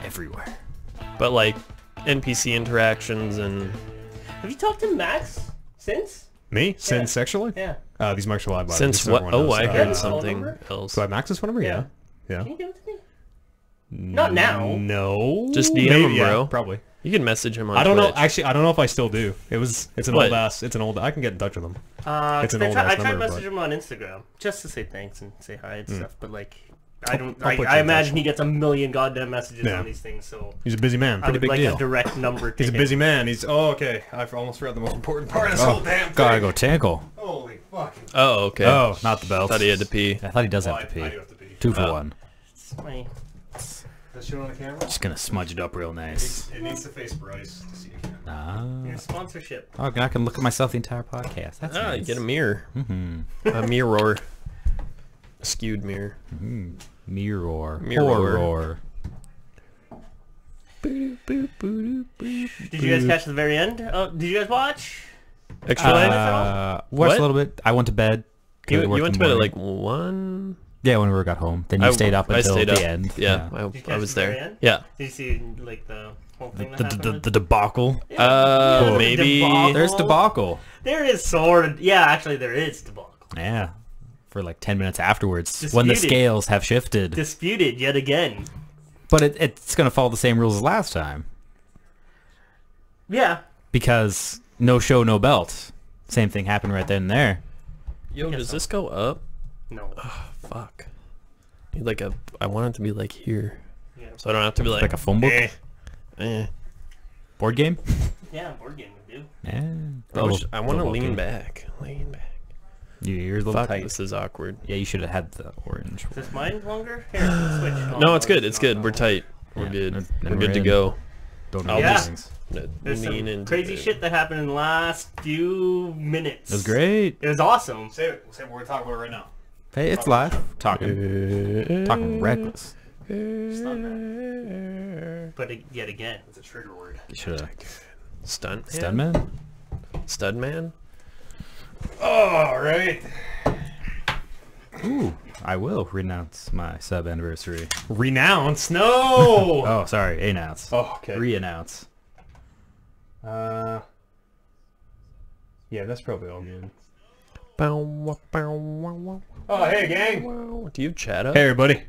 everywhere. But like NPC interactions and... Have you talked to Max since? Me? Since sexually? Yeah. These marks are live. Since what? Oh, I heard something else. Do I have Max's phone number? Yeah. Can you give it to me? Not now. No. Just DM him, bro. Yeah, probably. You can message him on I don't know. Twitch. Actually, I don't know if I still do. It's an What? old ass. It's an old. I can get in touch with him. It's an I old tried ass number. message him on Instagram just to say thanks and say hi and stuff, but like, I don't. I'll put you I in imagine touch. he gets a million goddamn messages Yeah. on these things, so He's a busy man. I Pretty would big like deal. a direct number. To He's a him. busy man. He's. Oh, okay. I almost forgot the most important part of this whole damn thing. Gotta go tackle. Holy fuck. Oh, okay. Oh, not the belt. Thought he had to pee. I thought he does Oh, have to pee. I do have to pee. 2 for 1. It's my- That shit on the camera? Just gonna smudge it up real nice. It needs to face Bryce to see again. Ah. Your sponsorship. Oh, I can look at myself the entire podcast. That's Ah, nice. you get a mirror. Mm-hmm. A mirror. A skewed mirror. Mirror. Mirror. Horror. Did you guys catch the very end? Oh, did you guys watch? Extra life? Watched What? a little bit. I went to bed. You Worked went in to bed the at like morning. 1? Yeah, when we got home. Then you stayed up I until stayed the up. end. Yeah, Did you I catch was the very there. end? Yeah. Did you see like the whole thing that happened? The debacle. Yeah, maybe. debacle. There's debacle. There is sort of. Yeah, actually, there is debacle. Yeah. For like 10 minutes afterwards, Disputed. when the scales have shifted. Disputed yet again. But it's going to follow the same rules as last time. Yeah. Because no show, no belt. Same thing happened right then and there. Yo, does this go up? No. Fuck. Need like a... I want it to be like here. Yeah. So I don't have to be like... Like a phone book? Eh. Board game? Yeah, board game would do. Yeah. I want to lean back. Lean back. Your ears a little Fuck, tight. this is awkward. Yeah, you should have had the orange. Is this mine longer? Here, switch. Oh, No, it's good. It's good. We're tight. We're Yeah, good. and We're good to in. go. Don't I'll know Yeah. these things. There's some Lean into crazy it. shit that happened in the last few minutes. It was great. It was awesome. Save it. We're going to talk about it right now. Hey, it's live. Talking reckless. But yet again. It's a trigger word. You should have. Stunt Studman? Stud man? All right. Ooh, I will renounce my sub anniversary. Renounce? No. Oh, sorry, announce. Oh, okay. Re-announce. Yeah, that's probably all good. Oh, Oh, hey, gang. do you have chat up? Hey, everybody.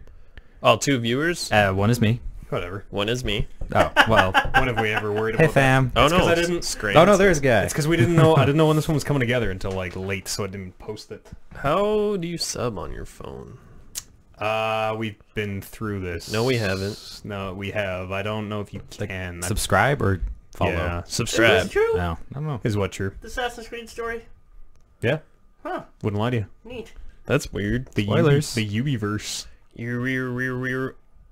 Oh, 2 viewers? One is me. Whatever. One is me. Oh, well. When have we ever worried Hey, about fam. Oh, It's no. 'cause I didn't- It's great. Oh, no, there's a guy. It's because we didn't know. I didn't know when this one was coming together until like late, so I didn't post it. How do you sub on your phone? We've been through this. No, we haven't. No, we have. I don't know if you can. Subscribe or follow? Yeah. Is Subscribe. this true? No, I don't know. Is what true? The Assassin's Creed story? Yeah. Huh. Wouldn't lie to you. Neat. That's weird. The Spoilers. The Ubiverse.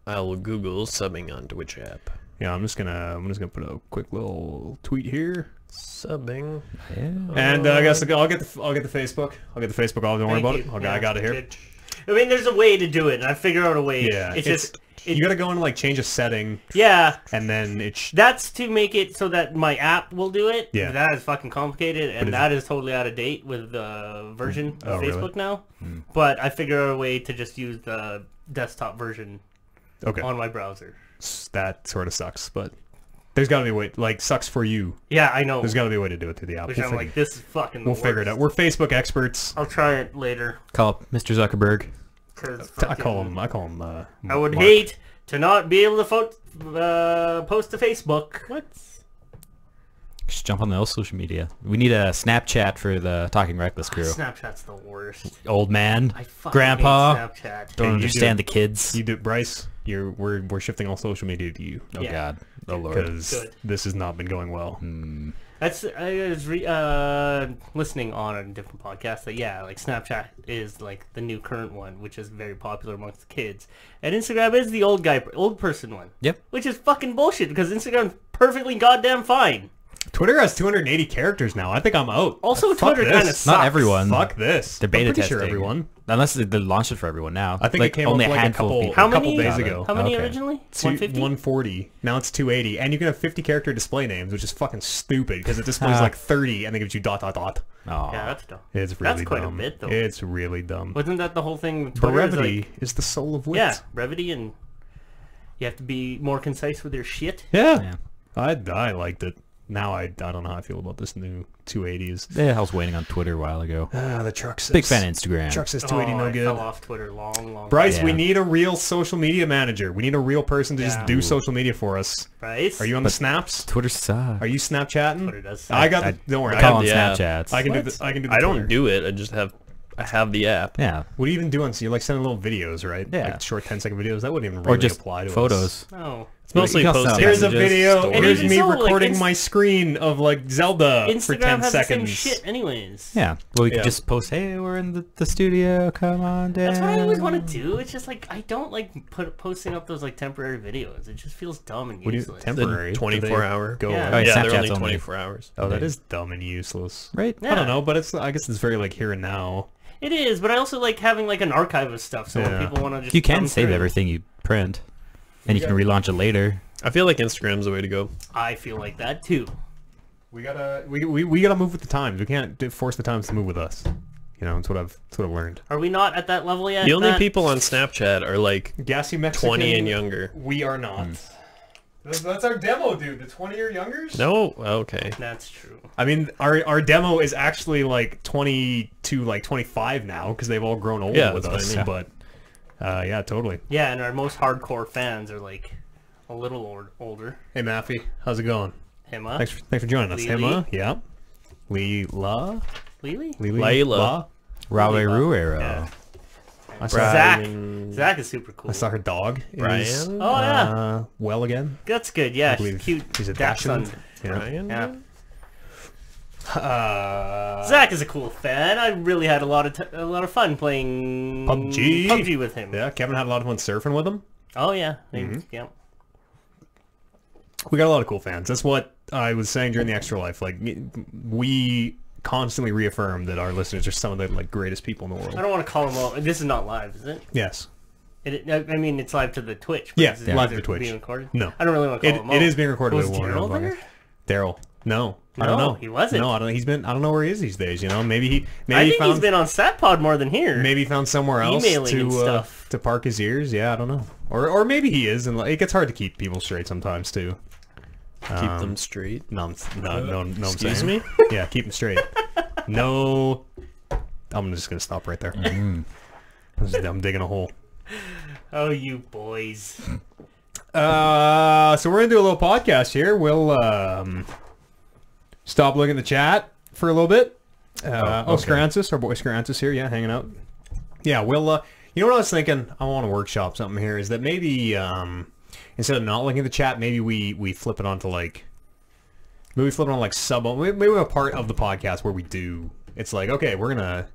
I'll Google subbing on Twitch app. Yeah, I'm just gonna put a quick little tweet here. Subbing. Yeah. And I guess I'll get the Facebook. I'll get the Facebook. Don't worry Thank about you. it. Okay, Yeah, I got it here. good. I mean, there's a way to do it, and I figured out a way. Yeah, It's just... you gotta go and like change a setting, Yeah. and then That's to make it so that my app will do it. Yeah. That is fucking complicated, and is that is totally out of date with the version of Oh, really? Facebook now. But I figured out a way to just use the desktop version okay. on my browser. That sort of sucks, but there's gotta be a way. Like, sucks for you. Yeah, I know. There's gotta be a way to do it through the app. Which I'm like, this is fucking the We'll figure it out. worst. We're Facebook experts. I'll try it later. Call up Mr. Zuckerberg. 'Cause I call him. I would Mark. hate to not be able to post to Facebook. What? Just jump on the old social media. We need a Snapchat for the Talking Reckless crew. Snapchat's the worst. Old man, I fucking grandpa, hate Snapchat. don't Hey, you understand do- the kids. You do, Bryce. We're shifting all social media to you Oh Yeah. God, oh Lord. because Good. this has not been going well. That's I was listening on a different podcast that like Snapchat is like the new current one, which is very popular amongst the kids, and Instagram is the old person one. Yep. Which is fucking bullshit because Instagram's perfectly goddamn fine. Twitter has 280 characters now. I think I'm out. Also, Fuck Twitter this. kind of sucks. Not everyone. Fuck this. They're beta I'm pretty testing. sure everyone. Unless they launched it for everyone now. I think like, it came only up like a handful of couple, people. How a couple many- days ago. How many Okay. originally? 150? 140. Now it's 280, and you can have 50 character display names, which is fucking stupid because it displays like 30 and then gives you ... Aw. Yeah, that's dumb. It's really That's quite dumb. a bit, though. It's really dumb. Wasn't that the whole thing with Twitter? Brevity Is is the soul of wit. yeah, brevity and You have to be more concise with your shit. Yeah. I liked it. Now I don't know how I feel about this new 280s. Yeah, I was waiting on Twitter a while ago. The truck says... Big fan of Instagram. Truck says 280 no I good. fell off Twitter long Bryce, Yeah. we need a real social media manager. We need a real person to just do social media for us. Bryce? Are you on the snaps? Twitter sucks. Are you Snapchatting? Twitter does suck. I got the... Don't worry. I call I them yeah. Snapchats. can do What? the... I can do the I don't Twitter. do it. I have the app. Yeah. What do you even do on... So you like sending little videos, right? Yeah. Like short 10-second videos? That wouldn't even really Or just apply to us. photos. No. It's mostly You can also- posting. Here's a messages, video. stories. Here's even me so, like, recording my screen of like Zelda for Instagram 10 has seconds. the same shit anyways. Yeah. Well, we Yeah. could just post, hey, we're in the studio. Come on down. That's what I always want to do. It's just like I don't like posting up those like temporary videos. It just feels dumb and What do you useless. temporary? The Do they 24-hour. go Yeah. away? Oh, yeah, Yeah, they're Snapchat's only only. 24 hours. Oh, that is dumb and useless. Right? Yeah. I don't know, but I guess it's very like here and now. It is, but I also like having like an archive of stuff. So Yeah. when people want to just You can thumb save through, everything you print. And you can relaunch it later. I feel like Instagram's the way to go. I feel like that too. We gotta move with the times. We can't force the times to move with us. You know, that's what I've learned. Are we not at that level yet? The only Matt? people on Snapchat are like Gassy Mexican. 20 and younger. We are not. That's our demo, dude. The 20 or youngers. No? Okay. That's true. I mean, our demo is actually like 20 to like 25 now because they've all grown old Yeah, with that's what us. I mean. But yeah, totally. Yeah, and our most hardcore fans are like a little older. Hey, Maffy, how's it going? Hema, Thanks for joining us. Lily. Hema, yeah. Leela, Lily, Layla. Rawe Ruero. Yeah. I saw, Zach. Brian. Zach is super cool. I saw her dog. Is, Brian? Oh yeah, well again. that's good. Yeah, I believe cute. he's a dachshund. dachshund. Yeah. Brian? Yeah. Uh, Zach is a cool fan. I really had a lot of fun playing PUBG with him. Yeah, Kevin had a lot of fun surfing with him. Oh yeah, Mm-hmm. yeah. We got a lot of cool fans. That's what I was saying during the Extra Life. Like, we constantly reaffirm that our listeners are some of the like greatest people in the world. I don't want to call them all. This is not live, is it? Yes. I mean, it's live to the Twitch. But Yeah, is it live to is it Twitch. Being recorded? No. I don't really want to call him. It is being recorded. Was but it won't Daryl longer. there? Daryl. No. I don't No, know. he wasn't. No, I don't. I don't know where he is these days. You know, maybe I he think found he's been on SatPod more than here. maybe he found somewhere else Emailing and to stuff. to park his ears. Yeah, I don't know. Or maybe he is, and like, it gets hard to keep people straight sometimes too. Keep them straight. No, no. Excuse me? Yeah, keep them straight. No, I'm just gonna stop right there. I'm digging a hole. Oh, you boys. So we're gonna do a little podcast here. We'll stop looking at the chat for a little bit. okay. Scrancis, our boy Scrancis here, yeah, hanging out. Yeah, we'll. You know what I was thinking? I want to workshop something here. Is that maybe instead of not looking at the chat, maybe we flip it onto like maybe we flip it on like sub. Maybe a part of the podcast where we do. It's like, okay, we're gonna.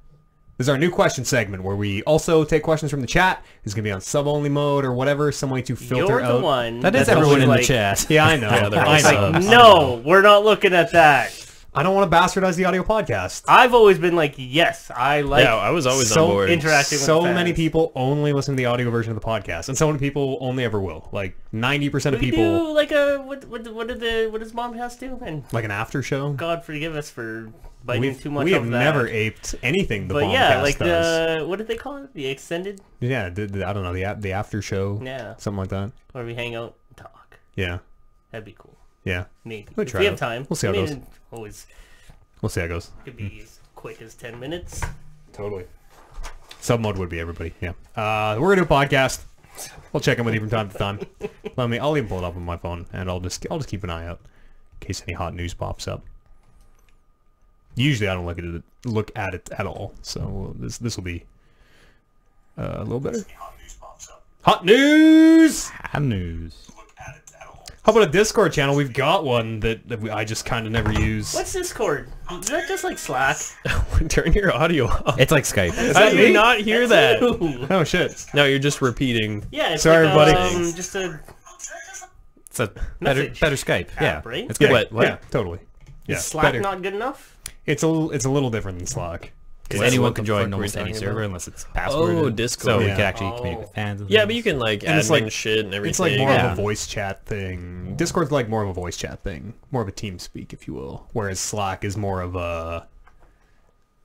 This is our new question segment where we also take questions from the chat. It's gonna be on sub-only mode or whatever, some way to filter You're the out. one. That is that's everyone always in like, the chat. Yeah, I know. Yeah, they're all I know. subs. No, we're not looking at that. I don't want to bastardize the audio podcast. I've always been like, yes, I like Yeah, I was always so on board. interacting with So the fans. many people only listen to the audio version of the podcast, and so many people only ever will. Like 90% of We people, do like a what does Mom House do? And like an after show. God forgive us for biting too much we of have that. never aped anything the But Bombcast yeah, like does. the what did they call it? The extended, Yeah, I don't know, the after show, yeah, something like that. where we hang out and talk. Yeah, That'd be cool. yeah. Maybe We'll if try we it have out. time. We'll see how it goes. Always We'll see how it goes. could be as quick as 10 minutes. Totally. Sub mode would be everybody. Yeah. We're gonna do a podcast. We'll check in with you from time to time. I'll even pull it up on my phone, and I'll just keep an eye out in case any hot news pops up. Usually, I don't look at it at all. So this will be a little better. Hot news. Hot news. How about a Discord channel? We've got one that I just kind of never use. What's Discord? Is that just like Slack? Turn your audio off. It's like Skype. How do you not hear that? Ooh. Oh shit! No, you're just repeating. Yeah, it's Sorry, like, buddy. just a It's a Message better Skype. Yeah. app, right? It's good. What? Yeah, totally. Yeah, Is Slack better. not good enough? It's a little different than Slack. Because What- anyone what can the fuck join were we almost any talking server about? unless it's passworded. Oh, Discord. So we Yeah. can actually Oh. communicate with fans. And Yeah, things. but you can like And admin it's like- shit and everything. It's like more Yeah. of a voice chat thing. Discord's like more of a voice chat thing, more of a team speak, if you will. Whereas Slack is more of a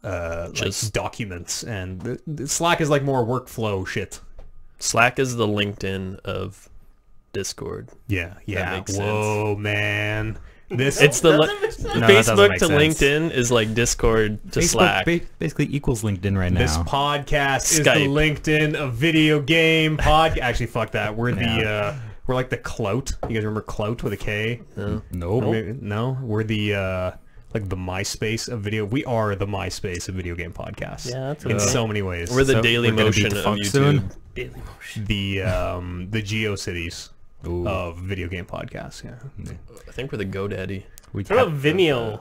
like Just- documents, and Slack is like more workflow shit. Slack is the LinkedIn of Discord. Yeah. makes sense. Whoa, man. This It's the No, that doesn't Facebook make to sense. LinkedIn is like Discord to Facebook Slack. basically equals LinkedIn right now. This podcast is the Skype. LinkedIn of video game pod. Actually, fuck that. We're the we're like the Clout. You guys remember Clout with a K? No. Nope. No, we're the like the MySpace of video. We are the MySpace of video game podcasts. Yeah, that's in okay. so many ways. We're the So Daily we're gonna be Motion of defunct YouTube. soon? Daily Motion. the GeoCities Ooh. of video game podcasts. Yeah, I think we're the GoDaddy. We What about Vimeo?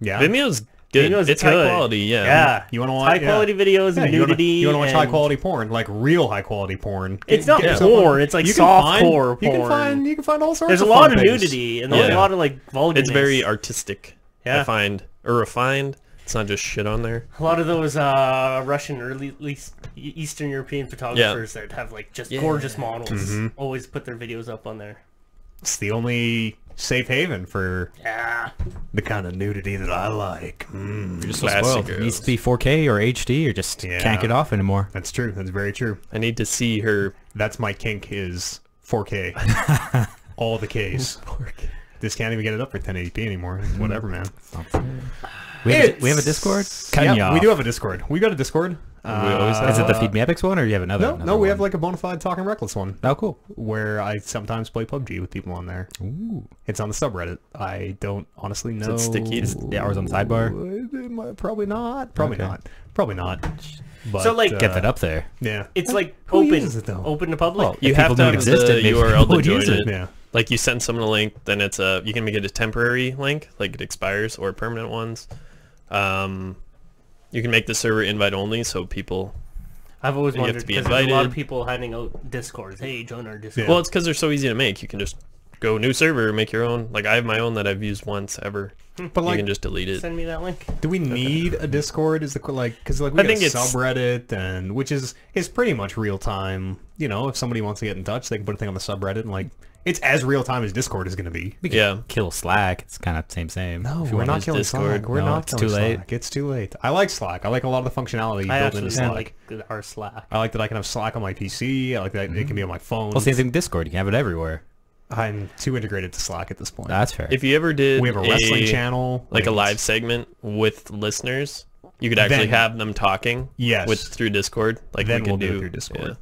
yeah. Vimyo's good. Vimyo's it's good. high quality, yeah. Yeah. You want to watch High quality videos and nudity. You want to watch and- high quality porn, like real high quality porn. It's not Get yourself porn. on- It's like you can soft find- core You can porn. find all sorts. There's a of lot fun of things. nudity and there's Yeah. a lot of like vulgarness. It's very artistic, Yeah. I find. Or refined. It's not just shit on there. A lot of those Russian or at least Eastern European photographers that have like just gorgeous models Mm-hmm. always put their videos up on there. It's the only safe haven for Yeah. the kind of nudity that I like. You're just so Classic spoiled. It needs to be 4K or HD or just Yeah. can't get off anymore. That's true. That's very true. I need to see her. That's my kink is 4K. All the Ks. Just can't even get it up for 1080p anymore. Whatever, man. We have a Discord? Cutting you Yeah, we off. do have a Discord. We got a Discord. Is it the Feed Me Epics one, or do you have another? No, we have one? like a bona fide Talking Reckless one. Oh, cool. Where I sometimes play PUBG with people on there. Ooh. It's on the subreddit. I don't honestly know. it sticky? Yeah, ours on the sidebar. Probably not. Probably Okay. not. Probably not. But, So, like, Get that up there. Yeah. It's like Who open, uses it, though? open to public. Well, You If have people to knew have it existed, the maybe URL people to would join use it. it. Yeah. Like you send someone a link, then it's a you can make it a temporary link, like it expires, or permanent ones. You can make the server invite only, so people. I've always You have wondered to be because there's a lot of invited. people handing out Discords. Hey, join our Discord. Yeah. Well, it's because they're so easy to make. You can just go new server, make your own. Like I have my own that I've used once ever. But You like, can just delete it. Send me that link. do we need a Discord? Is the like because like we I got think a it's- subreddit and which is pretty much real time. You know, if somebody wants to get in touch, they can put a thing on the subreddit and like it's as real time as Discord is going to be. We could Yeah. kill Slack. It's kind of same. No, If you we're want not to- killing Discord. Slack. We're No, not it's killing too late. Slack. It's too late. I like Slack. I like a lot of the functionality I built actually into Slack. like our Slack. I like that I can have Slack on my PC. I like that it can be on my phone. Well, same thing with Discord. You can have it everywhere. I'm too integrated to Slack at this point. That's fair. If you ever did, We have a wrestling channel, like a like, live segment with listeners, you could actually Then- have them talking. Yes. Through Discord. Like Then we we'll could do it through Discord. Yeah.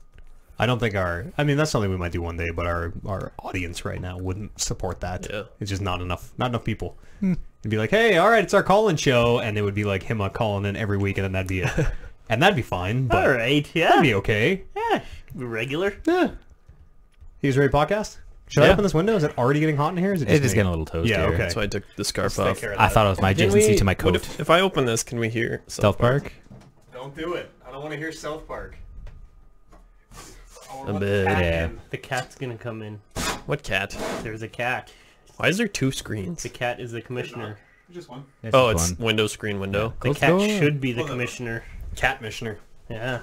I don't think I mean that's something we might do one day, but our audience right now wouldn't support that. Yeah. It's just not enough people. It'd be like, hey, all right, it's our call-in show, and it would be like him calling in every week, and then that'd be it. And that'd be fine, but All right, yeah, that'd be okay. yeah, regular. Yeah. You guys ready to podcast? Should I Yeah. open this window? Is it already getting hot in here? Is it It's just just me? getting a little toasty. Yeah, here. okay. So I took the scarf Take off. care of I that. thought it was my Can adjacency we- to my what coat. if I open this, can we hear South Park. Don't do it. I don't want to hear South Park. A bit. Yeah. The cat's gonna come in. What cat? There's a cat. Why is there two screens? The cat is the commissioner. Just one. Oh, it's window screen window. The Close cat door. should be the commissioner. Cat missioner. Yeah.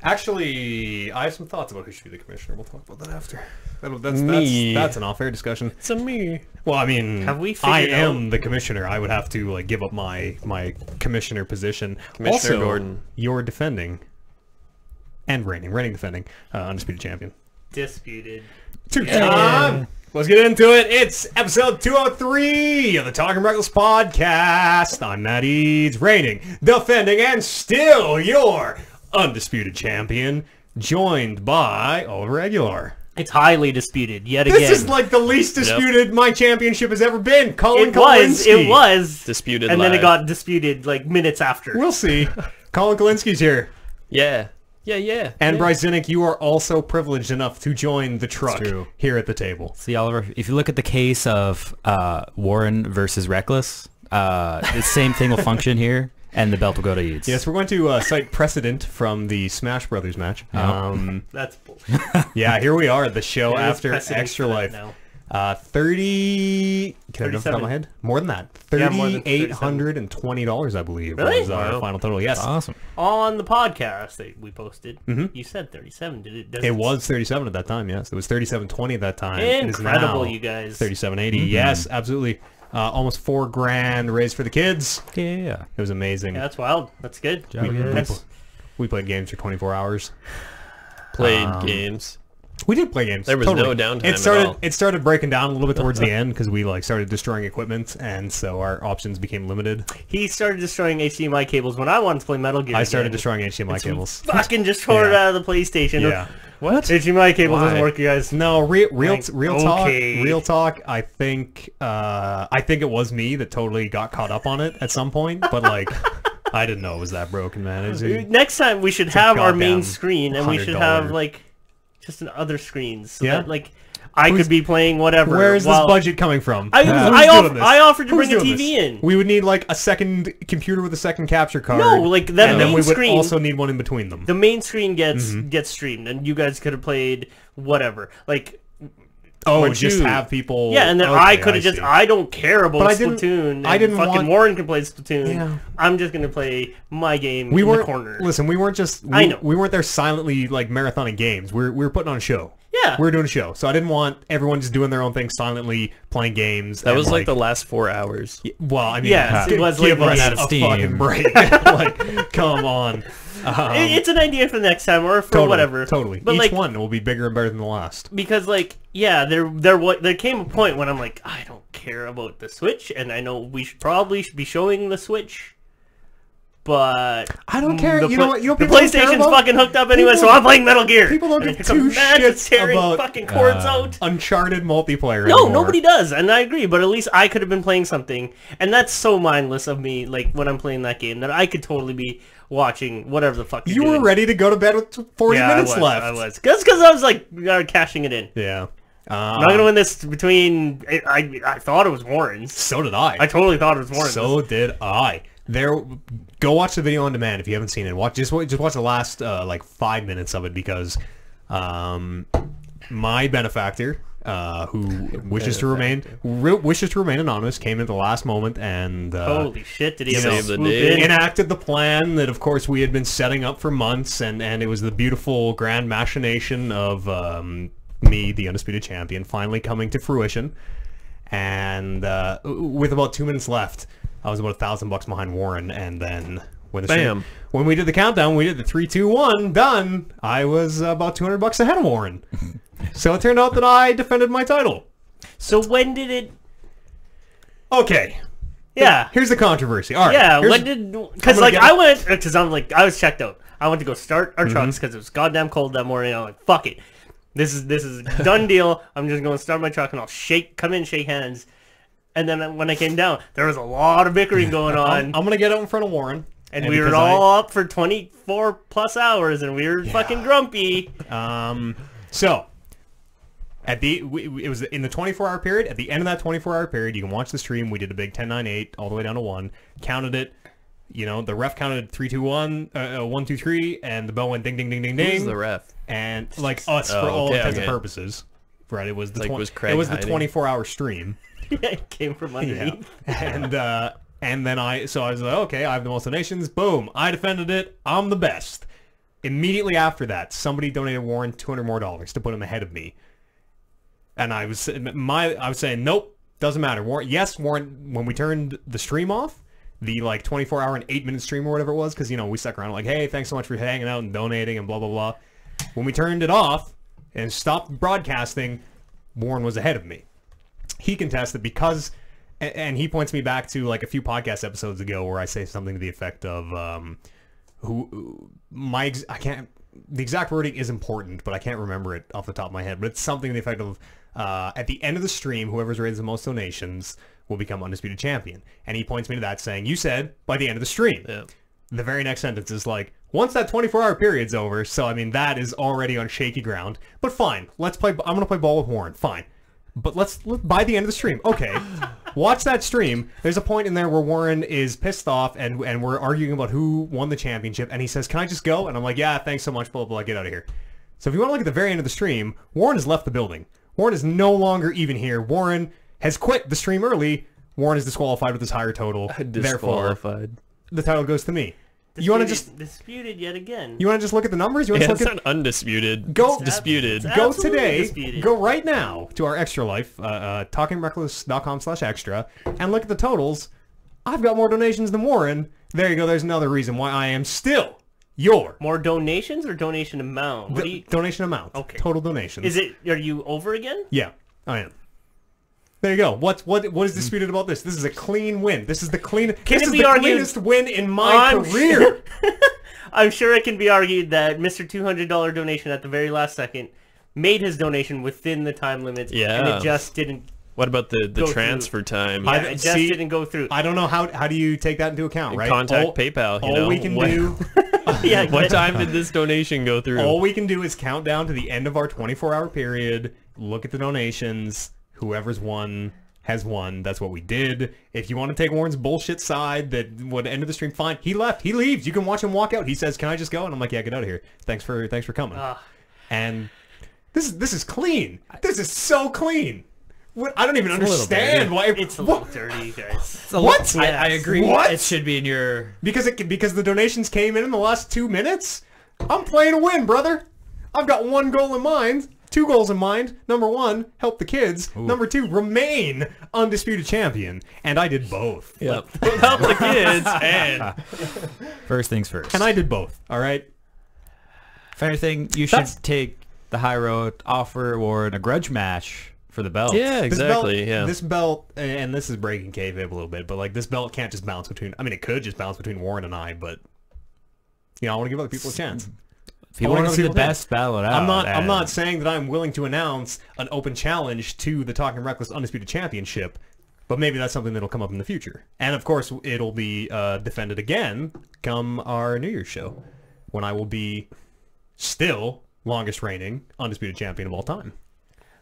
Actually, I have some thoughts about who should be the commissioner. We'll talk about that after. That's Me. that's an off-air discussion. It's a me. Well, I mean, Have we I figured am the commissioner. I would have to like give up my commissioner position. Commissioner also, Gordon. you're defending and reigning defending undisputed champion. Disputed. Two-time. Let's get into it. It's episode 203 of the Talking Reckless podcast. I'm Matt Eads, reigning, defending, and still your undisputed champion, joined by Oliver Aguilar. It's highly disputed yet again. This is like the least disputed my championship has ever been. Colin it was. Kalinske. It was Disputed and then it live. got disputed like minutes after. We'll see. Colin Kalinski's here. Yeah. Yeah. And Bryce Zinnick, you are also privileged enough to join the truck true. here at the table. See, Oliver, if you look at the case of Warren versus Reckless, the same thing will function here, and the belt will go to Eads. Yes, we're going to cite precedent from the Smash Brothers match. That's bullshit. Yeah, here we are, the show There is after precedent Extra for that Life. now. 30... Can I know off the top of my 37. head? More than that. Yeah, more than 37. $3,820, I believe, Really? was our Wow. final total. Yes. Awesome. On the podcast that we posted, you said 37. Did it? Does It was 37 at that time, yes. It was 37.20 at that time. Incredible, it is now you guys. 37.80. Yes, absolutely. Almost $4,000 raised for the kids. Yeah. It was amazing. Yeah, that's wild. That's good. Job, guys. We played games for 24 hours. Played games. We did play games. There was no downtime It started. at all. It started breaking down a little bit towards the end because we like started destroying equipment, and so our options became limited. He started destroying HDMI cables when I wanted to play Metal Gear. I started again. destroying HDMI cables. Fucking just tore it Yeah. out of the PlayStation. Yeah. What? HDMI cable Why? doesn't work, you guys. No, real Okay. talk. I think it was me that totally got caught up on it at some point, but like I didn't know it was that broken, man. Next time we should have our main goddamn screen, and we should have $100. like just an other screens. So Yeah? that, like I could be playing whatever. Where's while- this budget coming from? I offered to Who's bring a doing TV this? in. We would need like a second computer with a second capture card. No, like that and main then we would screen. also need one in between them. The main screen gets streamed, and you guys could have played whatever. Like, just you- have people. yeah, and then Okay, I could have just. see. I don't care about But I didn't- Splatoon. I and didn't fucking want- Warren can play Splatoon. Yeah. I'm just gonna play my game We in the weren't. corner. Listen, we weren't just. I know. We weren't there silently like marathoning games. We were putting on a show. Yeah. We were doing a show, so I didn't want everyone just doing their own thing silently playing games. That and, was like the last 4 hours. Well, I mean, Yes, it was give like us running out of a steam. fucking break. Like, come on. It's an idea for next time or for Totally, whatever. Totally. But Each like, one will be bigger and better than the last. because like, yeah, there came a point when I'm like, I don't care about the Switch, and I know we should probably be showing the Switch. But I don't care. the You know what? You know what the people don't care PlayStation's about? fucking hooked up anyway, People- so I'm playing Metal Gear. people don't And give it's a two man that's shits tearing about, fucking cords out. Uncharted multiplayer. No, anymore. nobody does, and I agree. But at least I could have been playing something, and that's so mindless of me. Like when I'm playing that game, that I could totally be watching whatever the fuck. You you're were doing. ready to go to bed with 40 Yeah, minutes I was, left. I was, because I was like cashing it in. Yeah. I'm not gonna win this between. I thought it was Warren's. So did I. I totally thought it was Warren's. So did I. Go watch the video on demand if you haven't seen it. Just watch the last like 5 minutes of it because my benefactor, who wishes to remain anonymous, came at the last moment and Holy shit! Did he Save the swoop day. in? enacted the plan that, of course, we had been setting up for months, and it was the beautiful grand machination of me, the undisputed champion, finally coming to fruition. And with about 2 minutes left, I was about $1,000 behind Warren, and then when we did the countdown, we did the 3, 2, 1, done. I was about $200 ahead of Warren. So it turned out that I defended my title. So when did it? Okay. Yeah. Here's the controversy. All right. Yeah, here's- when did? Because like I went, because I'm like I was checked out. I went to go start our trucks because it was goddamn cold that morning. I'm like, fuck it, this is a done deal. I'm just going to start my truck and I'll come in, shake hands, and then when I came down, there was a lot of bickering going on, I'm gonna get out in front of Warren, and we were all up for 24 plus hours, and we were fucking grumpy. So, it was in the 24-hour period. At the end of that 24-hour period, you can watch the stream. We did a big 10-9-8 all the way down to 1. Counted it. You know, the ref counted 3, 2, 1, 1, 2, 3, and the bell went ding, ding, ding, ding, ding. Who's the ref? And like us for all intents and purposes, right? It was the was Craig it was the hiding? 24-hour stream. Yeah, it came from underneath. And then I was like, okay, I have the most donations. Boom, I defended it. I'm the best. Immediately after that, somebody donated Warren $200 more to put him ahead of me. And I was saying, nope, doesn't matter. Warren, when we turned the stream off, the like 24-hour and 8-minute stream or whatever it was, because we stuck around like, hey, thanks so much for hanging out and donating and blah blah blah. When we turned it off and stopped broadcasting, Warren was ahead of me. He contested because, and he points me back to like a few podcast episodes ago where I say something to the effect of, the exact wording is important, but I can't remember it off the top of my head. But it's something to the effect of, at the end of the stream, whoever's raised the most donations will become undisputed champion. And he points me to that saying, you said by the end of the stream. Yeah. The very next sentence is like, once that 24-hour period's over, so I mean that is already on shaky ground. But fine, I'm gonna play ball with Warren. Fine, but let's by the end of the stream, okay. Watch that stream. There's a point in there where Warren is pissed off, and we're arguing about who won the championship, and he says, "Can I just go?" And I'm like, "Yeah, thanks so much, blah blah blah. Get out of here." So if you want to look at the very end of the stream, Warren has left the building. Warren is no longer even here. Warren has quit the stream early. Warren is disqualified with his higher total. Therefore, Disqualified. the title goes to me. You want to just disputed yet again? You want to just look at the numbers? You want Yeah, to it's look at not undisputed. Go- It's disputed. It's go absolutely today, disputed. go right now to our Extra Life, talkingreckless.com/extra, and look at the totals. I've got more donations than Warren. There you go. There's another reason why I am still your More donations or donation amount? What do you, donation amount. Okay. Total donations. is it? Are you over again? Yeah, I am. There you go. What is disputed about this? This is a clean win. This is the cleanest win in my career. I'm sure it can be argued that Mr. $200 donation at the very last second made his donation within the time limits, and it just didn't. What about the go transfer time? Yeah, it just didn't go through. I don't know how do you take that into account, right? Contact PayPal. All we can do. Yeah, What time did this donation go through? All we can do is count down to the end of our 24-hour period. Look at the donations. Whoever's won has won. That's what we did. If you want to take Warren's bullshit side that would end of the stream, fine. He left. He leaves. You can watch him walk out. He says, "Can I just go?" And I'm like, "Yeah, get out of here. Thanks for coming." And this is clean. This is so clean. What? I don't even understand why It's a little dirty, guys. What? I agree. What? It should be in your... Because the donations came in the last 2 minutes. I'm playing to win, brother. I've got 1 goal in mind. 2 goals in mind. Number 1, help the kids. Ooh. Number 2, remain undisputed champion. And I did both. Yep. Help the kids and First things first. And I did both. All right. If anything, you should take the high road, offer Warren a grudge match for the belt. yeah, exactly. This belt, and this is breaking kayfabe a little bit, but like this belt can't just bounce between. I mean, it could just bounce between Warren and I, but you know, I want to give other people a chance. If you want to see the best, battle it out. I'm not saying that I'm willing to announce an open challenge to the Talking Reckless Undisputed Championship, but maybe that's something that'll come up in the future. And of course, it'll be defended again come our New Year's show, when I will be still longest reigning undisputed champion of all time.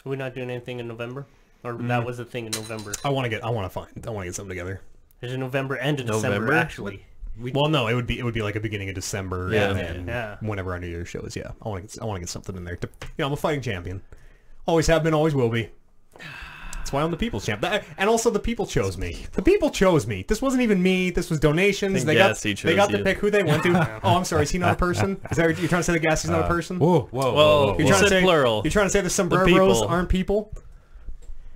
Are we not doing anything in November? Or that was a thing in November? I want to get something together. There's a November and a December, actually. Well, no, it would be like a beginning of December, Yeah. and then whenever our New Year's show is. Yeah, I want to get something in there. I'm a fighting champion. Always have been, always will be. That's why I'm the people's champ. And also, the people chose me. The people chose me. This wasn't even me. This was donations. They got to pick who they went to. Oh, I'm sorry. Is he not a person? Is that you're trying to say the gas is not a person? Whoa. You're trying to say plural. You're trying to say the sombreros aren't people?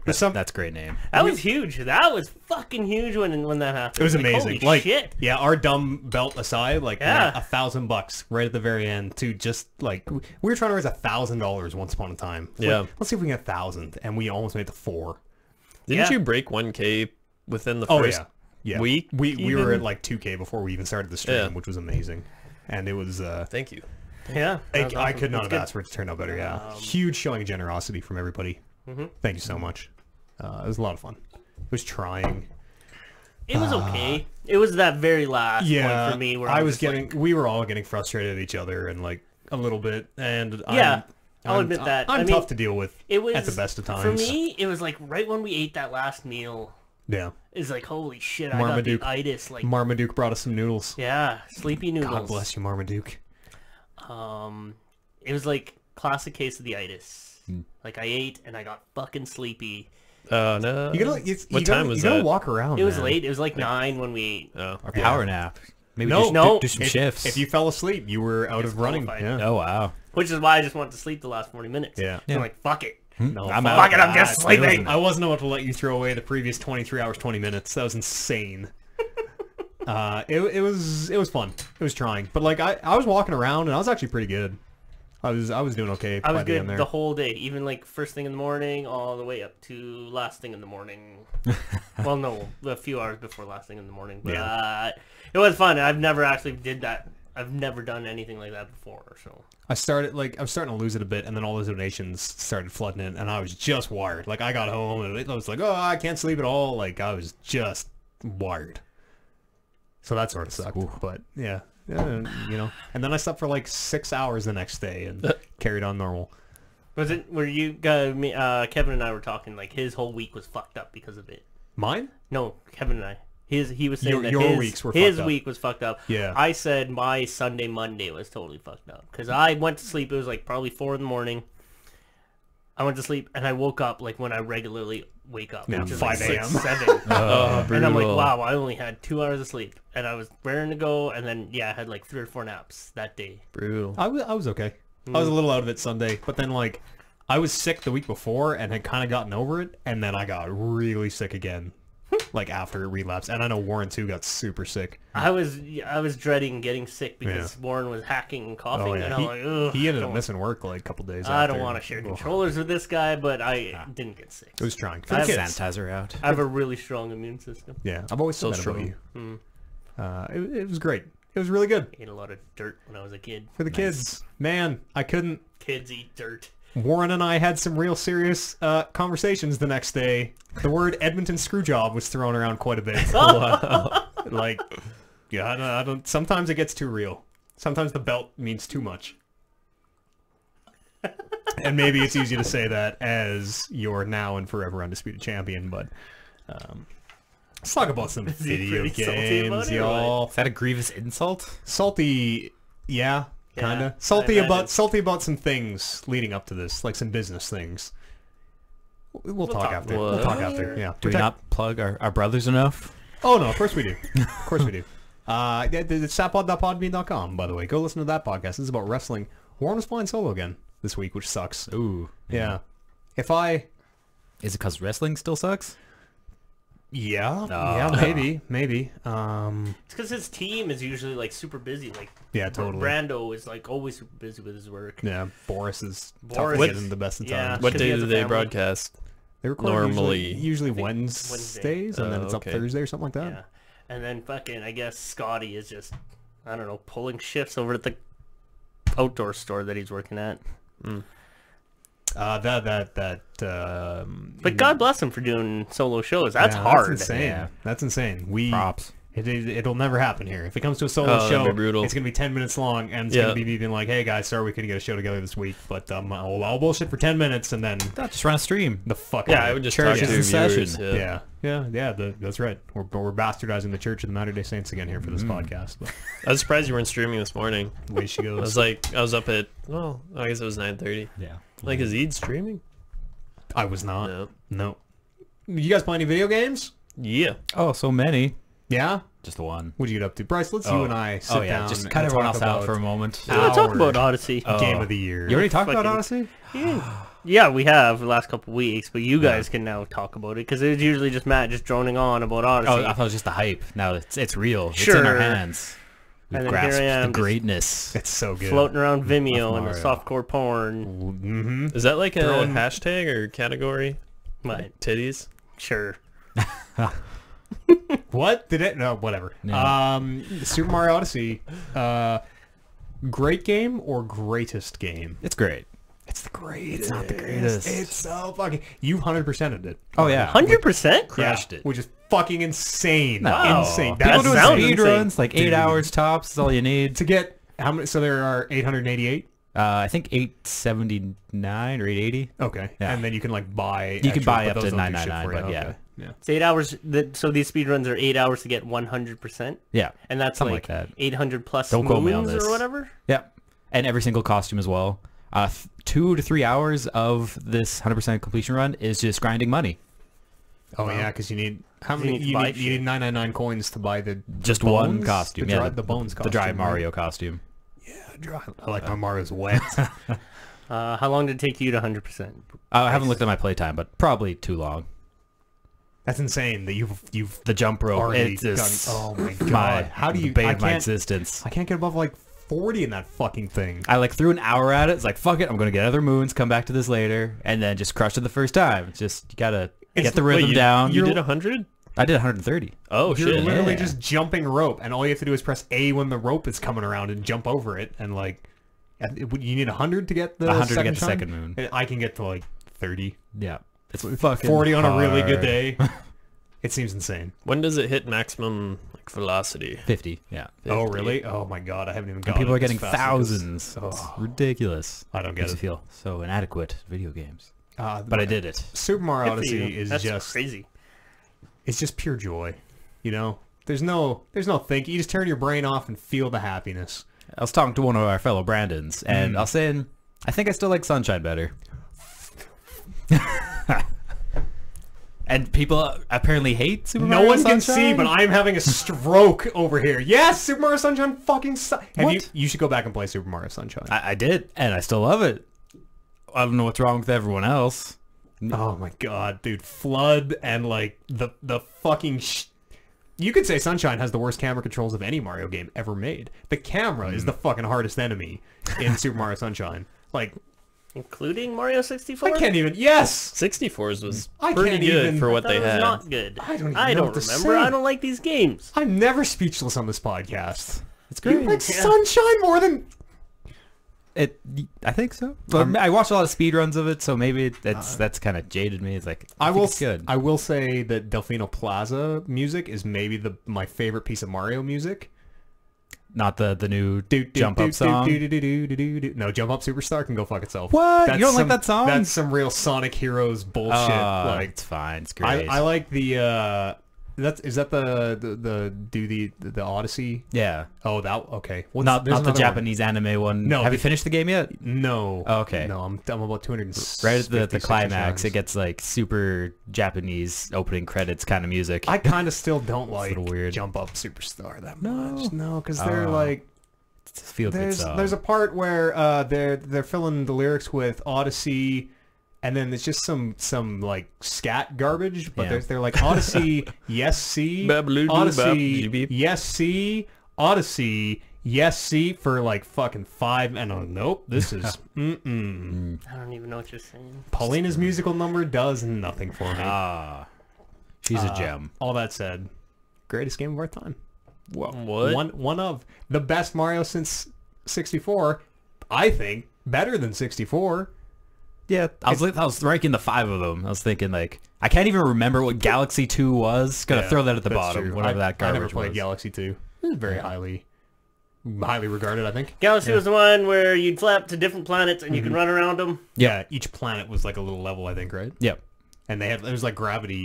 That's a great name. That was huge. That was fucking huge when that happened. It was amazing. Holy shit. Yeah, our dumb belt aside, $1,000 right at the very end to just like we were trying to raise $1,000 once upon a time. Let's see if we can get 1,000, and we almost made the 4. Didn't you break 1K within the first week? We were at like 2K before we even started the stream, which was amazing, and it was. Thank you. Yeah, I could not have asked for it to turn out better. Yeah, huge showing of generosity from everybody. Thank you so much. It was a lot of fun. It was trying. It was okay. It was that very last point for me where we were all getting frustrated at each other and like a little bit, and I'll admit that. I'm tough to deal with at the best of times. For me, it was like right when we ate that last meal. Yeah. It's like, holy shit, I got the itis. Like, Marmaduke brought us some noodles. Yeah, sleepy noodles. God bless you, Marmaduke. It was like classic case of the itis. Like I ate and I got fucking sleepy. Oh no! What time was that? You gotta walk around. It was late. It was like 9 when we ate. Our power nap. Maybe do some shifts. If you fell asleep, you were out of running. Yeah. Oh wow! Which is why I just wanted to sleep the last 40 minutes. Yeah. So I'm like, fuck it. No, I'm just sleeping. I wasn't about to let you throw away the previous 23 hours 20 minutes. That was insane. It was fun. It was trying, but like I was walking around and I was actually pretty good. I was doing okay. I was good the whole day, even like first thing in the morning, all the way up to last thing in the morning. Well, no, a few hours before last thing in the morning. But it was fun. I've never actually did that. I've never done anything like that before. So I was starting to lose it a bit, and then all those donations started flooding in, and I was just wired. Like I got home and I was like, oh, I can't sleep at all. Like I was just wired. So that sort of sucked. But yeah. Yeah, you know, and then I slept for like 6 hours the next day and carried on normal. Was it where you Kevin and I were talking like his whole week was fucked up because of it? Mine? No, Kevin and I. He was saying his week was fucked up. Yeah. I said my Sunday Monday was totally fucked up because I went to sleep. It was like probably 4 in the morning. I went to sleep and I woke up like when I regularly wake up, which is 5 like a.m. 6, 7. And I'm like, wow, I only had 2 hours of sleep, and I was raring to go. And then I had like 3 or 4 naps that day. Brutal. I was okay. I was a little out of it Sunday, but then like I was sick the week before and had kind of gotten over it, and then I got really sick again like after it relapsed. And I know Warren too got super sick. I was dreading getting sick because Warren was hacking and coughing, Oh yeah, and I'm like, ugh. he ended up missing work like a couple days. I after. don't want to share controllers with this guy, but I didn't get sick. It was trying. I have Sanitizer out. I have a really strong immune system. Yeah, I've always So said that about strong. you. It was great. It was really good Ate a lot of dirt when I was a kid. for the kids. Man, I couldn't. Kids eat dirt. Warren and I had some real serious conversations the next day. The word Edmonton Screwjob was thrown around quite a bit. Like, yeah, I don't. Sometimes it gets too real. Sometimes the belt means too much. And maybe it's easy to say that as your now and forever undisputed champion, but let's talk about some video pretty salty about games, it, or y'all. Is that a grievous insult? Salty, yeah, kind Yeah, of. Salty I imagine. salty about some things leading up to this, like some business things. We'll talk talk after. about We'll talk it. after. Yeah. Do we not plug our brothers enough? Oh no, of course we do. Of course we do. It's satpod.podbean.com, by the way. Go listen to that podcast. This is about wrestling. Warren was flying solo again this week, which sucks. Ooh. Yeah. If I... Is it because wrestling still sucks? Yeah. Oh. Yeah, maybe. It's because his team is usually like super busy. Like Yeah, totally. Brando is like always super busy with his work. Yeah, Boris is tough Boris to get is- in the best of yeah. times. What Because he day has do a they family. broadcast? They record normally- usually think Wednesdays, and then it's up okay. Thursday or something like that. Yeah. And then fucking, I guess Scotty is just, I don't know, pulling shifts over at the outdoor store that he's working at. But But God bless him for doing solo shows. That's hard. That's insane. Yeah. That's insane. Props. It'll never happen here. If it comes to a solo Oh, show, that'd be brutal. it's gonna be 10 minutes long, and it's Yeah. gonna be me being like, "Hey guys, sorry we couldn't get a show together this week, but I'll bullshit for 10 minutes and then Just run a stream. the fuck Yeah, out I of would it." just Church talk to is your in viewers. session. That's right. We're bastardizing the Church of the Latter-day Saints again here for this podcast. But I was surprised you weren't streaming this morning. away she I goes. was up at, well, I guess it was 9:30. Yeah. Like, is Eid streaming? I was not. No. No. You guys play any video games? Yeah. Oh, so many. Yeah. Just the one. What'd you get up to, Bryce? Let's you and I sit down. Just and cut everyone talk else out about for a moment. We're gonna talk our about Odyssey. Game of the year. You already talked about Fucking- Odyssey? Yeah, we have the last couple of weeks, but you guys can now talk about it because it's usually just Matt just droning on about Odyssey. Oh, I thought it was just the hype. Now it's real. It's in Sure. our hands. We've And then here grasped I am the just greatness. It's so good. floating around Vimeo and the Mario. softcore porn. Mm-hmm. Is that like a Throwing- hashtag or category? But Titties? sure. What did it? No, whatever. No. Super Mario Odyssey. Great game or greatest game? It's great. It's the greatest. It's not the greatest. It's so fucking. You 100%ed it. Oh yeah. 100%? Crushed it. Which is fucking insane. No. Insane. That People doing sounds speed insane. runs like 8 Dude. hours tops is all you need. To get how many? So there are 888. I think 879 or 880. Okay. Yeah. And then you can like buy. You can extras, buy but up to those don't do shit 999, for you. but yeah. Okay. Yeah. It's 8 hours. So these speedruns are 8 hours to get 100%. Yeah. And that's Something like, like that. 800 plus Don't quote me on moons this. or whatever. Yeah. And every single costume as well. 2 to 3 hours of this 100% completion run is just grinding money. Oh yeah, because you need how You many? need to You buy need, you need shit. 999 coins to buy the Just bones? one costume. The, Yeah, dry, the bones costume. The dry right? Mario costume. I like my Mario's wet. How long did it take you to 100%? I haven't looked at my playtime, but probably too long. That's insane that you've The jump rope. already It's just done. Oh my god! How do the you? bane I of my can't. existence. I can't get above like 40 in that fucking thing. I like threw an hour at it. It's like fuck it. I'm gonna get other moons. Come back to this later, and then just crushed it the first time. It's just you gotta get the rhythm down. You did 100? I did 130. Oh, You're shit. literally Yeah. just jumping rope, and all you have to do is press A when the rope is coming around and jump over it, and like, you need 100 to get the 100 to second get the time? second moon. I can get to like 30, Yeah, it's fucking 40 on a really good hard. day. It seems insane. When does it hit maximum like velocity? 50. Yeah, 50? Oh really? Oh my god! I haven't even and got. people are getting thousands. It's ridiculous. I don't get Makes it. you feel so inadequate. Video games, But but I did it. Super Mario Good for you. Odyssey is That's just crazy. it's just pure joy. You know, there's no think. You just turn your brain off and feel the happiness. I was talking to one of our fellow Brandons, and I was saying I think I still like Sunshine better. And people apparently hate Super No Mario one can Sunshine? see, but I'm having a stroke over here. Yes, Super Mario Sunshine fucking What? You should go back and play Super Mario Sunshine. I did, and I still love it. I don't know what's wrong with everyone else. Oh my god, dude! Flood and like the fucking. You could say Sunshine has the worst camera controls of any Mario game ever made. The camera is the fucking hardest enemy in Super Mario Sunshine. Like, including Mario 64. I can't even. Yes, 64's was I pretty can't good even- for I what thought they it was had. not good. I don't even I know don't what to remember. say. I don't like these games. I'm never speechless on this podcast. It's You great. like Sunshine more than. I think so. But I watched a lot of speedruns of it, so maybe that's kind of jaded me. It's like I think it's good. I will say that Delfino Plaza music is maybe my favorite piece of Mario music. Not the new jump up song. No, Jump Up Superstar can go fuck itself. What? You don't like that song? That's some real Sonic Heroes bullshit. Like, it's fine. It's great. I like the is that the Odyssey? Yeah. Oh, that okay. Not the another Japanese anime one. No, Have you finished the game yet? No. Oh, okay. No, I'm about 200. Right at the climax, it gets like super Japanese opening credits kind of music. I kind of still don't a like little weird. Jump Up Superstar that much. No, because they're Oh. like It's a feel-good song. there's a part where they're filling the lyrics with Odyssey, and then it's just some like scat garbage. But Yeah. they're like Odyssey, yes C, Babaloo, Odyssey, bap, yes C, Odyssey, yes C for like fucking 5. And nope, this is I don't even know what you're saying. Paulina's musical number does nothing for me. She's a gem. All that said, greatest game of our time. What? One of the best Mario since 64. I think better than 64. Yeah, I was ranking the 5 of them. I was thinking like I can't even remember what Galaxy 2 was. Gonna Yeah, throw that at the that's bottom. true. Whatever that I never garbage played was. Galaxy 2. It was very highly regarded, I think. Galaxy was the one where you'd flap to different planets and you Mm-hmm. could run around them. Yeah, each planet was like a little level, I think, right? Yep. And it was like gravity.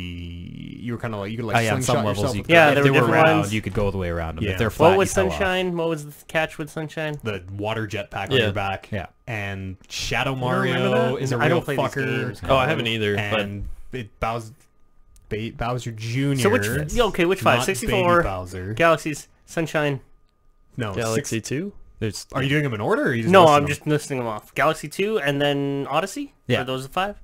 You were kind of like you could Oh like yeah, on some slingshot levels yourself you with could, Yeah, if there they were were different round, ones. you could go all the way around them. Yeah. If they're flat, What was you fell off. Sunshine? What was the catch with Sunshine? the water jetpack on Yeah. your back. Yeah. And Shadow remember Mario that? is a I real don't play these fucker. games. Oh, I haven't either. And it Bowser Jr. So which? Yeah, okay, which 5? not 64. Baby Bowser. Galaxies. Sunshine. No, but Galaxy 2? There's Are you doing them in order? Or are you just No, listing I'm them? just listing them off. Galaxy 2 and then Odyssey. Yeah. Are those the 5?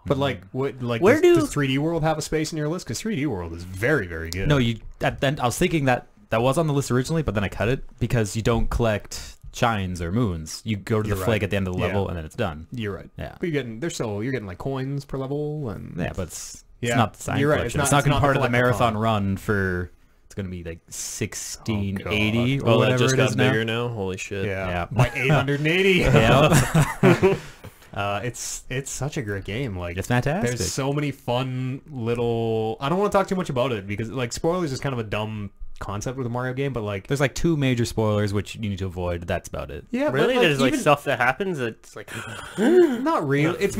But like, what? Like, Where does 3D World have a space in your list? Because 3D World is very, very good. no. You. Then I was thinking that was on the list originally, but then I cut it because you don't collect shines or moons. You go to the You're flag right. at the end of the level, Yeah. and then it's done. You're right. Yeah. But you're getting like coins per level, and Yeah, but it's Yeah, not the sign you're right. collection. It's It's not- not it's going not to be part the of the collector marathon pod. run for. It's going to be like 1680 or Oh, that whatever just it got is bigger now. now? Holy shit. yeah, Yeah. by 880. Yeah. It's such a great game. Like, It's fantastic. There's so many fun little. I don't want to talk too much about it because like spoilers is kind of a dumb concept with a Mario game, but like There's like 2 major spoilers which you need to avoid. That's about it. yeah, Really? but, There's like even- stuff that happens that's like not real. It's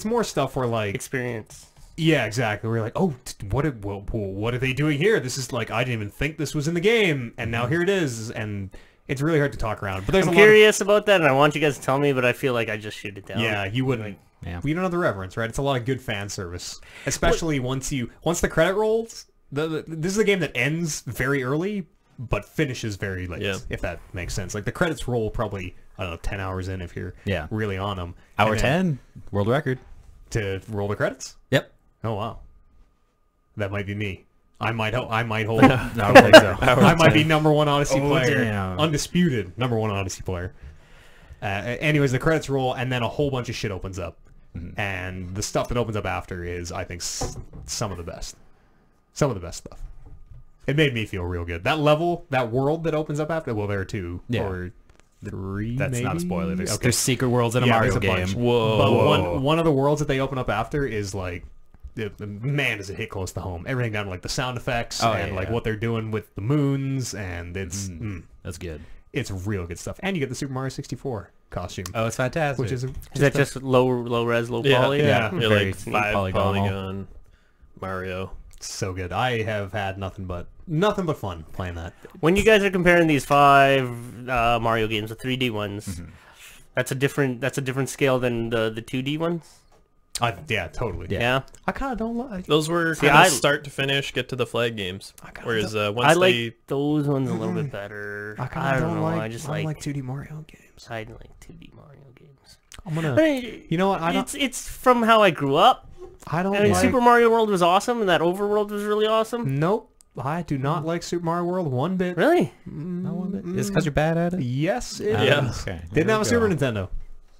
more stuff where like experience. yeah, exactly. We're like, oh, what are they doing here? This is like I didn't even think this was in the game, and now here it is, and it's really hard to talk around. But there's I'm a lot of, curious about that, and I want you guys to tell me, but I feel like I just shoot it down. yeah, you wouldn't. Yeah. We don't have the reverence, right? It's a lot of good fan service, especially once the credit rolls. This is a game that ends very early but finishes very late. Yeah. If that makes sense. Like the credits roll probably 10 hours in if you're Yeah. really on them. Hour And then 10, world record. to roll the credits. Yep. Oh wow, that might be me. I might hold. I don't think so. I might be #1 Odyssey Oh, player, damn. undisputed #1 Odyssey player. Anyways, the credits roll, and then a whole bunch of shit opens up, and the stuff that opens up after is, I think, some of the best. Some of the best stuff. It made me feel real good. That level, that world that opens up after. Well, there are 2 Yeah. or 3. That's maybe? not a spoiler. There's, Okay. there's secret worlds in a Yeah, Mario there's a bunch. game. Whoa. But Whoa. one of the worlds that they open up after is like, man, does it hit close to home? Everything down to like the sound effects Oh, and yeah, like yeah. what they're doing with the moons, and That's good. it's real good stuff. And you get the Super Mario 64 costume, Oh, it's fantastic. which is Is that just low res, low Yeah, poly? yeah. You're Very like 5 polygonal. polygon Mario. so good. I have had nothing but fun playing that. When you guys are comparing these 5 Mario games, the 3D ones, that's a different scale than the 2D ones. Yeah, totally. Yeah. I kind of don't like. Those were See, kind I- of start to finish, get to the flag games. Whereas once I like they... those ones a little bit better. I don't know. I just like 2D Mario games. I like 2D Mario games. I'm gonna. I mean, You know what? I don't. it's from how I grew up. I don't I mean, like. Super Mario World was awesome, and that overworld was really awesome. Nope. I do not like Super Mario World one bit. Really? Not one bit. Is it because you're bad at it? Yes, it is. Yeah. Okay. Didn't have a Super Nintendo.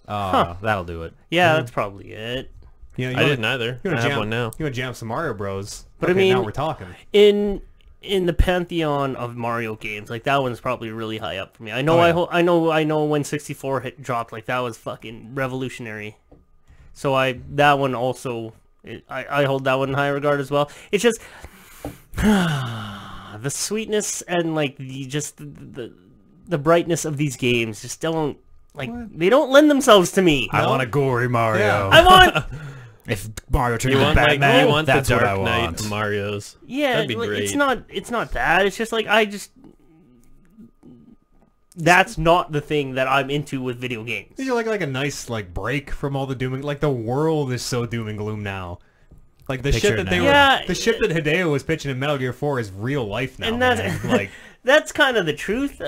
Oh, that'll do it. Yeah, that's probably it. You know, you I wanna- didn't either. You I want have jam, one now. You want to jam some Mario Bros? But I Okay, mean- now we're talking. In the pantheon of Mario games, like that one's probably really high up for me. I know, Oh, yeah. I know when 64 dropped, like that was fucking revolutionary. So that one also, I hold that one in high regard as well. It's just the sweetness and like the brightness of these games just don't they don't lend themselves to me. I want a gory Mario. Yeah. I want If Mario turns You into want Batman, you want the that's what I Dark Knight want. Marios. yeah, That'd be like, great. it's not that. It's just like that's not the thing that I'm into with video games. These are like a nice like break from all the doom. Like the world is so doom and gloom now. Like the Picture shit it that they now. were, Yeah. the shit that Hideo was pitching in Metal Gear 4 is real life now. And that's man. Like that's kind of the truth.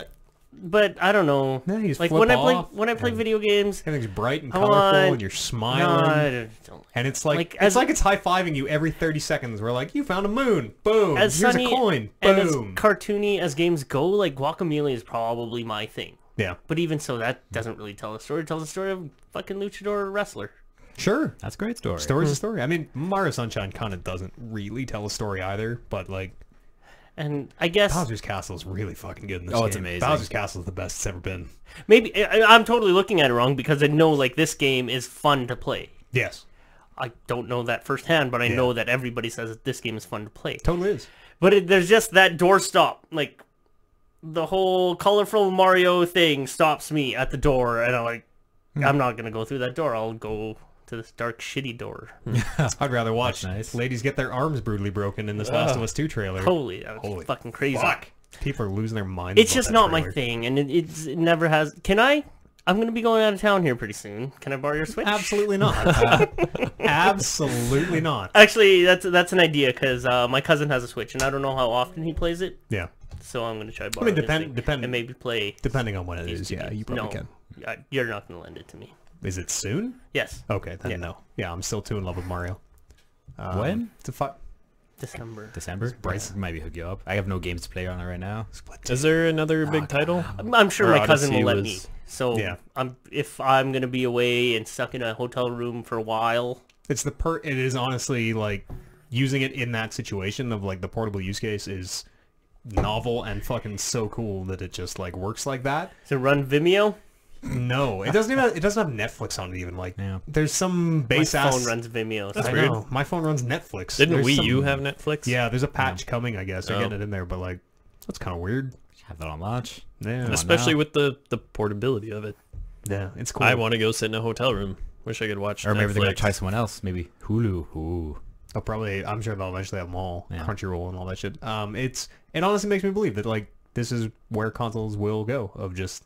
But I don't know. Yeah, you just like flip when off I play and- video games, everything's bright and Come colorful, on. and you're no, smiling. I don't. And it's like, Like, it's high fiving you every 30 seconds. We're like, you found a moon. Boom. As Here's sunny a coin. and as Boom. cartoony as games go, like Guacamelee is probably my thing. Yeah. But even so, that doesn't really tell a story. It tells a story of fucking luchador wrestler. Sure. That's a great story. Story's a story. I mean, Mario Sunshine kind of doesn't really tell a story either, but like, And I guess Bowser's Castle is really fucking good in this Oh, game. it's amazing. Bowser's Castle is the best it's ever been. maybe I'm totally looking at it wrong because I know like this game is fun to play. Yes. I don't know that firsthand, but I Yeah. know that everybody says that this game is fun to play. Totally is. But there's just that doorstop, like the whole colorful Mario thing stops me at the door, and I'm like, I'm not gonna go through that door. I'll go to this dark, shitty door. I'd rather watch That's nice. ladies get their arms brutally broken in this Last of Us 2 trailer. Holy, that was Holy fucking crazy. Fuck. People are losing their minds. It's about just that not my trailer. thing, and it never has. Can I? I'm gonna be going out of town here pretty soon. Can I borrow your Switch? Absolutely not. Absolutely not. Actually, that's an idea because my cousin has a Switch, and I don't know how often he plays it. Yeah. So I'm gonna try borrowing his thing depend- and maybe play. Depending on when it is, yeah, you probably No, can. you're not gonna lend it to me. Is it soon? Yes, Okay, then Yeah. no. Yeah, I'm still too in love with Mario. When? It's a fuck. December. December? Bryce might be hook you up. I have no games to play on it right now. Is there another big title? I'm sure Or my cousin will Odyssey let was- me. So Yeah. if I'm gonna be away and stuck in a hotel room for a while, It's it is honestly like using it in that situation of like the portable use case is novel and fucking so cool that it just like works like that. to run Vimeo, No, it doesn't even. It doesn't have Netflix on it even. Like, Yeah. there's some my base ass. phone runs Vimeo. That's so- I weird. know. My phone runs Netflix. Didn't There's Wii U some- have Netflix? Yeah, there's a patch coming. I guess they're Oh. getting it in there, but like, that's kind of weird. Have that on launch. Yeah, Especially now. with the portability of it. yeah, it's cool. I want to go sit in a hotel room. Wish I could watch Or maybe they're gonna Netflix. try someone else. Maybe Hulu. Ooh. I'll probably. I'm sure they'll eventually have them all. Yeah. Crunchyroll and all that shit. It honestly makes me believe that like this is where consoles will go. Of just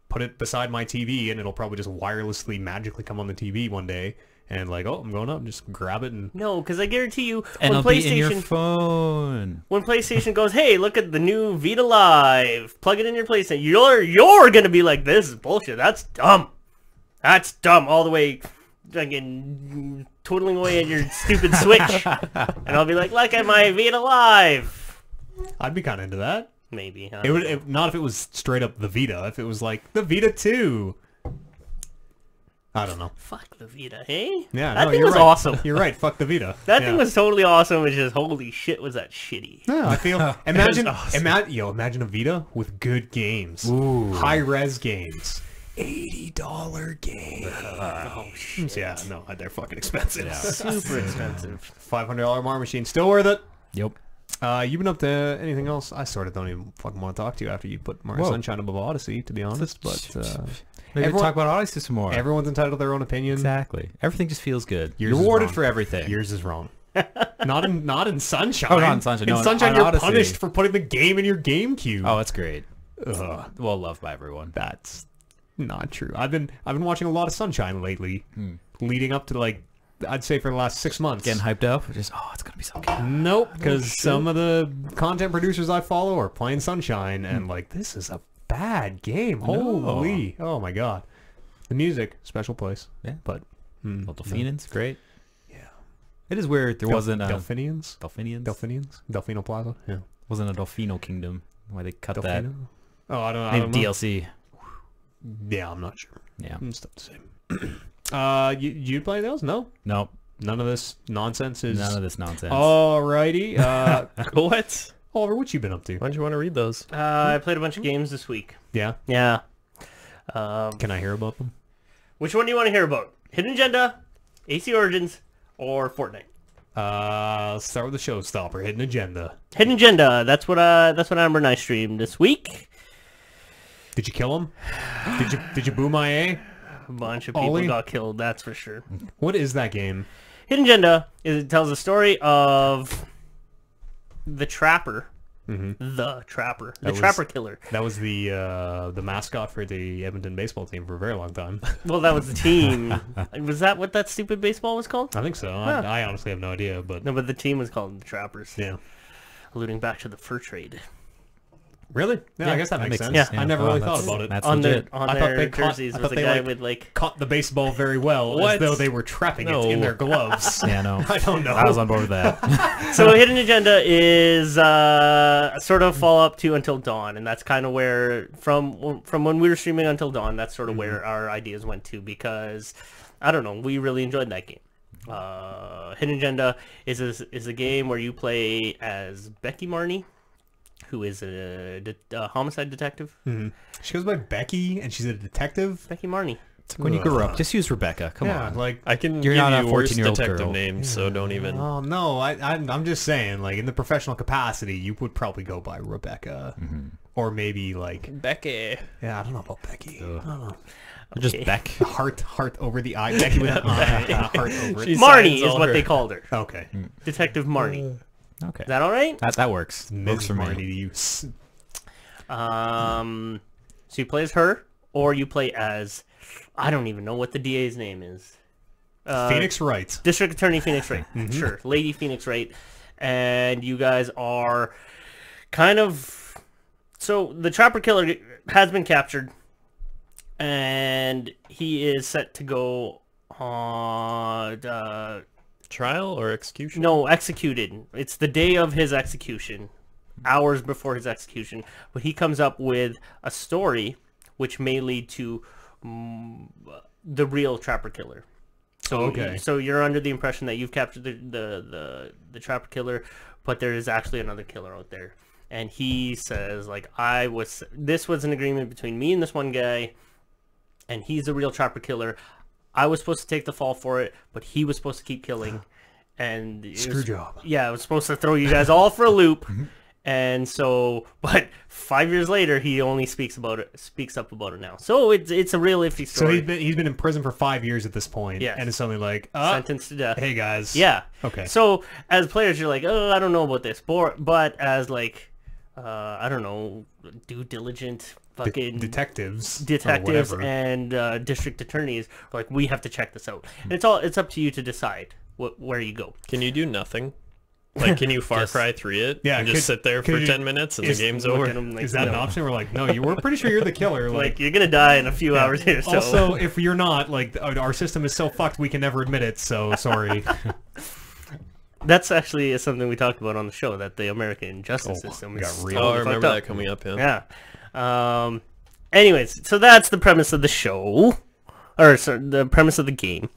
put it beside my TV and it'll probably just wirelessly magically come on the TV one day and like, oh, I'm going up, just grab it and No, because I guarantee you, And when it'll be in your PlayStation phone. when PlayStation goes, hey, look at the new Vita Live, plug it in your PlayStation, you're gonna be like, this is bullshit. That's dumb. That's dumb. All the way, fucking twiddling away at your stupid Switch, and I'll be like, look at my Vita Live. I'd be kind of into that. Maybe. It would not if it was straight up the Vita. If it was like the Vita 2. I don't know. Fuck the Vita, hey? Yeah, that no, thing you're was right. awesome. You're right. Fuck the Vita. That Yeah. thing was totally awesome. It's just holy shit, was that shitty? Yeah, I feel. Imagine, awesome. imagine a Vita with good games, high res games, $80 games. Oh shit, Yeah, no, they're fucking expensive. super expensive. $500 Mario machine, still worth it. Yep. You been up to anything else? I sort of don't even fucking want to talk to you after you put Mario Whoa. Sunshine above Odyssey, to be honest. But Maybe everyone- talk about Odyssey some more. everyone's entitled to their own opinion. Exactly. Everything just feels good. Yours You're is rewarded wrong. for everything. Yours is wrong. not in Sunshine. Oh, not in Sunshine. In No, Sunshine, on you're Odyssey. punished for putting the game in your GameCube. Oh, that's great. Ugh, Well loved by everyone. that's not true. I've been watching a lot of Sunshine lately, leading up to like I'd say for the last 6 months. Getting hyped up. Just it's gonna be so good. Nope, because some of the content producers I follow are playing Sunshine, and like this is a bad game. Holy, oh my god. The music, special place. Yeah. But Well, Delphinans, great. Yeah. It is weird there wasn't a Delphinians. Delfino Plaza. Yeah. wasn't a Delfino Kingdom. Why they cut that? Delfino? Oh, I don't Maybe know. DLC. Yeah, I'm not sure. Yeah. It's stuff the same. You play those? No. Nope. None of this nonsense is. None of this nonsense. Alrighty. What? Oliver, what you been up to? Why don't you want to read those? I played a bunch of games this week. Yeah. Yeah. Can I hear about them? Which one do you want to hear about? Hidden Agenda, AC Origins, or Fortnite? Let's start with the showstopper. Hidden Agenda. Hidden Agenda. That's what Amber and I streamed this week. Did you kill him? Did you boo my A? A bunch of people Ollie? got killed. That's for sure. What is that game? Hidden Agenda it tells the story of the Trapper. The Trapper. The was- Trapper Killer. That was the mascot for the Edmonton baseball team for a very long time. Well, that was the team. Was that what that stupid baseball was called? I think so. Huh. I honestly have no idea, but No, but the team was called the Trappers. yeah. Alluding back to the fur trade. Really? Yeah, I guess that makes sense. Yeah. I never really thought about it. That's On legit. their, on I thought their they caught- jerseys I was thought a they, guy like, with like... Caught the baseball very well, as What? though they were trapping No. it in their gloves. Yeah, no. I don't know. I was on board with that. So Hidden Agenda is sort of follow-up to Until Dawn, and that's kind of where, from when we were streaming Until Dawn, that's sort of where our ideas went to, because, I don't know, we really enjoyed that game. Hidden Agenda is a game where you play as Becky Marnie, who is a homicide detective. She goes by Becky, and she's a detective. Becky Marnie. It's like when you grow up, just use Rebecca. Come Yeah, on. like I can You're give not you a worse 14-year-old detective girl. names, so don't even. oh no, I'm just saying, like in the professional capacity, you would probably go by Rebecca, or maybe like Becky. yeah, I don't know about Becky. I don't know. Just Okay. Beck. Heart over the eye. Becky with an eye, heart over it. She's- Marnie signs is all what her- they called her. Okay, Detective Marnie. Okay. Is that all right? That works. Ms. Works for Marnie me. to use. So you play as her, or you play as, I don't even know what the DA's name is. Phoenix Wright. District Attorney Phoenix Wright. Sure, Lady Phoenix Wright. And you guys are kind of... So the Trapper Killer has been captured, and he is set to go on... Trial or execution? no, executed. It's the day of his execution, hours before his execution. But he comes up with a story which may lead to the real Trapper Killer. So, Okay. So you're under the impression that you've captured the Trapper Killer, but there is actually another killer out there. And he says, like, this was an agreement between me and this one guy, and he's the real Trapper Killer. I was supposed to take the fall for it, but he was supposed to keep killing. And it Screw was, job. yeah, it was supposed to throw you guys all for a loop. And so, but 5 years later, he only speaks up about it now. So it's a real iffy So story. he's been in prison for 5 years at this point, Yes. and it's something like, Sentenced to death. hey guys. Yeah. Okay. So as players, you're like, oh, I don't know about this. But as like, I don't know, due diligent fucking detectives or detectives whatever. and district attorneys, are like, we have to check this out. And it's up to you to decide where you go. Can you do nothing? Like, can you Far Just- Cry 3 it? Yeah, And just could- sit there could for you- 10 minutes and the is- game's Look over? at 'em like, Is that an no. option? We're like, no, we're pretty sure you're the killer. Like, you're gonna die in a few hours here. So. Also, if you're not, like, our system is so fucked we can never admit it. So sorry. That's actually something we talked about on the show, that the American justice system we got is real. Oh, I totally remember fucked that coming up, yeah. up. Yeah. Anyways, so that's the premise of the show, or sorry, the premise of the game.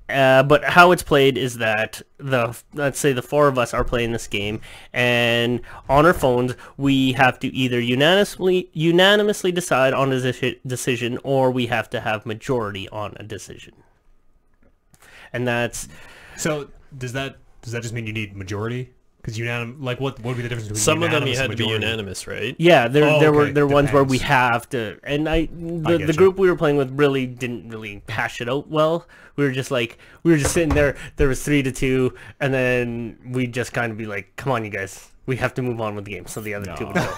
But how it's played is that let's say the four of us are playing this game, and on our phones we have to either unanimously decide on a decision, or we have to have majority on a decision. And that's So does that just mean you need majority? Because what would be the difference between Some of them you unanimous had and to be majority? unanimous, right? yeah, there okay. were ones where we Depends. have to, and the getcha. group we were playing with really didn't really hash it out well. We were just sitting there. There was 3-2, and then we'd just kind of be like, "Come on, you guys, we have to move on with the game." So the other two would go.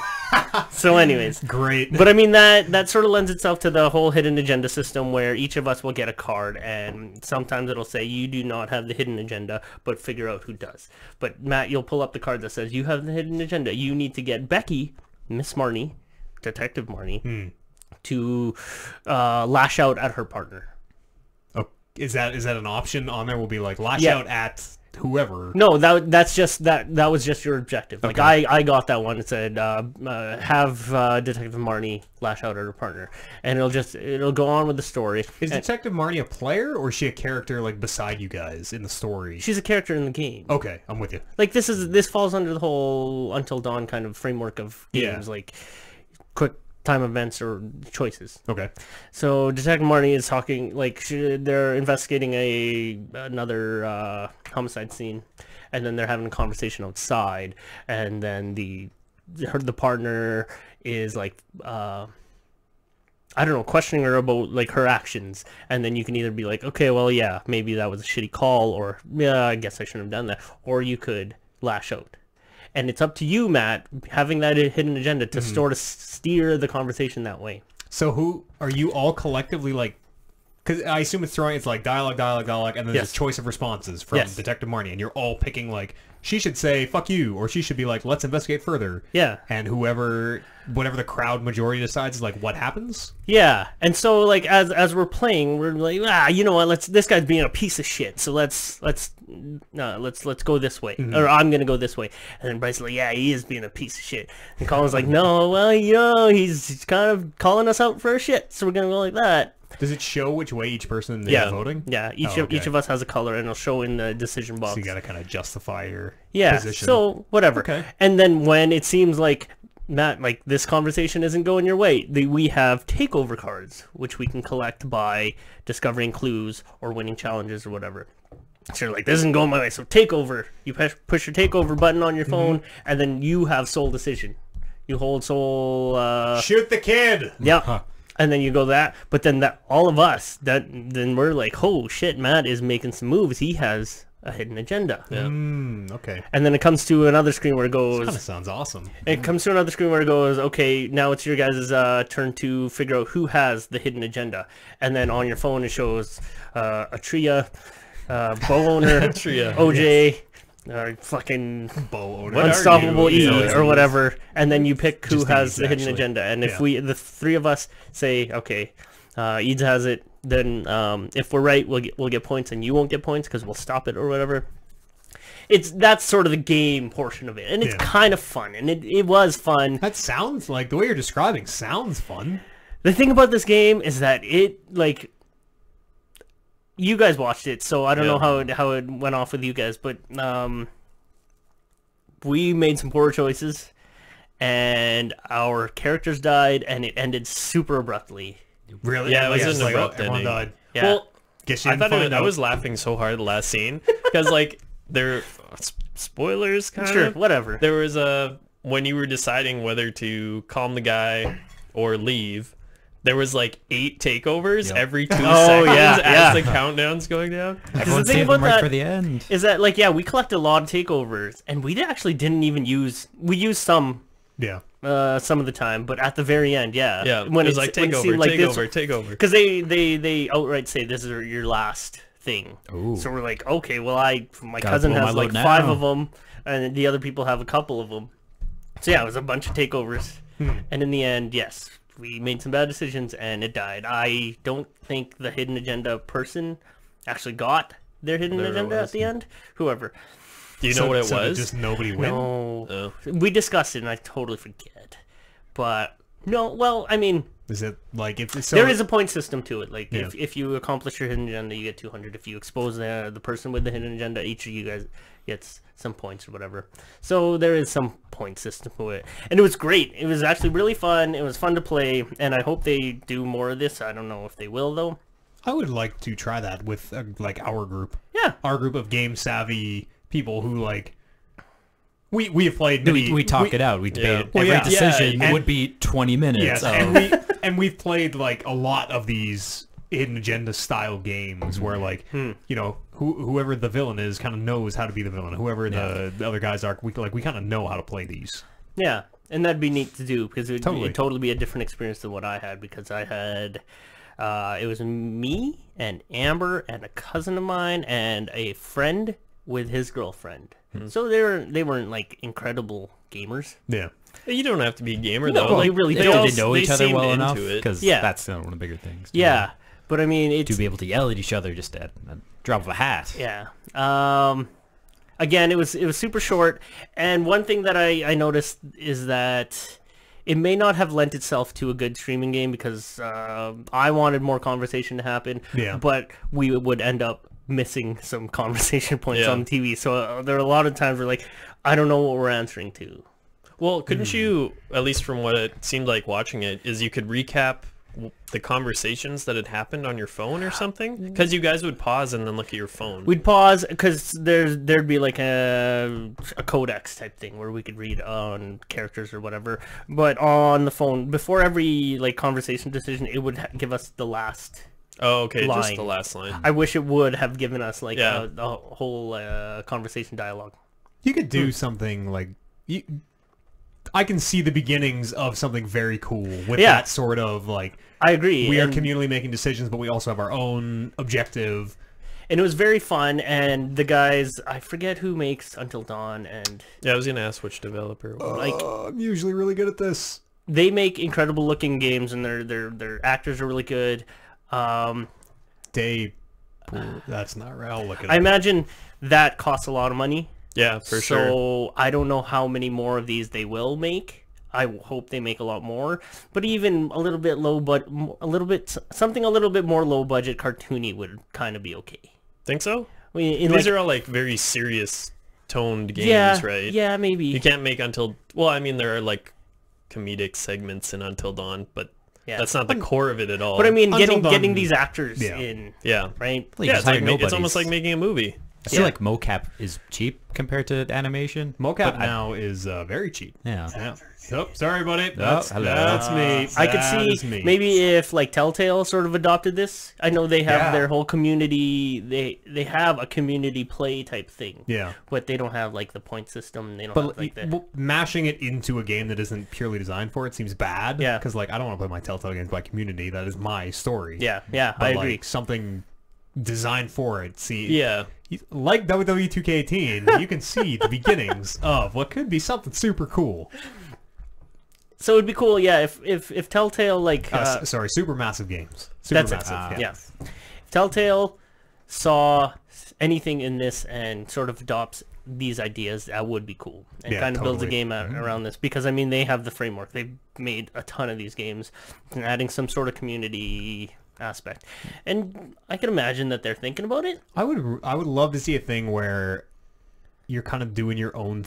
So, anyways, Great. but I mean that sort of lends itself to the whole hidden agenda system, where each of us will get a card, and sometimes it'll say you do not have the hidden agenda, but figure out who does. But Matt, you'll pull up the card that says you have the hidden agenda. You need to get Becky, Miss Marnie, Detective Marnie, to lash out at her partner. Oh, is that an option on there? Will be like lash Yeah. out at whoever. No, that's just that was just your objective. Like Okay. I got that one. It said have Detective Marnie lash out at her partner, and it'll go on with the story. Is And Detective Marnie a player, or is she a character like beside you guys in the story? she's a character in the game. Okay, I'm with you. Like this falls under the whole Until Dawn kind of framework of games, Yeah. like quick time events or choices. Okay. So Detective Marnie is talking, like they're investigating another homicide scene, and then they're having a conversation outside, and then the partner is like I don't know, questioning her about like her actions, and then you can either be like, okay, well, yeah, maybe that was a shitty call, or yeah, I guess I shouldn't have done that, or you could lash out. And it's up to you, Matt, having that hidden agenda to sort of steer the conversation that way. So who are you all collectively like? Because I assume it's like dialogue, and then Yes. there's a choice of responses from Yes. Detective Marnie, and you're all picking like she should say "fuck you" or she should be like "let's investigate further." Yeah. And whatever the crowd majority decides is like what happens. Yeah, and so like as we're playing, we're like, you know what? This guy's being a piece of shit. So let's go this way, or I'm gonna go this way. And then Bryce's like, yeah, he is being a piece of shit. And Colin's like, no, well, he's kind of calling us out for our shit. So we're gonna go like that. Does it show which way each person is Yeah, voting? yeah. Oh, okay. Each of us has a color, and it'll show in the decision box. So you got to kind of justify your position. So whatever. Okay. And then when it seems like Matt, like this conversation isn't going your way, we have takeover cards, which we can collect by discovering clues or winning challenges or whatever. So you're like, this isn't going my way. So takeover. You push your takeover button on your phone, and then you have sole decision. You hold sole. Shoot the kid. Yeah. And then you go that, but then all of us, then we're like, oh shit, Matt is making some moves. He has a hidden agenda. Yeah. Okay. And then it comes to another screen where it goes. Kind of sounds awesome. It comes to another screen where it goes, okay, now it's your guys' turn to figure out who has the hidden agenda. And then on your phone it shows Atria, Bow Owner, Atria, OJ, fucking Bow owner. What are Unstoppable you? E Yeah. or whatever. And then you pick who Just has Eads, the hidden actually. agenda. And if Yeah. the three of us say, okay, Eads has it, then if we're right, we'll get points, and you won't get points because we'll stop it or whatever. That's sort of the game portion of it, and it's Yeah. kind of fun, and it was fun. That sounds like the way you're describing sounds fun. The thing about this game is that you guys watched it, so I don't know how it went off with you guys, but we made some poor choices, and our characters died, and it ended super abruptly. Really? Yeah, it was Like, an it's like, abrupt everyone ending. died. Yeah. Well, Guess you I didn't thought find I out. was laughing so hard the last scene because like there spoilers kind Sure, of whatever. There was when you were deciding whether to calm the guy or leave, there was like 8 takeovers every 2 seconds yeah, as the countdown's going down. Everyone thing saved about them right that for the end. Is that we collected a lot of takeovers, and we actually didn't even we used some Yeah. some of the time, but at the very end, Yeah, when it was like when it take over, seemed like take this- over, take over. because they outright say this is your last thing. Ooh. So we're like, okay, well, my Gotta cousin blow has my like load 5 now. of them, and the other people have a couple of them. So yeah, it was a bunch of takeovers, and in the end, yes, we made some bad decisions, and it died. I don't think the hidden agenda person actually got their hidden There it agenda was. at the end. Whoever. Do you know what it so did was? Just nobody win. No, Oh. we discussed it, and I totally forget. But no, well, I mean, Is it like if so? there is a point system to it. Like Yeah. if you accomplish your hidden agenda, you get 200. If you expose the person with the hidden agenda, each of you guys gets some points or whatever. So there is some point system to it, and it was great. It was actually really fun. It was fun to play, and I hope they do more of this. I don't know if they will though. I would like to try that with like our group. Yeah. Our group of game savvy people who like we have played many, We talk it out. We debate it. Well, Every yeah. decision Yeah, would be 20 minutes. Yes, and we've played like a lot of these hidden agenda style games where like you know whoever the villain is kind of knows how to be the villain. Whoever the other guys are, we kind of know how to play these. Yeah, and that'd be neat to do because it'd Totally. totally be a different experience than what I had, because I had it was me and Amber and a cousin of mine and a friend with his girlfriend. So they weren't like incredible gamers. Yeah. You don't have to be a gamer No, though. Like, you really they don't. all- Did they know each other seemed well into enough? it. Because Yeah. that's one of the bigger things. Yeah, but I mean, it's To be able to yell at each other just at a drop of a hat. yeah. Again, it was super short, and one thing that I noticed is that it may not have lent itself to a good streaming game because I wanted more conversation to happen. Yeah. But we would end up missing some conversation points Yeah. on TV. So there are a lot of times where like I don't know what we're answering to. Well, couldn't you, at least from what it seemed like watching it, is you could recap the conversations that had happened on your phone or something? Because you guys would pause and then look at your phone. We'd pause because there'd be like a codex type thing where we could read on characters or whatever. But on the phone, before every like conversation decision, it would give us the last. Oh, okay, just line. the last line. I wish it would have given us like Yeah. a whole conversation dialogue. You could do something like I can see the beginnings of something very cool with Yeah. that sort of like I agree. we are and, communally making decisions, but we also have our own objective. and it was very fun. And the guys, I forget who makes Until Dawn, and Yeah, I was gonna ask which developer it was. like I'm usually really good at this. they make incredible looking games, and their actors are really good. That's not right. I'll look at it. I imagine that costs a lot of money. Yeah, for sure. So I don't know how many more of these they will make. I hope they make a lot more, but even a little bit something a little bit more low budget, cartoony would kind of be okay. Think so? I mean, These are all like very serious toned games, yeah, right? yeah, maybe. You can't make Until... Well, I mean, there are like comedic segments in Until Dawn, but Yeah. that's not the core of it at all. But I mean, Until getting Dawn- these actors Yeah. in, yeah. right? Well, you Yeah, just hire it's nobodies. almost like making a movie. I feel Yeah. like mocap is cheap compared to animation. Mocap but now is very cheap. Yeah. Yeah. Oh, sorry, buddy. That's hello. me. I could That is see me. maybe if like Telltale sort of adopted this. I know they have Yeah. their whole community. They have a community play type thing. Yeah. But they don't have like the point system. They don't But have like the. mashing it into a game that isn't purely designed for it seems bad. Yeah. Because like I don't want to play my Telltale games by community. That is my story. Yeah, But, I like, agree. something designed for it. See. Yeah. Like WWE 2K18, you can see the beginnings of what could be something super cool. So it'd be cool, yeah, if Telltale like Sorry, super massive games. that's Supermassive, it. Yeah. If Telltale saw anything in this and sort of adopts these ideas, that would be cool. And Yeah, kind of builds a totally. game around this because I mean they have the framework. They've made a ton of these games and adding some sort of community aspect. And I can imagine that they're thinking about it. I would love to see a thing where you're kind of doing your own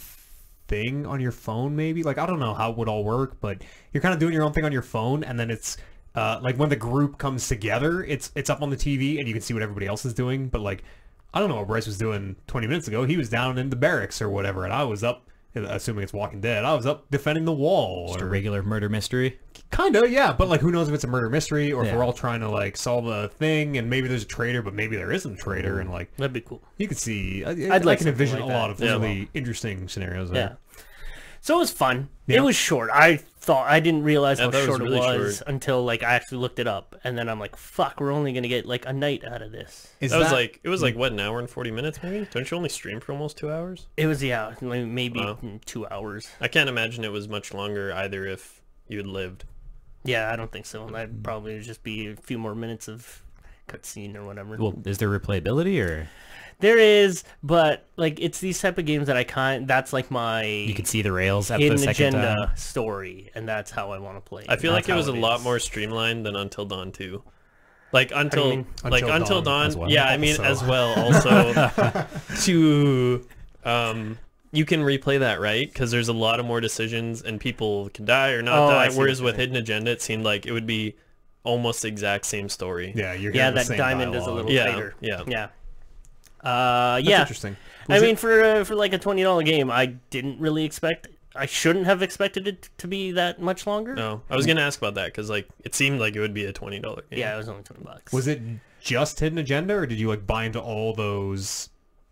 thing on your phone, maybe. Like I don't know how it would all work, but you're kind of doing your own thing on your phone, and then it's like when the group comes together, it's up on the TV, and you can see what everybody else is doing. But like I don't know what Bryce was doing 20 minutes ago. He was down in the barracks or whatever, and I was up. Assuming it's Walking Dead, I was up defending the wall. Just a regular murder mystery. Kinda, yeah. But like, who knows if it's a murder mystery or if Yeah. we're all trying to like solve a thing, and maybe there's a traitor, but maybe there isn't a traitor, and like That'd be cool. you could see. I like can something envision like a lot that. of Yeah. really interesting scenarios Yeah. there. So it was fun. Yeah. It was short. I didn't realize Yeah, how that was short really it was short. until like I actually looked it up, and then I'm like, "Fuck, we're only gonna get like a night out of this." Is That was like, it was like, what, an hour and 40 minutes maybe? Don't you only stream for almost 2 hours? It was like, maybe Wow. 2 hours. I can't imagine it was much longer either if you had lived. Yeah, I don't think so. That'd probably just be a few more minutes of cutscene or whatever. Well, is there replayability or There is, but like it's these type of games that that's like my you can see the rails at the hidden second agenda time? story, and that's how I want to play. I feel That's like it was how a lot is. more streamlined than Until Dawn 2. Like Until mean? Until Dawn, as well. yeah, I mean Also. as well also to you can replay that, right? Because there's a lot of more decisions and people can die or not Oh, I die. see Whereas what you're with Hidden Agenda, it seemed like it would be almost the exact same story. yeah, you're Yeah, hearing the that same diamond is a dialogue. little Yeah, tighter. yeah. Yeah. That's Yeah. interesting. I mean, for like a $20 game, I didn't really expect. I shouldn't have expected it to be that much longer. No, I was gonna ask about that because like it seemed like it would be a $20 game. Yeah, it was only $20. Was it just Hidden Agenda, or did you like buy into all those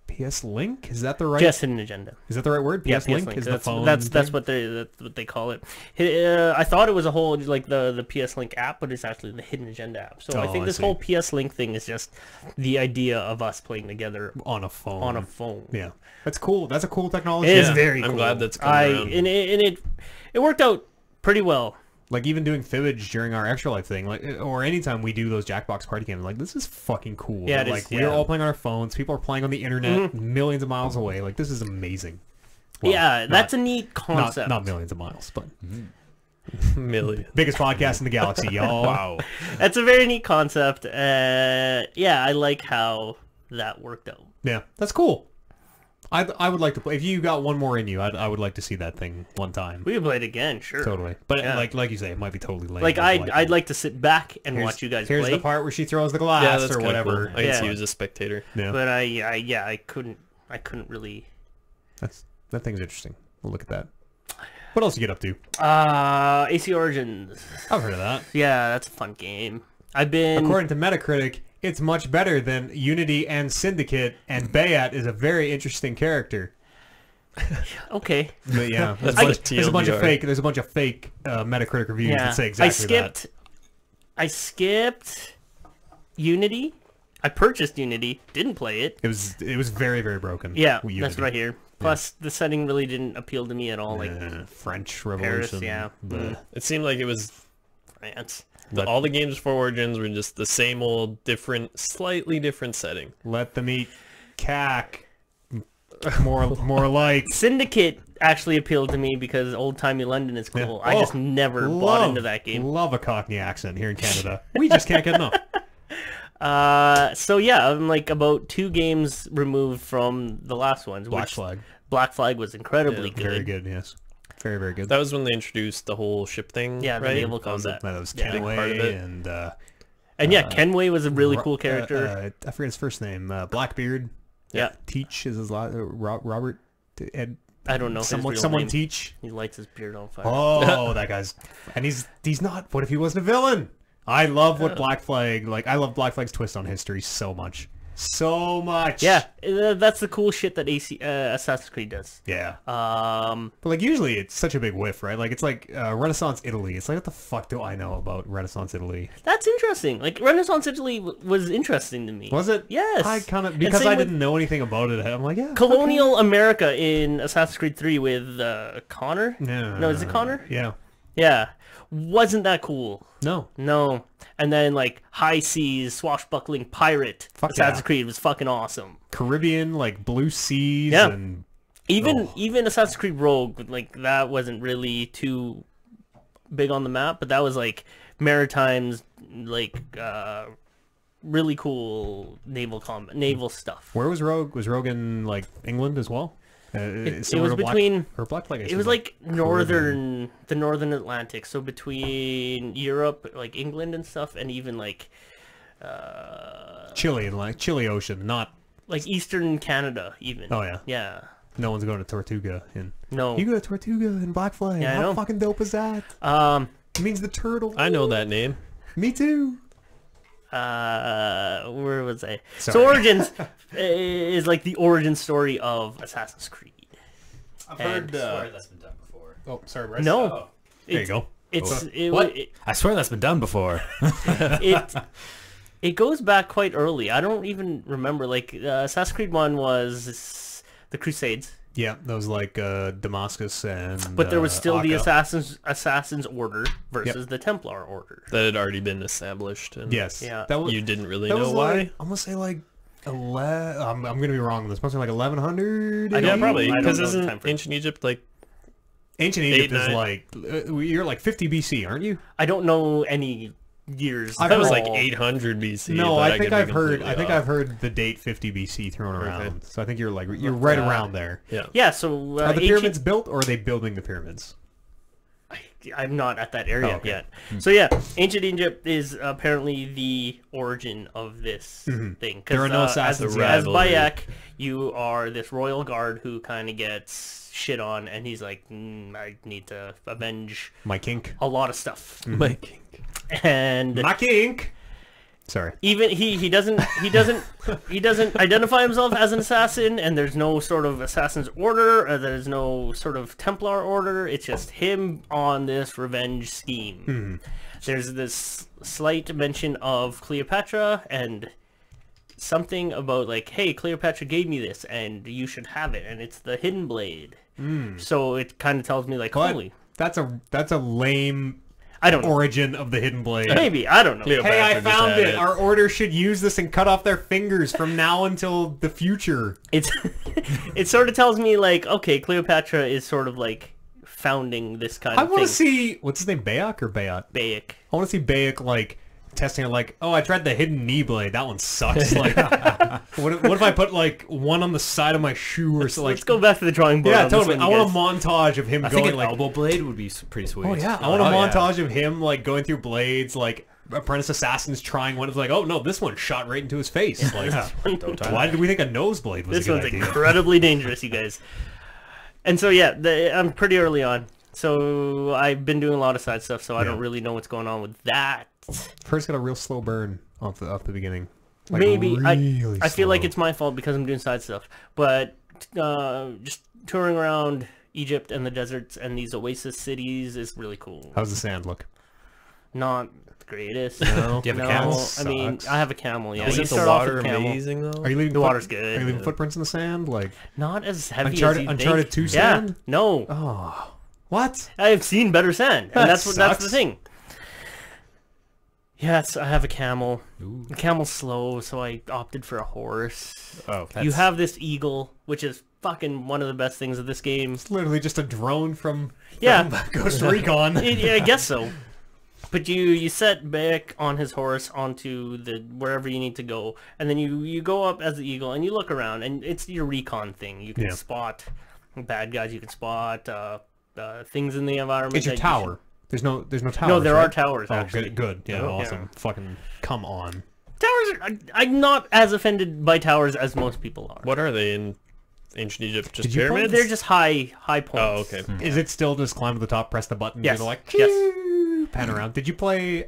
PS Link? Is that the right? Just Hidden Agenda. Is that the right word? PS Yeah, PS Link Link. is the phone. That's thing? what they call it. I thought it was a whole like the PS Link app, but it's actually the Hidden Agenda app. So I Oh, think I this see. whole PS Link thing is just the idea of us playing together on a phone. on a phone. Yeah, that's cool. That's a cool technology. It is Yeah, very I'm cool. glad that's coming around. and it worked out pretty well. Like even doing Fibbage during our Extra Life thing, like or anytime we do those Jackbox party games, like this is fucking cool. Yeah, it is, like yeah. we're all playing on our phones. People are playing on the internet, millions of miles away. Like this is amazing. Well, Yeah, that's not- a neat concept. Not millions of miles, but Million. biggest podcast in the galaxy, y'all. Wow. That's a very neat concept. Yeah, I like how that worked out. Yeah, that's cool. I would like to play. If you got one more in you, I would like to see that thing one time. We could play it again, sure. Totally. But Yeah. like you say, it might be totally lame. Like It's I'd like to sit back and here's- watch you guys Here's play. the part where she throws the glass Yeah, that's or kinda whatever. Cool. I can Yeah. see you as a spectator. Yeah, But I couldn't really. that thing's interesting. We'll look at that. What else you get up to? AC Origins. I've heard of that. Yeah, that's a fun game. I've been. According to Metacritic, it's much better than Unity and Syndicate, and Bayat is a very interesting character. Okay. But yeah, That's there's a bunch of TLDR. fake. There's a bunch of fake Metacritic reviews Yeah. that say exactly I skipped Unity. I purchased Unity. Didn't play it. that. It was very very broken. Yeah, Unity. that's what I hear. Plus, the setting really didn't appeal to me at all. Like French Paris, Revolution. yeah. bleh. It seemed like it was France. all the games before Origins were just the same old, different, slightly different setting. Let them eat cack. More like. Syndicate actually appealed to me because old timey London is cool. Yeah. I just Oh, never bought into that game. Love a Cockney accent here in Canada. We just can't get enough. So yeah, I'm like about 2 games removed from the last ones. Black which Flag. Black Flag was incredibly Yeah, good. Very good, yes. Very, very good. That was when they introduced the whole ship thing. Yeah, the right? naval That was combat. That was Yeah. Big part of Kenway it. and And yeah, Kenway was a really cool character. I forget his first name. Blackbeard. Yeah, Teach is his last. Robert. Ed. I don't know his Someone. real Someone name. teach. He lights his beard on fire. Oh, that guy's. And he's not. What if he wasn't a villain? I love what Black Flag. Like I love Black Flag's twist on history so much. So much. Yeah, that's the cool shit that Assassin's Creed does. Yeah. Um, But like usually it's such a big whiff, right? Like it's like Renaissance Italy. It's like what the fuck do I know about Renaissance Italy? that's interesting. Like Renaissance Italy was interesting to me. Was it? Yes. I kind of And because same I with didn't know anything about it. I'm like, yeah. Colonial America in Assassin's Creed 3 with Connor. No, is it Connor? Yeah. Yeah, wasn't that cool? No. No. And then like High Seas swashbuckling pirate Fuck Assassin's yeah. Creed was fucking awesome. Caribbean, like blue seas, Yeah. and Even Assassin's Creed Rogue, like that wasn't really too big on the map, but that was like Maritime's like really cool naval stuff. where was Rogue? Was Rogue in like England as well? It Similar was to between. Black Flag. I guess It was is, like the northern Atlantic, so between Europe, like England and stuff, and even like Chile and like Chile Ocean, not. like eastern Canada, even. Oh yeah. Yeah. No one's going to Tortuga in. No. You go to Tortuga in Black Flag. Yeah, I How know. fucking dope is that? It means the turtle. I know that name. Me too. Where was I? So Sorry. Origins is like the origin story of Assassin's Creed. I've heard, swear that's been done before. Oh, sorry, Bryce. No, There you go. it's What? it I swear that's been done before. it goes back quite early. I don't even remember. Like Assassin's Creed 1 was the Crusades, Yeah, that was like Damascus and. but there was still the Akka. Assassin's Order versus the Templar Order. That had already been established. And Yes. Yeah. That was. You didn't really That know was why? like, I'm gonna say like 11. I'm gonna be wrong on this. Must be like 1100. I Yeah, don't know. probably. I don't Because know the time isn't frame. ancient Egypt like Ancient Egypt 8, is 9. like you're like 50 BC, aren't you? I don't know any years. I've that was heard- like 800 BC. No, but I think could be I've heard. completely I think off. I've heard the date 50 BC thrown around. Okay. So I think you're right around there. Yeah. Yeah, so Are the pyramids built, or are they building the pyramids? I'm not at that area Oh, okay. yet. So yeah, ancient Egypt is apparently the origin of this thing. 'Cause, There are no as, assassins yet. as Rivalry. Bayek, you are this royal guard who kind of gets shit on, and he's like, I need to avenge My kink. a lot of stuff. Mike. And My kink. Sorry. Even he doesn't identify himself as an assassin, and there's no sort of assassin's order, or there's no sort of Templar order. It's just him on this revenge scheme. There's this slight mention of Cleopatra and something about like, hey, Cleopatra gave me this, and you should have it, and it's the hidden blade. So it kind of tells me like, But holy, that's a lame I don't know. origin of the hidden blade. Maybe, I don't know. Cleopatra Hey, I just found had it. Our order should use this and cut off their fingers from now until the future. It's it sort of tells me like, okay, Cleopatra is sort of like founding this kind I of want thing. to see, what's his name, Bayek or Bayat? Bayek. I want to see Bayek, like, testing it like, oh, I tried the hidden knee blade. That one sucks. Like, what if I put, like, one on the side of my shoe or something? Let's go back to the drawing board. Yeah, on this totally. one, I you want a guys. montage of him I think going, an like... elbow blade would be pretty sweet. Oh, yeah. I want a montage of him, like, going through blades, like, apprentice assassins trying one. It's like, oh, no, this one shot right into his face. Like, why did we think a nosebleed was This a good one's idea? incredibly dangerous, you guys. And so yeah, I'm pretty early on. So I've been doing a lot of side stuff, so I don't really know what's going on with that. First got a real slow burn off the beginning. Like, Maybe really I feel like slow. it's my fault because I'm doing side stuff, but just touring around Egypt and the deserts and these oasis cities is really cool. How's the sand look? Not the greatest. No. Do you have a No, camel? I mean, I have a camel. Yeah, Isn't you the start off water with camel. amazing though? Are you leaving The water's good. Are you leaving footprints in the sand? Like Not as heavy Uncharted- as you Uncharted think. 2 Yeah, sand? no. oh, what? I have seen better sand, That and that's the sucks. thing. Yes, I have a camel. The camel's slow, so I opted for a horse. Oh, You have this eagle, which is fucking one of the best things of this game. it's literally just a drone from Yeah. Costa Recon. Yeah, I guess so. But you set back on his horse onto the wherever you need to go, and then you go up as the eagle and you look around, and it's your recon thing. You can Yeah. spot bad guys. You can spot things in the environment. It's your that you tower. There's no towers. No, there right? are towers, Oh, actually. good. Yeah, Oh, awesome. Fucking come on. Towers are, I'm not as offended by towers as most people are. What are they in ancient Egypt? Just Did you play- pyramids? They're just high points. Oh, okay. Is it still just climb to the top, press the button, Yes. do the like Yes. pan around? Did you play?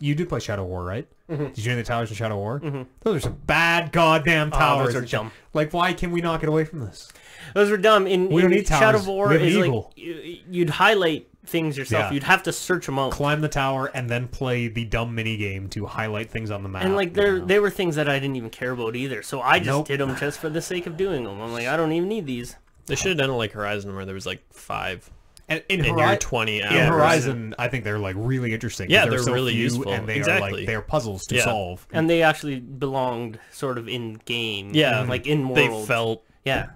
You did play Shadow War, right? Mm-hmm. Did you do any of the towers in Shadow War? Those are some bad goddamn Oh, towers. those are dumb. Like, why can we not get away from this? Those were dumb. We don't In need towers. Shadow of War, We have an is eagle. like you'd highlight things yourself. Yeah. You'd have to search them out. Climb the tower and then play the dumb mini game to highlight things on the map. And like they were things that I didn't even care about either. So I just Nope. did them just for the sake of doing them. I'm like, I don't even need these. They should have done it like Horizon, where there was like 5 And in in your 20 hours. in Horizon, I think they're like really interesting. 'cause Yeah, there are they're so really few, useful. and they are Exactly. like they're puzzles to Yeah. solve. And they actually belonged sort of in game. Yeah, like in They world. felt Yeah.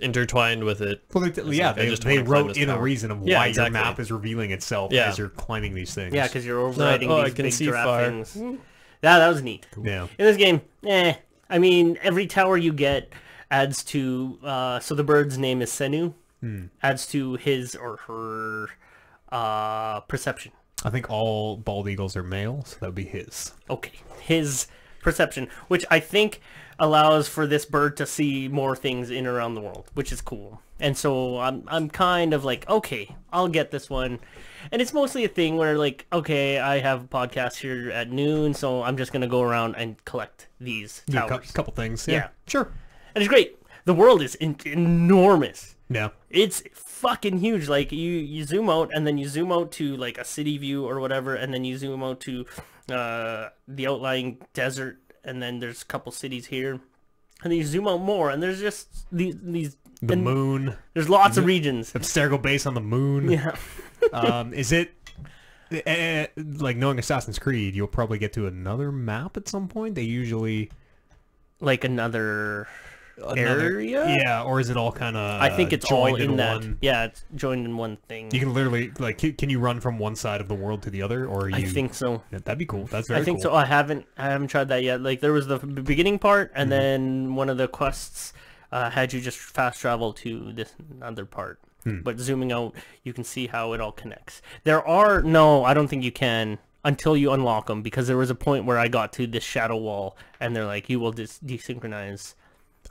intertwined with it. Well, like, I just they wanna climb wrote this in a tower. reason of Yeah, why exactly. your map is revealing itself Yeah. as you're climbing these things. Yeah, because you're overriding I these can big see giraffe far. things. Yeah, that was neat. Yeah. In this game, I mean, every tower you get adds to... so the bird's name is Senu. Adds to his or her perception. I think all bald eagles are male, so that would be his. Okay. His perception, which I think allows for this bird to see more things in and around the world, which is cool. And so I'm kind of like, okay, I'll get this one. And it's mostly a thing where like, okay, I have a podcast here at noon, so I'm just going to go around and collect these Do a towers. couple things. Yeah. Sure. And it's great. The world is enormous. Yeah. It's fucking huge. Like you zoom out and then you zoom out to like a city view or whatever, and then you zoom out to the outlying desert, and then there's a couple cities here, and then you zoom out more, and there's just these The and moon. there's lots of regions. Abstergo base on the moon. Yeah. Is it like knowing Assassin's Creed? You'll probably get to another map at some point. They usually Like another area? Yeah, or is it all kind of? I think it's all joined in that. one? Yeah, it's joined in one thing. You can literally like, can you run from one side of the world to the other, or are you? I think so. Yeah, that'd be cool. That's very I think cool. so. I haven't tried that yet. Like there was the beginning part, and then one of the quests had you just fast travel to this other part. But zooming out, you can see how it all connects. I don't think you can until you unlock them, because there was a point where I got to this shadow wall, and they're like, you will desynchronize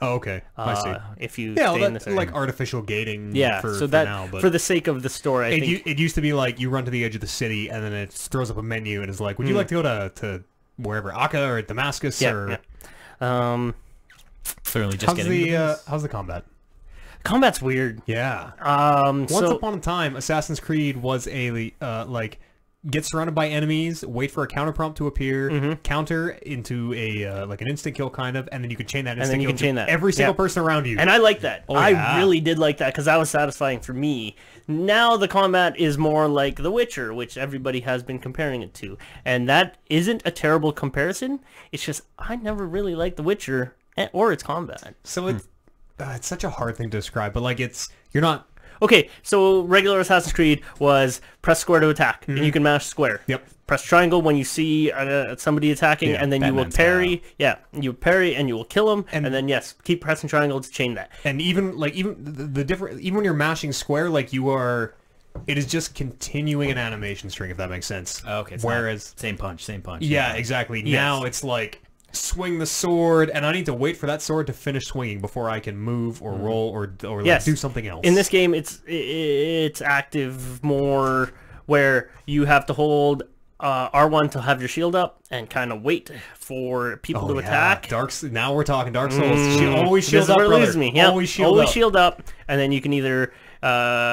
Oh, okay. I see. if you Yeah, stay in this area. like artificial gating. Yeah, for, so for that now, but for the sake of the story, I think it used to be like you run to the edge of the city and then it throws up a menu and is like, would you like to go to wherever, Akka or Damascus or... Certainly just how's the combat? Combat's weird. Yeah. Once So upon a time, Assassin's Creed was a like get surrounded by enemies, wait for a counter prompt to appear, counter into a like an instant kill kind of, and then you could chain that instant then you kill can chain to that. every single person around you. and I like that. Oh, I yeah. really did like that because that was satisfying for me. Now the combat is more like The Witcher, which everybody has been comparing it to, and that isn't a terrible comparison. It's just I never really liked The Witcher or its combat. So it's such a hard thing to describe, but like you're not. Okay, so regular Assassin's Creed was press square to attack, and you can mash square. Yep. Press triangle when you see somebody attacking, Yeah, and then you will Batman parry. style. Yeah, you parry and you will kill them, And- and then yes, keep pressing triangle to chain that. And even the different, even when you're mashing square, like you are, it is just continuing an animation string, if that makes sense. Okay. It's Whereas, same punch. yeah, exactly. Now it's like swing the sword, and I need to wait for that sword to finish swinging before I can move or roll or like Yes. do something else. In this game, it's active more, where you have to hold R1 to have your shield up and kind of wait for people to attack. Now we're talking Dark Souls. Always shield This is up, where it brother. loses me. Yeah, Always shield up. and then you can either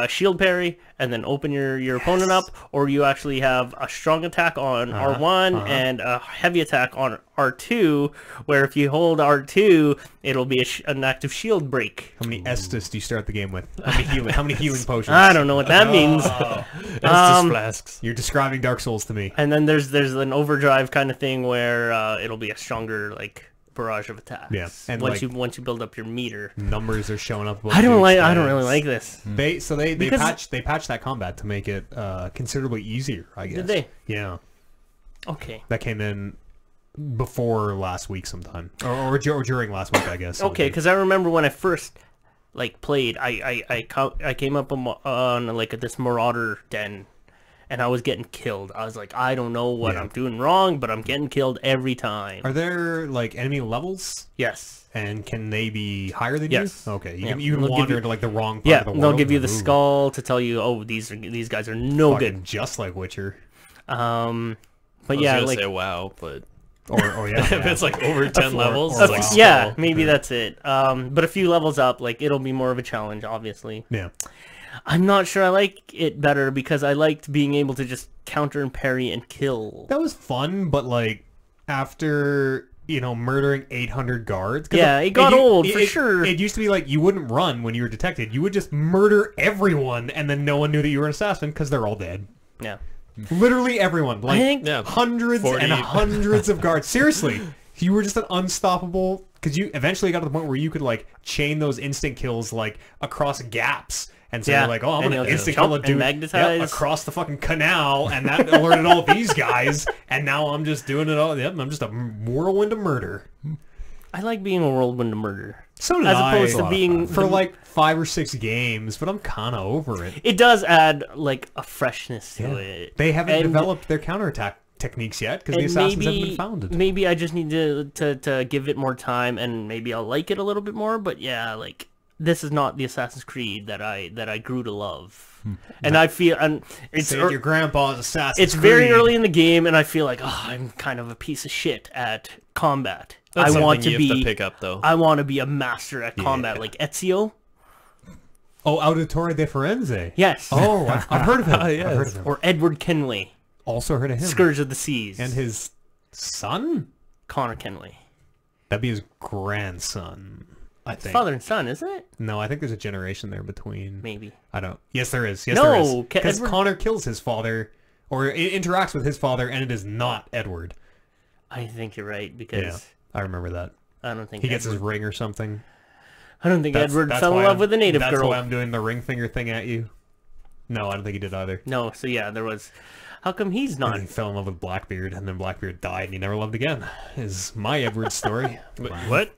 shield parry and then open your opponent up, or you actually have a strong attack on R1 and a heavy attack on R2, where if you hold R2, it'll be an active shield break. How many Estus do you start the game with? How many healing potions? I don't know what that means. That's just flasks. You're describing Dark Souls to me. And then there's an overdrive kind of thing where it'll be a stronger like barrage of attacks. Yeah, and once like- you build up your meter. Numbers are showing up. I don't really like this. They Because- patched that combat to make it considerably easier, I guess. Did they? Yeah, Okay. that came in before last week sometime, or during last week, I guess. Okay, because I remember when I first like played, I came up on like this marauder den, and I was getting killed. I was like, I don't know what Yeah. I'm doing wrong, but I'm getting killed every time. Are there like enemy levels? Yes. And can they be higher than Yes. you? Okay, Yeah. you can They'll give wander you- into like the wrong part Yeah, of the world. they'll give you the Ooh, skull to tell you, oh, these guys are no fucking good. just like Witcher. But I was yeah, gonna like say wow, but Or yeah, if it's like over 10 levels, or it's like wow. yeah, skull. maybe that's it. But a few levels up, like it'll be more of a challenge, obviously. yeah. I'm not sure I like it better because I liked being able to just counter and parry and kill. That was fun, but like after murdering 800 guards, 'cause Yeah, it got old, for sure. It used to be like you wouldn't run when you were detected; you would just murder everyone, and then no one knew that you were an assassin because they're all dead. Yeah. Literally everyone, like think- Yeah. hundreds 40. and hundreds of guards. Seriously, you were just an unstoppable. Because you eventually got to the point where you could like chain those instant kills like across gaps. And so Yeah, you're like, oh, I'm and gonna you'll just instant kill a jump dude and magnetize. across the fucking canal, and that alerted all these guys, and now I'm just doing it all. Yep, I'm just a whirlwind of murder. I like being a whirlwind of murder. So did As I, opposed to being for like 5 or 6 games, but I'm kind of over it. It does add like a freshness to it. They haven't And- developed their counterattack techniques yet because the and assassins haven't been founded. Maybe I just need to give it more time, and maybe I'll like it a little bit more. But yeah, like this is not the Assassin's Creed that I grew to love, and I feel and it's Say your grandpa's Assassin's it's very Creed. early in the game, and I feel like I'm kind of a piece of shit at combat. That's I want something to you have be to pick up though. I want to be a master at combat, like Ezio. Oh, Auditore de Firenze. Yes. Oh, I've heard of him. yes. I've heard of him. Or Edward Kenway, Also heard of him. Scourge of the Seas, And his son? Connor Kenway. That'd be his grandson, I think. Father and son, isn't it? No, I think there's a generation there between. Maybe. I don't. Yes, there is. Yes, No, there is. Ca- Because Edward- Connor kills his father, or interacts with his father, and it is not Edward. I think you're right because Yeah, I remember that. I don't think He gets his Edward, ring or something. I don't think Edward fell in why love with a native that's girl. why I'm doing the ring finger thing at you. No, I don't think he did either. No, so yeah, there was. How come he's not? And he fell in love with Blackbeard, and then Blackbeard died, and he never loved again. Is my Edward story. Wait, what?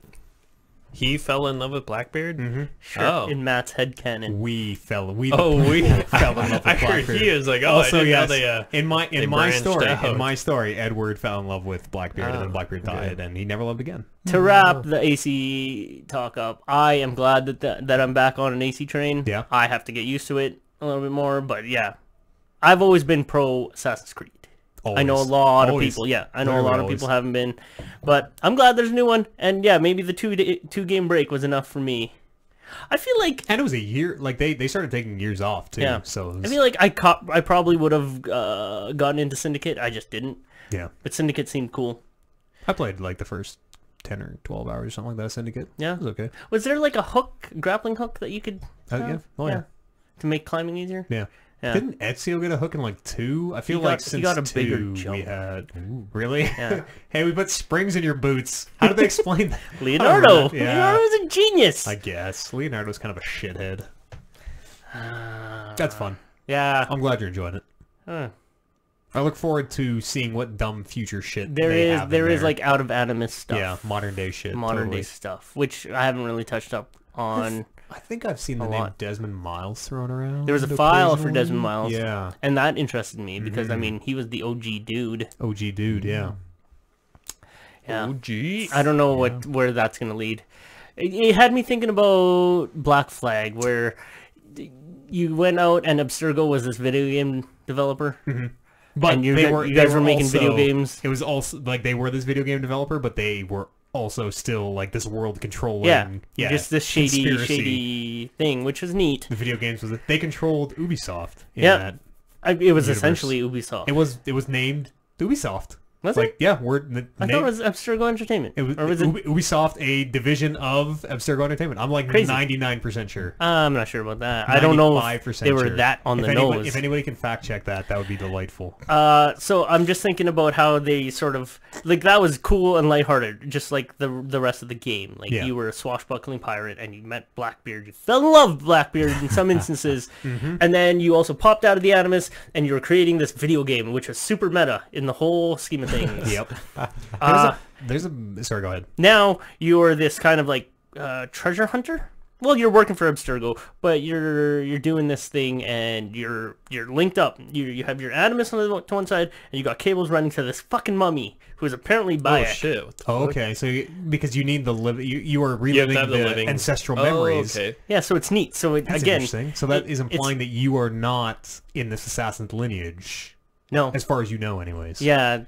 He fell in love with Blackbeard? Mm-hmm. Sure, Oh. in Matt's headcanon. We fell. We Oh, we fell in love with I heard Blackbeard. he is like, oh, Also, I didn't yes, know they, in my branched out. story, Edward fell in love with Blackbeard, and then Oh, Blackbeard died, and he never loved again. To wrap the AC talk up, I am glad that I'm back on an AC train. Yeah. I have to get used to it a little bit more, but yeah, I've always been pro Assassin's Creed. I know a lot of people. Yeah, I know a lot of people haven't been, but I'm glad there's a new one. And yeah, maybe the two game break was enough for me. I feel like, and it was a year. Like they started taking years off too. Yeah. So I feel like I probably would have gotten into Syndicate. I just didn't. Yeah. But Syndicate seemed cool. I played like the first 10 or 12 hours or something like that. Syndicate. Yeah. It was okay. Was there like a grappling hook that you could? Yeah. Oh yeah. To make climbing easier. Yeah. Yeah. Didn't Ezio get a hook in like 2? I feel like since he got a 2 bigger jump. we had. Really? Yeah. Hey, we put springs in your boots. How did they explain that? Leonardo. Yeah. Leonardo's a genius. I guess Leonardo's kind of a shithead. That's fun. Yeah. I'm glad you're enjoying it. I look forward to seeing what dumb future shit There they is have in there. like out of Animus stuff. Yeah, modern day shit. Modern totally. day stuff, which I haven't really touched up on. I think I've seen the name lot. Desmond Miles thrown around. There was a file for occasionally. Desmond Miles. Yeah. And that interested me because, I mean, he was the OG dude. OG dude, yeah. Yeah. OG. I don't know where that's going to lead. It had me thinking about Black Flag, where you went out and Abstergo was this video game developer. But And you guys were making video games. It was also like they were this video game developer, but they were also still like this world controlling. Yeah, just this shady conspiracy. thing, which was neat. The video games was they controlled Ubisoft. In Yeah. that It was universe. essentially Ubisoft. It was named Ubisoft. Was like, it? Yeah, I thought it was Abstergo Entertainment. It was, or was it? Ubisoft, a division of Abstergo Entertainment. I'm like Crazy. 99% sure. I'm not sure about that. I don't know if 95% they were sure. that on the anyone, nose. If anybody can fact check that, that would be delightful. So I'm just thinking about how they sort of like that was cool and lighthearted, just like the rest of the game. Like Yeah. you were a swashbuckling pirate and you met Blackbeard. You fell in love with Blackbeard in some instances, and then you also popped out of the Animus and you were creating this video game, which was super meta in the whole scheme of things. Yep. There's a sorry, go ahead. Now you're this kind of like treasure hunter. Well, you're working for Abstergo, but you're doing this thing and you're linked up. You have your Animus on to one side, and you got cables running to this fucking mummy who is apparently Oh Bayek. shit. What the Oh, fuck? okay. So because you need the you are You have reliving to have the, the living ancestral memories. Oh, okay. Yeah, so it's neat. So That's again, interesting. So that is it's- implying that you are not in this assassin's lineage, no, as far as you know, anyways. yeah,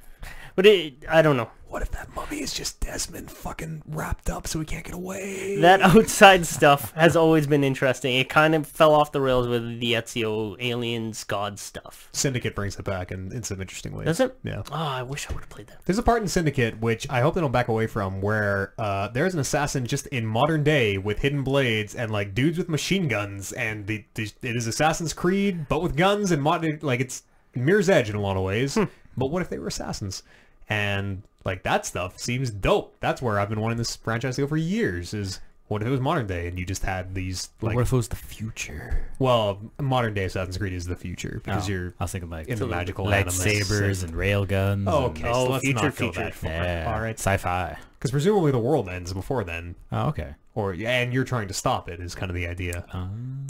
but I don't know. What if that mummy is just Desmond fucking wrapped up so he can't get away? That outside stuff has always been interesting. It kind of fell off the rails with the Ezio aliens god stuff. Syndicate brings it back in some interesting ways. Does it? Yeah. Oh, I wish I would have played that. There's a part in Syndicate, which I hope they don't back away from, where there's an assassin just in modern day with hidden blades and like dudes with machine guns, and it is Assassin's Creed, but with guns and modern, like it's Mirror's Edge in a lot of ways. But what if they were assassins? And like that stuff seems dope. That's where I've been wanting this franchise to go for years. Is what if it was modern day and you just had these like What if it was the future? well, modern day Assassin's Creed is the future because Oh, you're I was thinking like in the magical Animus. lightsabers and railguns. Oh, okay, Oh, so let's future, not go future. that far. Yeah. All right, Sci-fi. because presumably the world ends before then, Oh, okay. or and you're trying to stop it is kind of the idea.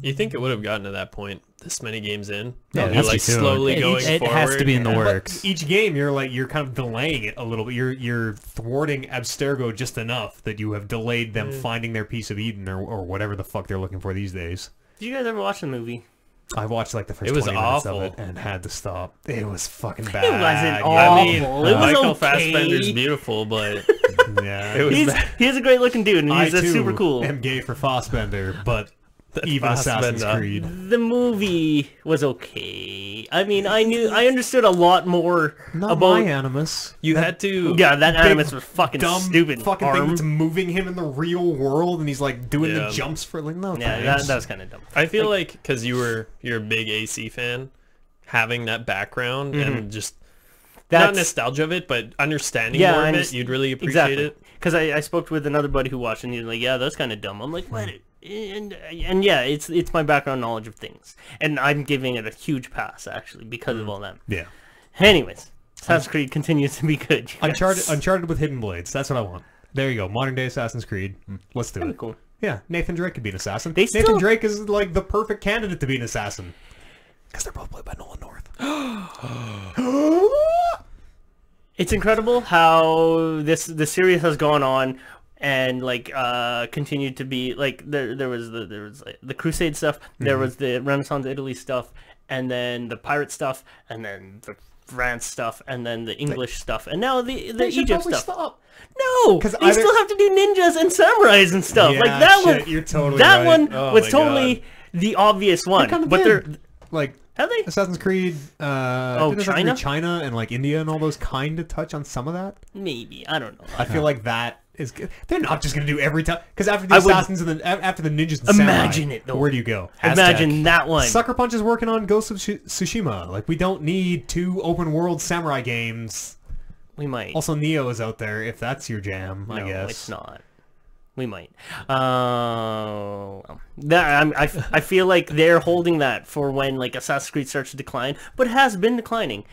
You think it would have gotten to that point this many games in? Yeah, You're that's like too soon. slowly It- going it forward. has to be in the Yeah. works. Each game, you're kind of delaying it a little bit. You're thwarting Abstergo just enough that you have delayed them finding their piece of Eden or whatever the fuck they're looking for these days. Did you guys ever watch the movie? I watched like the first It was 20 minutes awful. of it and had to stop. It was fucking bad. It wasn't yeah. awful. I mean, It was Michael okay. Fassbender's beautiful, but Yeah. it was He's bad. a great looking dude, and I he's too super cool. am gay for Fassbender, but even Assassin's Fassbender. Creed. The movie was okay. I mean, I understood a lot more Not about. my Animus. You had to. Yeah, that Big, Animus was fucking Dumb stupid. fucking thing arm. that's moving him in the real world, and he's like doing Yeah. the jumps for like no. Yeah, thanks. that was kind of dumb. I feel like because you're a big AC fan, having that background and just not That's- nostalgia of it, but understanding Yeah, more I of it, understand- you'd really appreciate Exactly. it. Because I spoke with another buddy who watched, and he's like, "Yeah, that's kind of dumb." I'm like, "What?" And yeah, it's my background knowledge of things, and I'm giving it a huge pass actually because of all that. Yeah. Anyways, Assassin's Creed continues to be good. you guys. Uncharted with hidden blades. That's what I want. There you go. Modern day Assassin's Creed. Let's do That'd it. be cool. Yeah, Nathan Drake could be an assassin. They Nathan still- Drake is like the perfect candidate to be an assassin. Because they're both played by Nolan North. It's incredible how the series has gone on and like continued to be like there was like, the Crusade stuff, there was the Renaissance Italy stuff, and then the pirate stuff, and then the France stuff, and then the English stuff, and now the Egypt probably stuff. stop. No, 'Cause they still have to do ninjas and samurais and stuff. Yeah, like that shit, one. you're totally that right. one Oh was my totally God. the obvious one. Kind of But they're like have they? Assassin's Creed. Oh, did Assassin's China? Creed China and like India and all those kind of touch on some of that. Maybe, I don't know. I feel like that is good. They're not just gonna do every time because after the I would- assassins and after the ninjas and Imagine samurai, it, though. where do you go? Imagine that one. Sucker Punch is working on Ghost of Tsushima. Like we don't need 2 open world samurai games. We might. Also, Neo is out there if that's your jam. I No, guess it's not. We might. I feel like they're holding that for when like Assassin's Creed starts to decline, but it has been declining.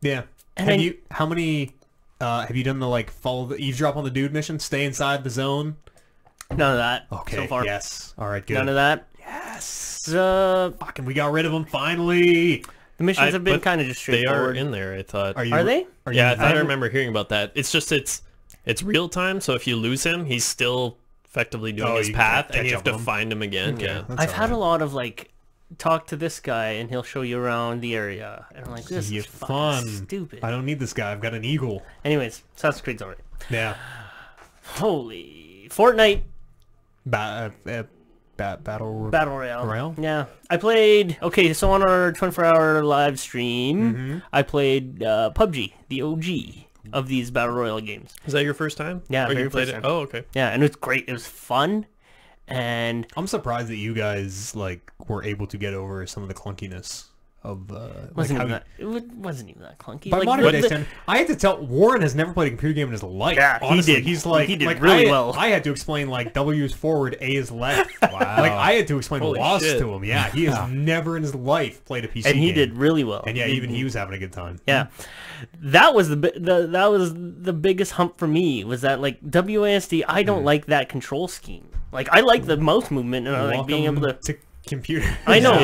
Yeah. And Have I- you? How many? Have you done the like follow the eavesdrop on the dude mission? Stay inside the zone. None of that Okay. so far. Yes. All right. Good. None of that. Yes. The We got rid of them finally. missions have been but kind of just They are straightforward. in there, I thought. Are they? Yeah, I thought I haven't- remember hearing about that. It's just it's real time, so if you lose him, he's still effectively doing his you can path, catch and you up have to on him. find him again. Okay, Yeah. that's I've had a alright. lot of like talk to this guy and he'll show you around the area and I'm like, this You is fun. fucking stupid. I don't need this guy. I've got an eagle. Anyways, Assassin's Creed's alright. Yeah. Holy Fortnite Battle Battle Royale. Royale? Yeah. I played, okay, so on our 24-hour live stream, I played PUBG, the OG of these Battle Royale games. Is that your first time? Yeah, Or very you played first it? time. Oh, okay. Yeah, and it was great. It was fun. And I'm surprised that you guys like were able to get over some of the clunkiness of wasn't like even how that, it wasn't even that clunky. by Like, modern day the- standard, I had to tell Warren has never played a computer game in his life. Yeah, he honestly. did. He's like He did like really I, well. I had to explain like W is forward, A is left. Wow. Like I had to explain Holy Lost shit. to him. Yeah, he has never in his life played a PC and he game. did really well. And yeah, He even did- he was having a good time. Yeah, that was that was the biggest hump for me. Was that like WASD? I don't like that control scheme. Like I like the mouse movement and I like being able to. computer. I know.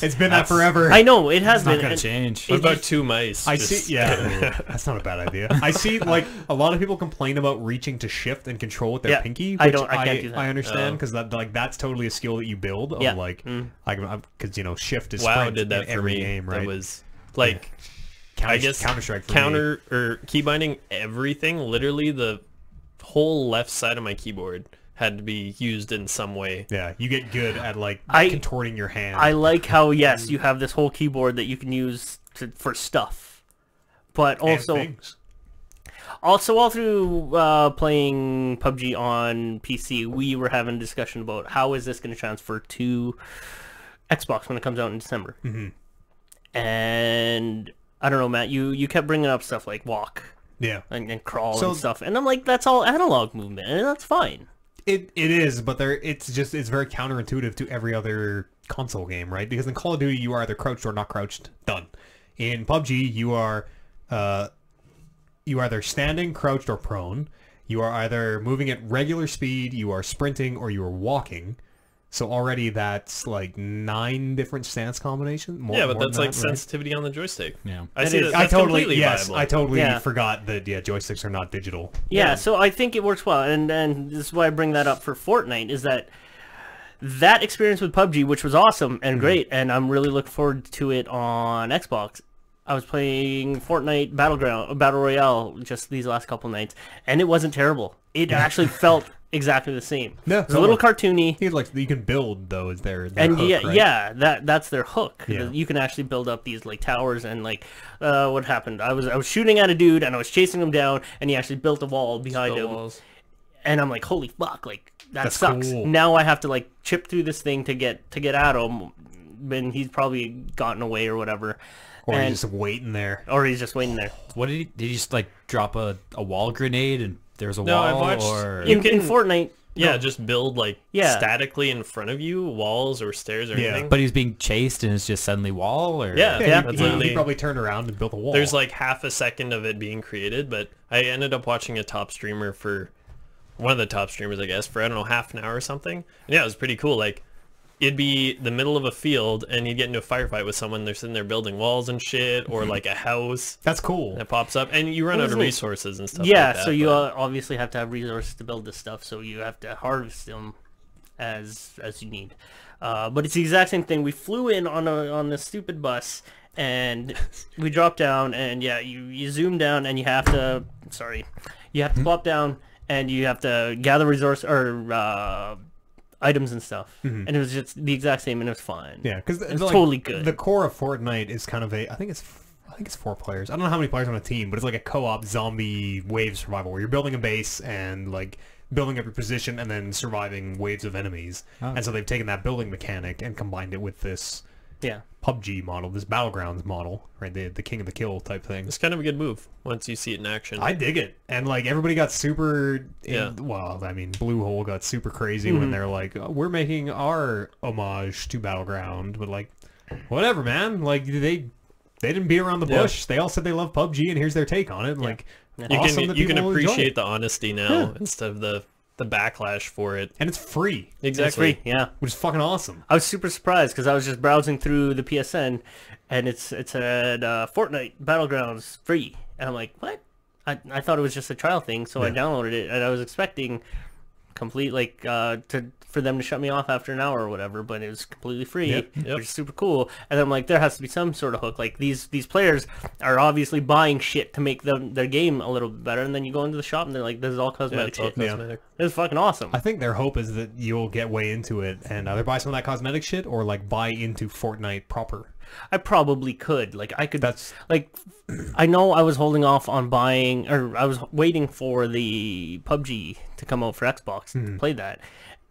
It's been that forever. I know it has It's not been. gonna and- change. What It about just- 2 mice? I Just- see. Yeah, that's not a bad idea. I see. Like a lot of people complain about reaching to shift and control with their Yeah, pinky. I Which don't- I can't do that. I understand Oh. because that like that's totally a skill that you build. Of Yeah. like, because you know, shift is WoW sprint did that in for every me. game, right? That was like I guess Counter Strike. counter or key binding everything. Literally the whole left side of my keyboard had to be used in some way. Yeah, you get good at like I- contorting your hand. I like how yes, you have this whole keyboard that you can use for stuff, but And also things. Also, all through playing PUBG on PC, we were having a discussion about how is this going to transfer to Xbox when it comes out in December. And I don't know, Matt, you kept bringing up stuff like walk Yeah, and crawl So- and stuff, and I'm like, that's all analog movement, and that's fine. it is, but it's very counterintuitive to every other console game, right? Because in Call of Duty, you are either crouched or not crouched. Done. In PUBG, you are either standing, crouched, or prone. You are either moving at regular speed, you are sprinting, or you are walking. So already that's like 9 different stance combinations. Yeah, but more that's than like that, right? sensitivity on the joystick. Yeah. I That see is- that. I That's totally completely viable. I totally Yeah. forgot that joysticks are not digital. Yeah, so I think it works well, and this is why I bring that up for Fortnite, is that experience with PUBG, which was awesome and great, and I'm really looking forward to it on Xbox. I was playing Fortnite Battle Royale just these last couple nights, and it wasn't terrible. It actually felt exactly the same. Yeah, It's a little cartoony. You can build though is their And hook, right? that's their hook. Yeah. You can actually build up these like towers and like what happened? I was shooting at a dude and I was chasing him down and he actually built a wall behind Spell him. walls. And I'm like, holy fuck, like that That's sucks. cool. Now I have to like chip through this thing to get at him, and he's probably gotten away or whatever. Or And- you're just waiting there. or he's just waiting there. What did he just like drop a wall grenade and there's a No, wall? I've watched- or You In can- Fortnite, Yeah, no. just build like Yeah. statically in front of you, walls or stairs or Yeah. anything. but he's being chased and it's just suddenly wall or Yeah. Yeah. That's he literally- probably turned around and built a wall. There's like half a second of it being created, but I ended up watching a top streamer for one of the top streamers, I guess, for I don't know, half an hour or something. And yeah, it was pretty cool. Like it'd be the middle of a field and he'd get into a firefight with someone. They're sitting there building walls and shit, or like a house That's cool. that pops up, and you run That out was of neat. resources and stuff. yeah. like that, So you but- obviously have to have resources to build this stuff. So you have to harvest them as you need. But it's the exact same thing. We flew in on this stupid bus, and we drop down, and yeah, you zoom down, and you have to plop down, and you have to gather resource or items and stuff, and it was just the exact same, and it was fine. Yeah, because it's totally good. The core of Fortnite is kind of I think it's 4 players. I don't know how many players on a team, but it's like a co-op zombie wave survival where you're building a base and like building up your position and then surviving waves of enemies. And so they've taken that building mechanic and combined it with this PUBG model, this Battlegrounds model, right? The king of the kill type thing. It's kind of a good move once you see it in action. I dig it. And like everybody got super well, I mean Bluehole got super crazy when they're like, oh, we're making our homage to Battleground, but like whatever, man. Like they didn't beat around the bush. They all said they love PUBG and here's their take on it. Like you can appreciate the honesty now instead of the backlash for it. And it's free. Exactly. It's free, yeah. Which is fucking awesome. I was super surprised because I was just browsing through the PSN, and it said Fortnite Battlegrounds free, and I'm like, what? I thought it was just a trial thing, so I downloaded it, and I was expecting complete for them to shut me off after an hour or whatever, but it was completely free, which is super cool. And then I'm like, there has to be some sort of hook. Like these players are obviously buying shit to make their game a little bit better, and then you go into the shop and they're like, this is all cosmetic shit. It's fucking awesome. I think their hope is that you'll get way into it and either buy some of that cosmetic shit or like buy into Fortnite proper. I probably could. Like I could. I know I was holding off on buying, or I was waiting for the PUBG to come out for Xbox to play that.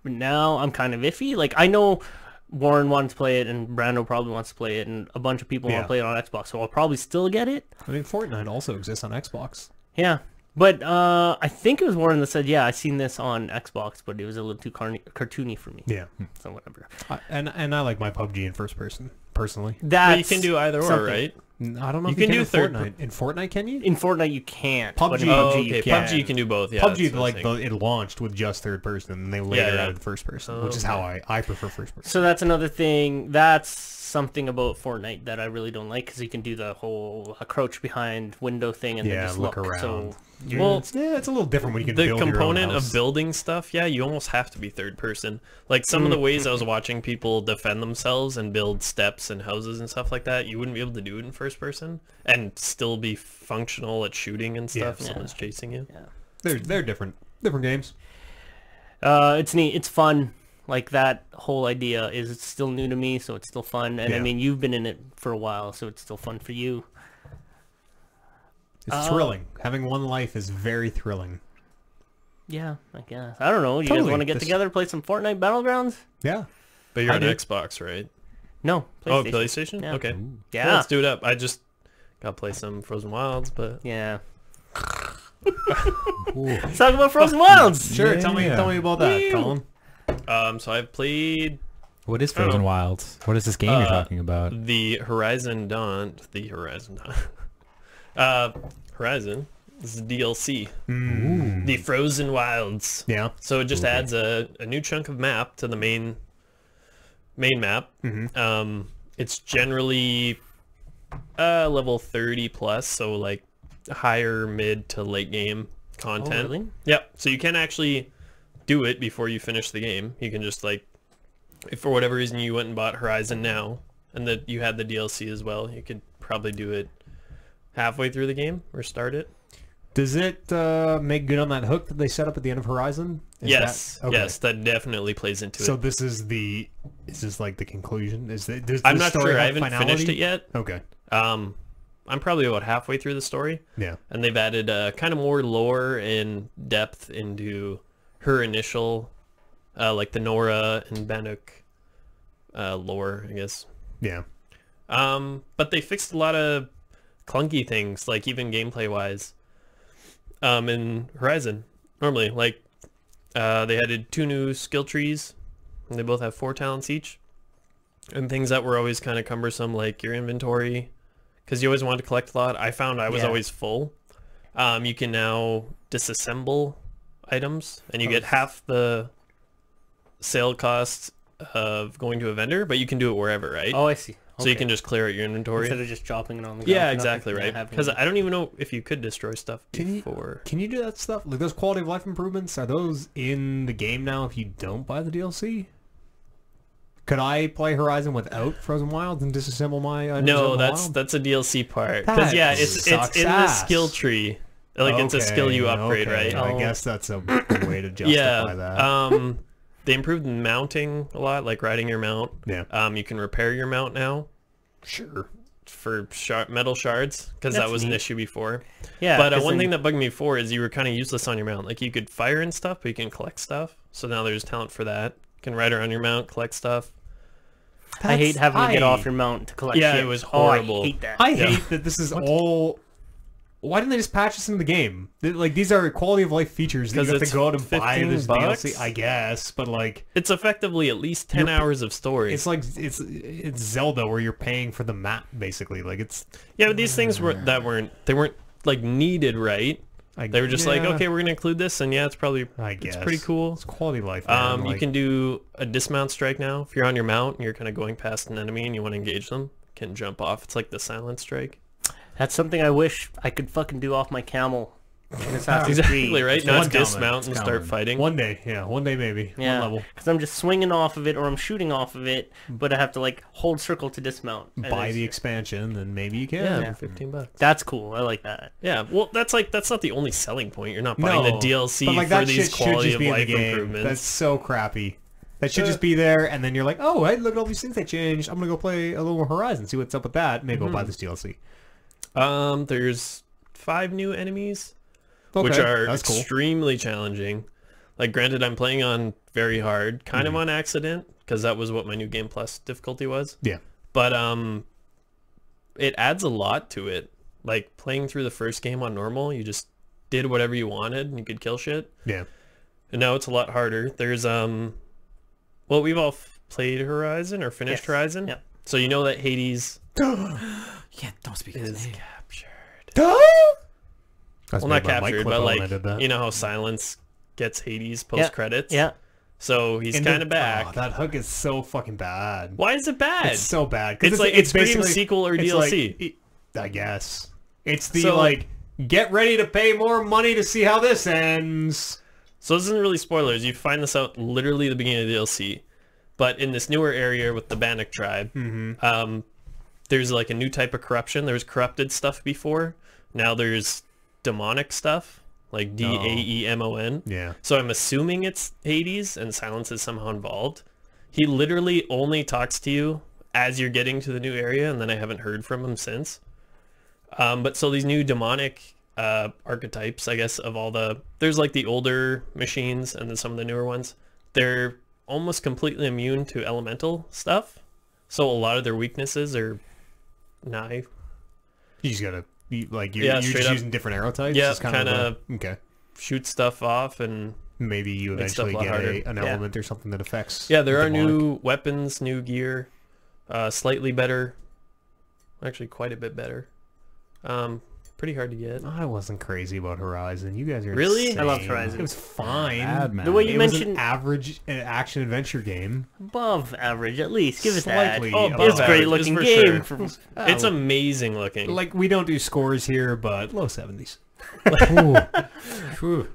But now I'm kind of iffy. Like I know Warren wants to play it, and Brando probably wants to play it, and a bunch of people want to play it on Xbox. So I'll probably still get it. I mean, Fortnite also exists on Xbox. Yeah. But I think it was Warren that said, yeah, I seen this on Xbox, but it was a little too cartoony for me. Yeah. So whatever. And I like my PUBG in first person, personally. But you can do either or, right? I don't know you if can do in third. Fortnite. In Fortnite, can you? In Fortnite, you can't. PUBG, you can. PUBG you can do both. Yeah, PUBG, it launched with just third person, and they later added first person, which is how I prefer first person. So that's another thing. That's something about Fortnite that I really don't like, because you can do the whole crouch behind window thing and then just look around. So it's a little different when you can build your own component house. of building stuff. Yeah, you almost have to be third person. Like some of the ways I was watching people defend themselves and build steps and houses and stuff like that, you wouldn't be able to do it in first person and still be functional at shooting and stuff. If someone's chasing you. Yeah, they're different games. It's neat. It's fun. Like that whole idea is still new to me, so it's still fun. And I mean, you've been in it for a while, so it's still fun for you. It's thrilling. Having one life is very thrilling. Yeah, I guess. I don't know. You guys want to get together, play some Fortnite Battlegrounds? Yeah. But you're on Xbox, right? No, PlayStation. Oh, PlayStation? Yeah. Okay. Yeah. Well, let's do it up. I just got to play some Frozen Wilds, but... Yeah. Let's talk about Frozen Wilds! Sure, tell me about that, Colin. So I've played... What is Frozen Wilds? What is this game you're talking about? The Horizon Dawn. Horizon this is DLC. The Frozen Wilds. Yeah. So it just adds a new chunk of map to the main map. It's generally level 30 plus, so like higher mid to late game content. Oh, really? Yep. So you can actually do it before you finish the game. You can just like, if for whatever reason you went and bought Horizon now and that you had the DLC as well, you could probably do it halfway through the game or start it. Does it make good on that hook that they set up at the end of Horizon? Yes, that definitely plays into it. So this is like the conclusion? I'm not sure. I haven't finished it yet. Okay. I'm probably about halfway through the story. Yeah. And they've added kind of more lore and depth into her initial, like the Nora and Bannock lore, I guess. Yeah. But they fixed a lot of clunky things, like even gameplay-wise. In Horizon, normally, like, they added 2 new skill trees, and they both have 4 talents each. And things that were always kind of cumbersome, like your inventory, because you always wanted to collect a lot. I found I was always full. You can now disassemble items, and you get half the sale cost of going to a vendor, but you can do it wherever, right? Oh, I see. So you can just clear out your inventory. Instead of just dropping it on the ground. Yeah, exactly, right. Because I don't even know if you could destroy stuff before. Can you do that stuff? Like those quality of life improvements, are those in the game now if you don't buy the DLC? Could I play Horizon without Frozen Wilds and disassemble my items No, in the that's wild? that's a DLC part. That Because yeah, it's sucks in the ass. skill tree. Like it's a skill you upgrade, okay. right? I guess that's a way to justify that. Yeah. They improved mounting a lot, like riding your mount. Yeah. You can repair your mount now Sure. for metal shards, because that That's was an neat. issue before. Yeah, But 'cause one then- thing that bugged me before is you were kind of useless on your mount. Like you could fire and stuff, but you can collect stuff. So now there's talent for that. You can ride around your mount, collect stuff. I hate having to get off your mount to collect Yeah, shit. it was Oh, horrible. I hate that. I hate that this is all... Why didn't they just patch this into the game? Like, these are quality of life features that you 'Cause have to it's go out and buy 15 this bucks? DLC, I guess, but like... It's effectively at least 10 hours of story. It's like it's Zelda where you're paying for the map basically. Like it's Yeah, but these things weren't like needed, right? They were just like, okay, we're gonna include this, and yeah, it's probably I guess it's pretty cool. It's quality of life. Man. You Like, can do a dismount strike now. If you're on your mount and you're kind of going past an enemy and you want to engage them, you can jump off. It's like the silent strike. That's something I wish I could fucking do off my camel. In Assassin's Exactly Creed. right. Now One it's coming. dismount It's and coming. start fighting. One day maybe. One Yeah, level. because I'm just swinging off of it or I'm shooting off of it, but I have to like hold circle to dismount. And Buy it's- the expansion, then maybe you can. Yeah, Yeah. for $15. That's cool. I like that. Yeah, well, that's not the only selling point. You're not buying No, the DLC but like for that these shit should quality just of be in the life game. improvements. That's so crappy. That should just be there, and then you're like, oh, hey, look at all these things they changed. I'm gonna go play a little more Horizon, see what's up with that. Maybe I'll buy this DLC. There's 5 new enemies, Okay, which are that's cool. extremely challenging. Like, granted, I'm playing on very hard, kind of on accident, because that was what my new Game Plus difficulty was. Yeah. But it adds a lot to it. Like, playing through the first game on normal, you just did whatever you wanted and you could kill shit. Yeah. And now it's a lot harder. There's well, we've all played Horizon or finished Yes. Horizon. Yep. So you know that Hades Yeah, don't speak his is name. captured. That's Well, not made my mic captured, clip but on when I like did that. you know how Silence gets Hades post credits. Yeah. So he's And kind of back. Oh, that hook is so fucking bad. Why is it bad? It's so bad. 'Cause It's like it's basically sequel or it's DLC. like- I guess it's the So- like get ready to pay more money to see how this ends. So this isn't really spoilers. You find this out literally at the beginning of the DLC. But in this newer area with the Bannock tribe, there's like a new type of corruption. There was corrupted stuff before. Now there's demonic stuff, like Daemon. Yeah. So I'm assuming it's Hades and Silence is somehow involved. He literally only talks to you as you're getting to the new area, and then I haven't heard from him since. But so these new demonic archetypes, I guess, of all the... There's like the older machines and then some of the newer ones. They're almost completely immune to elemental stuff. So a lot of their weaknesses are nigh. You just gotta you're straight just up. using different arrow types. Yeah, It's kind of okay. Shoot stuff off and... Maybe you Makes stuff eventually a lot get harder. an Yeah. element or something that affects. Yeah, there are demonic. new weapons, new gear, slightly better. Actually, quite a bit better. Pretty hard to get. I wasn't crazy about Horizon. You guys are Really? insane. I loved Horizon. It was fine. Bad, man. The way you It was mentioned an average action adventure game. above average, at least. Give it Slightly that. Oh, It above was a great average, looking for game. sure. From, It's amazing looking. Like we don't do scores here, but low 70s. Whew.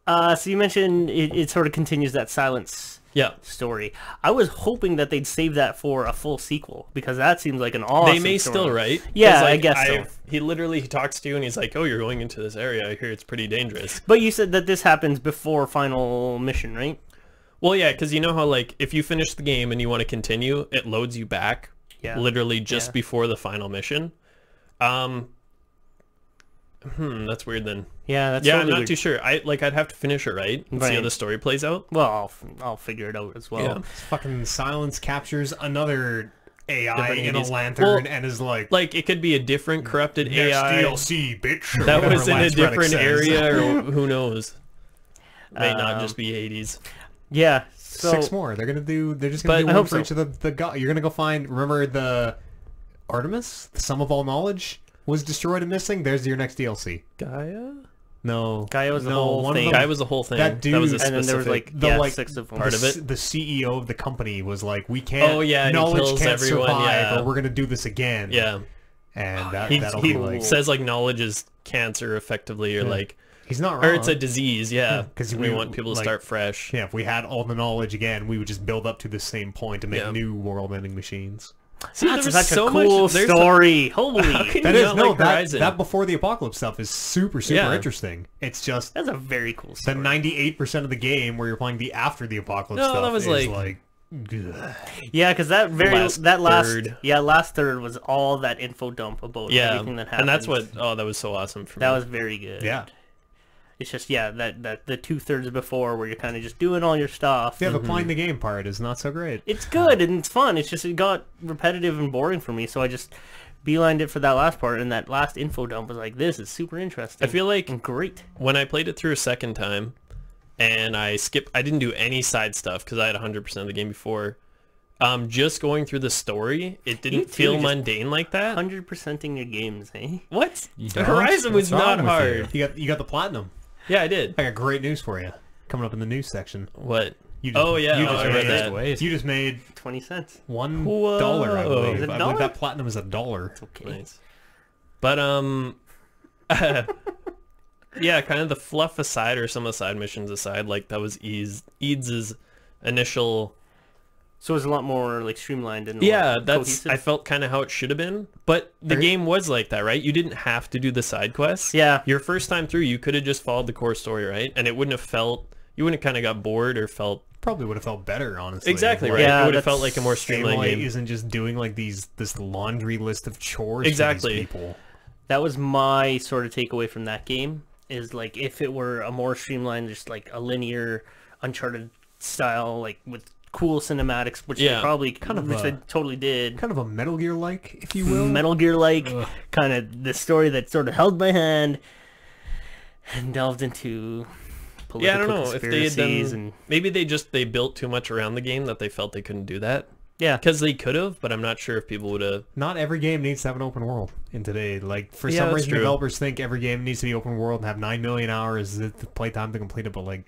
so you mentioned it sort of continues that Silence yeah. story. I was hoping that they'd save that for a full sequel because that seems like an awesome They may story. still, right? 'Cause, Yeah, I like, guess so. He literally talks to you and he's like, oh, you're going into this area. I hear it's pretty dangerous. But you said that this happens before final mission, right? Well, yeah, because you know how, like, if you finish the game and you want to continue, it loads you back Yeah. literally just Yeah. before the final mission. That's weird then. Yeah, that's Yeah, totally I'm not weird. too sure. I'd have to finish it, right? And see how Right. the story plays out. Well, I'll figure it out as well. Yeah. Fucking Silence captures another AI Different in a entities. lantern Well, and is like, Like, it could be a different corrupted next AI DLC, bitch. or that whatever was in a Lance Reddick different says. area, or who knows. May not just be Hades. Yeah. So 6 more. They're just gonna But do I one hope for so. each of the god. You're gonna go find. Remember the Artemis, the sum of all knowledge, was destroyed and missing. There's your next DLC. Gaia? No, Gaia was the no, whole one thing. Of them, Guy was the whole thing. That That was a dude- and then there was specific... like, the, yeah, like, 6 of them. part of it. The CEO of the company was like, "We can't. Oh, yeah, and he knowledge kills can't everyone, survive, yeah. or we're gonna do this again." Yeah. and He that'll be like. says, like, knowledge is cancer, effectively, or, like... He's not wrong. Or it's a disease, yeah. Because we want people to start fresh. Yeah, if we had all the knowledge again, we would just build up to the same point to make Yeah. new world-ending machines. See, That's there was such so a cool much, there's story. Holy, can That you is not no like that, Horizon? that before the apocalypse stuff is super Yeah. interesting. It's just that's a very cool the story. 98% of the game where you're playing the after the apocalypse No, stuff that was is like- ugh. Yeah, because that last third. last third was all that info dump about yeah, everything that happened. and that's what. Oh, that was so awesome for me. that was very good. Yeah. It's just that the 2/3 before where you're kind of just doing all your stuff. Yeah, the playing the game part is not so great. It's good and it's fun. It's just it got repetitive and boring for me, so I just beelined it for that last part, and that last info dump was like, this is super interesting. I feel like and great. when I played it through a second time, and I didn't do any side stuff because I had 100% of the game before. Just going through the story, it You didn't too, feel just mundane like that. 100%ing your games, eh? What? You don't? Horizon was What's not wrong with hard. You got the platinum. Yeah, I did. I got great news for you. Coming up in the news section. What? You just, Oh, yeah, you oh, just I read made that. Wait. You just made 20 cents. $1, Whoa. I believe. Is it a I dollar? believe that platinum is $1. Okay. Nice. But yeah, kind of the fluff aside, or some of the side missions aside, like that was Eads' initial. So it was a lot more like streamlined and Yeah, more that's cohesive. I felt kind of how it should have been. But the game was like that, right? You didn't have to do the side quests. Yeah. Your first time through, you could have just followed the core story, right? And it wouldn't have felt. You wouldn't have kind of got bored or felt. Probably would have felt better, honestly. Exactly, Like, right? Yeah, It would have that's- felt like a more streamlined Aloy game. isn't just doing like this laundry list of chores Exactly. for these people. That was my sort of takeaway from that game. Is like if it were a more streamlined, just like a linear Uncharted style, like with cool cinematics, which they Yeah. probably of they a- totally did. Kind of a Metal Gear like, if you will. Metal Gear like kind of the story that sort of held my hand and delved into political Yeah, I don't know if they had conspiracies done. and Maybe they built too much around the game that they felt they couldn't do that. yeah. Because they could have, but I'm not sure if people would have. Not every game needs to have an open world in today. Like, for Yeah, some that's reason, true. developers think every game needs to be open world and have 9 million hours of playtime to complete it, but like,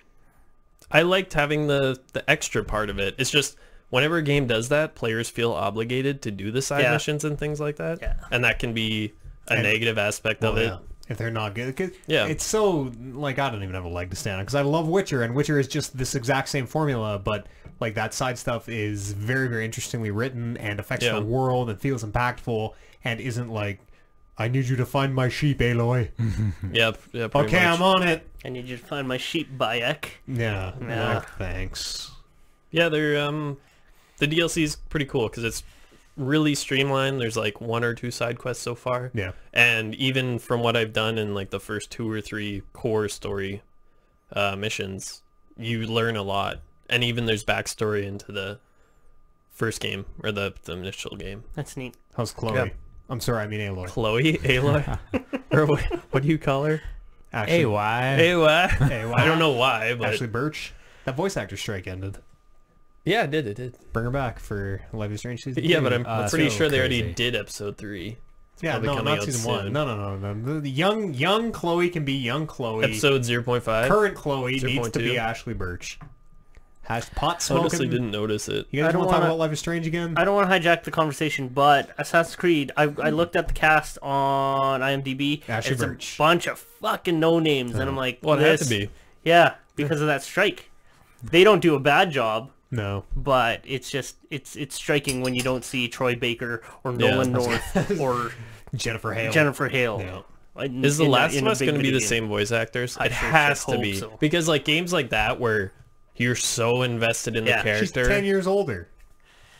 I liked having the extra part of it. It's just whenever a game does that, players feel obligated to do the side Yeah. missions and things like that. Yeah. And that can be a And- negative aspect well, of it. yeah, if they're not good. 'Cause Yeah. it's so, like, I don't even have a leg to stand on, because I love Witcher, and Witcher is just this exact same formula, but like that side stuff is very, very interestingly written and affects Yeah. the world and feels impactful and isn't like, I need you to find my sheep, Aloy. Yeah, yeah. Pretty Okay, much. I'm on it. I need you to find my sheep, Bayek. Yeah. Yeah. Like, thanks. Yeah, they're the DLC is pretty cool because it's really streamlined. There's like 1 or 2 side quests so far. Yeah. And even from what I've done in like the first 2 or 3 core story missions, you learn a lot. And even there's backstory into the first game or the initial game. That's neat. How's Chloe? Yeah. I'm sorry, I mean Aloy. Chloe, Aloy, or what do you call her? Actually, AY. Aloy. I don't know why, but Ashley Birch. That voice actor strike ended. yeah, it did. Bring her back for Life is Strange season 2. Yeah, but I'm pretty so sure they already crazy. did episode 3. Yeah, probably no, coming not out season soon. 1. No. The young Chloe can be young Chloe. Episode 0.5. Current Chloe needs to 0.2. be Ashley Birch. Pot Honestly, smoking. didn't notice it. You I guys don't want to talk wanna- about Life is Strange again? I don't want to hijack the conversation, but Assassin's Creed, I looked at the cast on IMDb. Ashley It's Birch. a bunch of fucking no names, and I'm like, Well, it had this- to be. Yeah, because of that strike. They don't do a bad job, No. but it's just it's striking when you don't see Troy Baker or Yeah. Nolan North or Jennifer Hale. Jennifer Hale. Yeah. Is The Last of Us going to be the same voice actors? I It sure has to hope be. so. Because like games like that where you're so invested in Yeah. the She's character. 10 years older.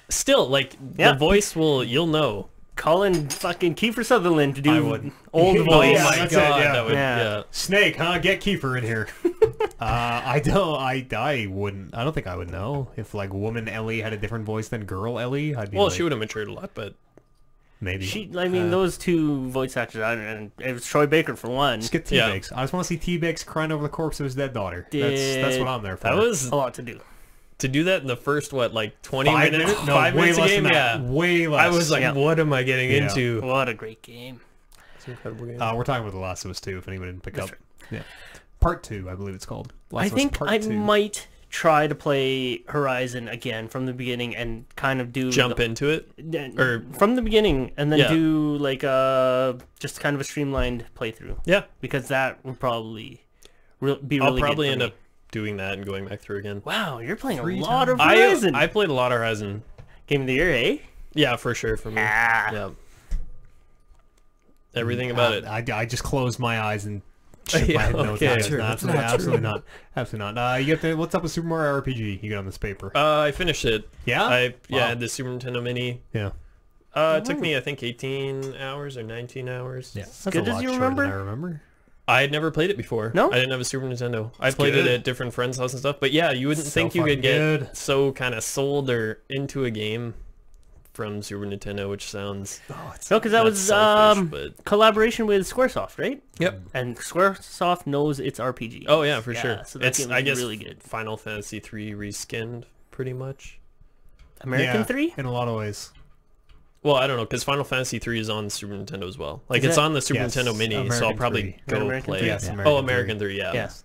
Still, like, Yeah. the voice you'll know. Calling fucking Kiefer Sutherland to I do would. old Oh voice. yeah, my that's god, it, yeah. that would, Yeah. yeah. Snake, huh? Get Kiefer in here. I wouldn't. I don't think I would know if like woman Ellie had a different voice than girl Ellie. I'd be Well, like, she would have matured a lot, but maybe. I mean, those two voice actors, and it was Troy Baker for one. Just get Yeah. T-Bakes. I just want to see T-Bakes crying over the corpse of his dead daughter. That's what I'm there for. that was A lot to do. to do that in the first like 20 5 minutes, minutes. No, 5 way minutes a less game. than that. Yeah, Way less. I was like, Yeah. what am I getting Yeah. into? What a great game. It's an incredible game. We're talking about The Last of Us 2. If anyone didn't pick That's up, yeah, Part 2, I believe it's called. Last I of Us think Part I 2. might try to play Horizon again from the beginning and kind of do Jump into it. or- from the beginning and then Yeah. do like just kind of a streamlined playthrough Yeah, because that would probably be I'll really probably good end for up doing that and going back through again. Wow, you're playing a 3 lot of times. Horizon. I played a lot of Horizon. Game of the year, eh? Yeah, for sure for me. Ah. Yeah. Everything about it. I just closed my eyes and shook my Yeah, head. No, okay. it's True. not. That's Absolutely, not absolutely true. not. Absolutely not. You get the what's up with Super Mario RPG? You got on this paper. I finished it. Yeah? I Wow. had the Super Nintendo Mini. Yeah. It took me I think 18 hours or 19 hours. Yeah. As good as you remember? I remember. I had never played it before. No? I didn't have a Super Nintendo. I That's played good. it at different friends' houses and stuff. But yeah, you wouldn't So think you fucking could get good. so kind of sold or into a game from Super Nintendo, which sounds No, because that not was selfish, but collaboration with Squaresoft, right? yep. And Squaresoft knows its RPG. Oh yeah, for sure. So that It's game was I guess really good. Final Fantasy 3 reskinned pretty much. American Yeah, 3? in a lot of ways. Well, I don't know because Final Fantasy 3 is on Super Nintendo as well. Like Is it's that- on the Super Yes, Nintendo Mini, so I'll American probably 3. go American play 3? it. Yes, Yeah. American Oh, American 3, yeah. Yes.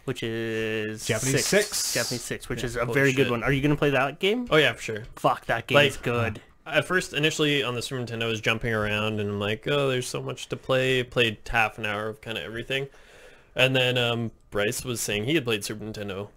Which is Japanese 6. Japanese 6, which Yeah, is a holy very good shit. one. Are you going to play that game? Oh yeah, for sure. Fuck, that game is Like, good. At first, initially on the Super Nintendo, I was jumping around and I'm like, oh, there's so much to play. Played half an hour of kind of everything, and then Bryce was saying he had played Super Nintendo,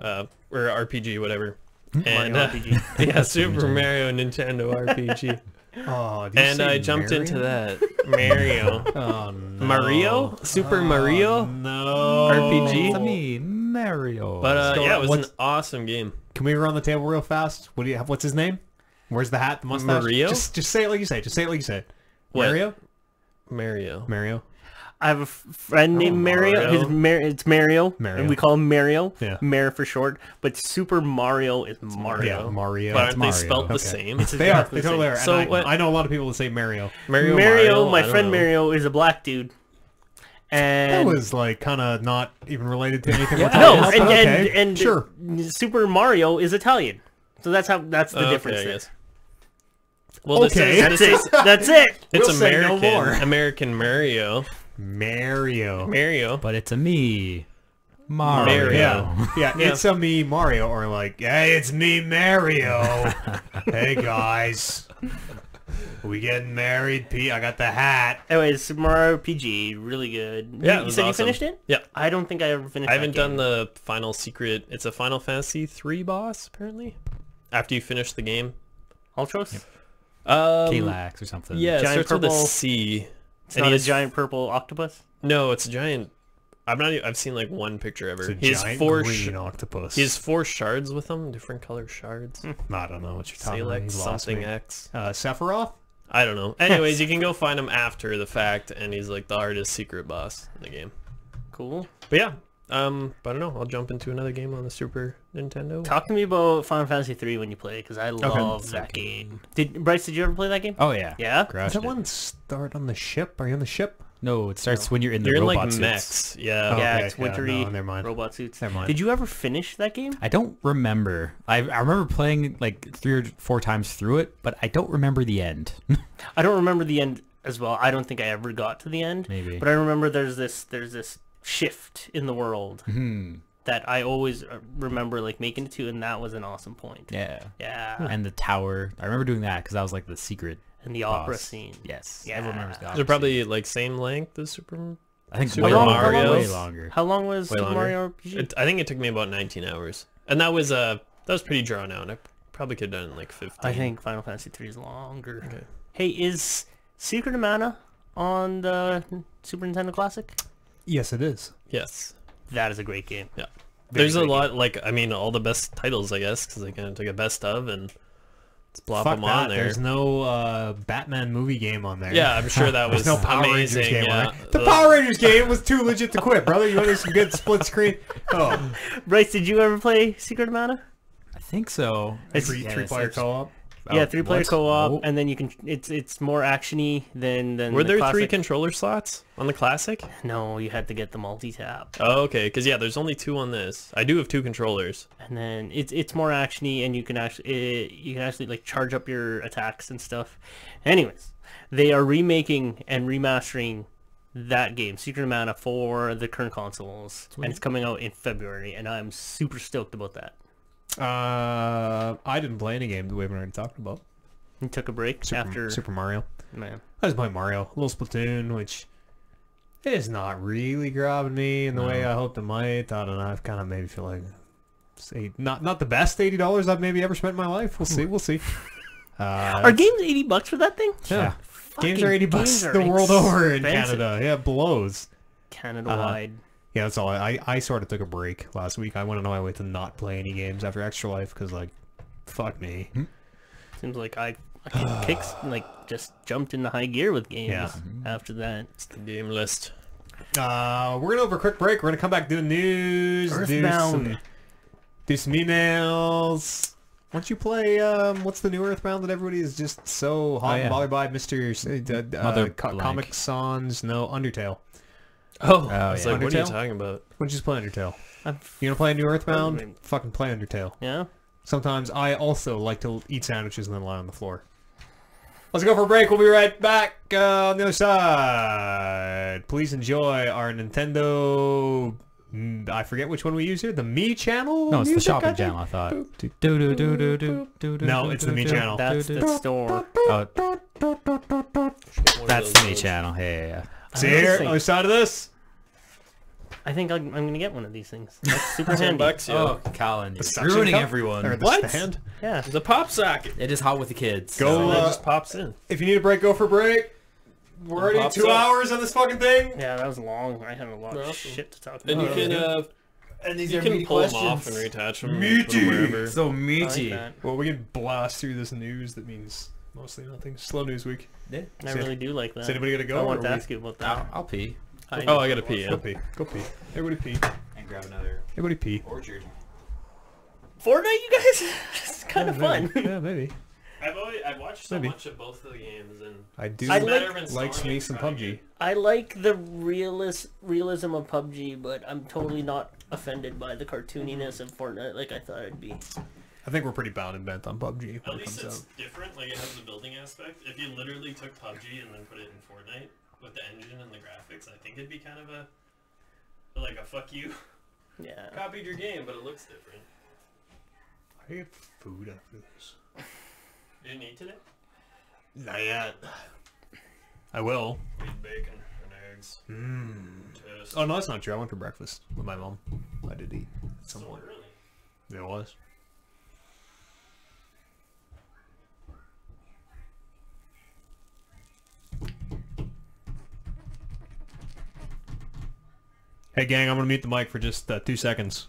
or RPG, whatever. And Mario RPG. yeah, Super Mario Nintendo RPG. Oh, did you And say I jumped Mario? into that Mario. Oh no. Mario? Super Mario? No. RPG? It's me, Mario. But go yeah, on. it was an What's- awesome game. Can we run the table real fast? What do you have? What's his name? Where's the hat? The mustache? Mario? Just say it like you say. Just say it like you said. What? Mario? Mario. Mario? I have a friend named Mario. Mario. It's Mario, Mario. and we call him Mario. Yeah. Mario for short. But Super Mario is Mario. Yeah, Mario. But aren't they Mario. spelled the Okay. same? It's They are. exactly They the totally same. are. So And what- I know a lot of people that say Mario. Mario, My I don't friend know. Mario is a black dude. That And was like kind of not even related to anything. Yeah. with no, that, and, but okay. and sure. Super Mario is Italian. So that's the Okay, difference I there. guess. Well, Okay. That's it. That's it. It's We'll say no American. more. American Mario. Mario. Mario. but it's a me, Mario. Mario. Yeah. Yeah, Yeah. it's a me Mario, or like, hey, it's me Mario. Hey guys, we getting married? P, I got the hat. Anyways, Super Mario RPG, really good. Yeah, it you was said awesome. you finished it? Yeah. I don't think I ever finished. I haven't that game. done the final secret. It's a Final Fantasy 3 boss, apparently. After you finish the game. Ultros. Kalax or something. Yeah, it Giant starts with a purple- C. It's And not he a has- giant purple octopus. No, it's a giant. I've seen like one picture ever. It's a He has giant four. green octopus. He has 4 shards with him, different color shards. I don't know what you're talking about. Salix, You lost something me. X. Sephiroth? I don't know. Anyways, you can go find him after the fact, and he's like the hardest secret boss in the game. Cool. But yeah, but I don't know. I'll jump into another game on the Super Nintendo. Talk to me about Final Fantasy 3 when you play, because I love that game. Bryce? Did you ever play that game? Oh yeah. Yeah. Does Crushed that it. one start on the ship? Are you on the ship? No, it starts when you're in the You're in robot like suits. mechs. Yeah. Oh. Yeah, okay, it's yeah, wintry no, never mind. robot suits. Never mind. Did you ever finish that game? I don't remember. I remember playing like 3 or 4 times through it, but I don't remember the end. I don't remember the end as well. I don't think I ever got to the end. Maybe. But I remember there's this shift in the world that I always remember like making it to, and that was an awesome point. Yeah. Yeah. And the tower. I remember doing that because that was like the secret And the opera boss. scene. Yes. Yeah. Everyone remembers the They're opera probably like same length as Super. scene. I think Super way Mario. longer. Way longer. How long was Way Super longer. Mario RPG? I think it took me about 19 hours, and that was pretty drawn out. I probably could have done it in like 15. I think Final Fantasy 3 is longer. Okay. Hey, is Secret of Mana on the Super Nintendo Classic? Yes, it is. Yes. That is a great game. Yeah. Very There's a great lot, like, I mean, all the best titles, I guess, because they kind of took a best of and let's plop Fuck them that. on there. There's no Batman movie game on there. Yeah, I'm sure that was There's no Power amazing. Rangers game yeah. on there. The Power Rangers game was too legit to quit, brother. You want some good split screen? Oh, Bryce, did you ever play Secret of Mana? I think so. three-player co-op. Yeah, 3-player what? co-op, Oh. and then you can. It's more actiony than Were the there classic. 3 controller slots on the classic? No, you had to get the multi-tap, Oh, okay, because yeah, there's only 2 on this. I do have 2 controllers. and then it's more actiony, and you can actually like charge up your attacks and stuff. Anyways, they are remaking and remastering that game, Secret of Mana, for the current consoles, and it's coming out in February, and I'm super stoked about that. I didn't play any game that we haven't already talked about. You took a break after Super Mario. Man. I just played Mario, a little Splatoon, which It is not really grabbing me in the way I hoped it might. I don't know. I've kind of maybe feel like not the best $80 I've maybe ever spent in my life. We'll see. We'll see. Are games $80 for that thing? Yeah. Games are Fucking $80 games the are world over in expensive. Canada. Yeah, it blows. Canada-wide. Yeah, that's all. I sort of took a break last week. I went on my way to not play any games after Extra Life because, like, fuck me. Seems like I just jumped into high gear with games after that. It's the game list. We're gonna over a quick break. We're gonna come back doing news, Earthbound. do some emails. Why don't you play? What's the new Earthbound that everybody is just so hot and bothered by? Mr. Comic Sans, no Undertale. Oh, yeah. it's like, what are you Undertale? talking about? Why don't you just play Undertale? You wanna play a new Earthbound? Fucking play Undertale. Yeah? Sometimes I also like to eat sandwiches and then lie on the floor. Let's go for a break. We'll be right back on the other side. Please enjoy our Nintendo... I forget which one we use here. The Me channel? No, it's the music, shopping I think? channel, I thought. No, it's the Me channel. That's the store. Oh, that's the Me channel. Yeah. See here, other side of this. I think I'm going to get one of these things. That's super $10, handy. yo. Oh, Colin, you're suction ruining cup? Or everyone. the What? stand. Yeah. The pop socket. It is hot with the kids. Go, It just pops in. if you need a break, go for a break. We're already Pops 2 up. hours on this fucking thing. Yeah, that was long. I had a lot of Awesome. shit to talk And about. you can And these you can pull them off and reattach them. and put them wherever. So I like meaty. that. Well, we can blast through this news that means mostly nothing. Slow news week. I really do like that. Is anybody gonna go? I or want to we- ask you about that. I'll pee Oh, I gotta pee. Go Yeah. pee. Go pee. Everybody pee. and grab another Everybody pee. orchard. Fortnite, you guys? It's kind of fun. Yeah, maybe. I've watched so Maybe. much of both of the games, and I do I likes me some PUBG. I like the realism of PUBG, but I'm totally not offended by the cartooniness of Fortnite like I thought it'd be. I think we're pretty bound and bent on PUBG at when it least comes it's out. different. Like it has the building aspect. If you literally took PUBG and then put it in Fortnite with the engine and the graphics, I think it'd be kind of a fuck you. Yeah. Copied your game, but it looks different. I get food after this. You didn't eat today? Not yet. I will. Eat bacon and eggs. Toast. Oh no, that's not true. I went for breakfast with my mom. I did eat at some So point. early. It was. Hey gang, I'm gonna mute the mic for just 2 seconds.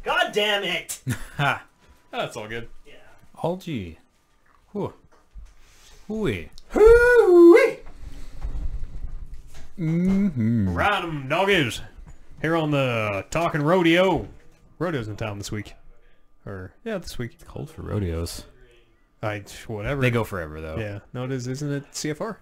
God damn it! Ha! That's all good. Yeah. All G. Whew. Hooey. Random doggies. Here on the Talking Rodeo. Rodeo's in town this week. This week. Cold for rodeos. Whatever. They go forever though. Yeah. No, it is. Isn't it CFR? Sure.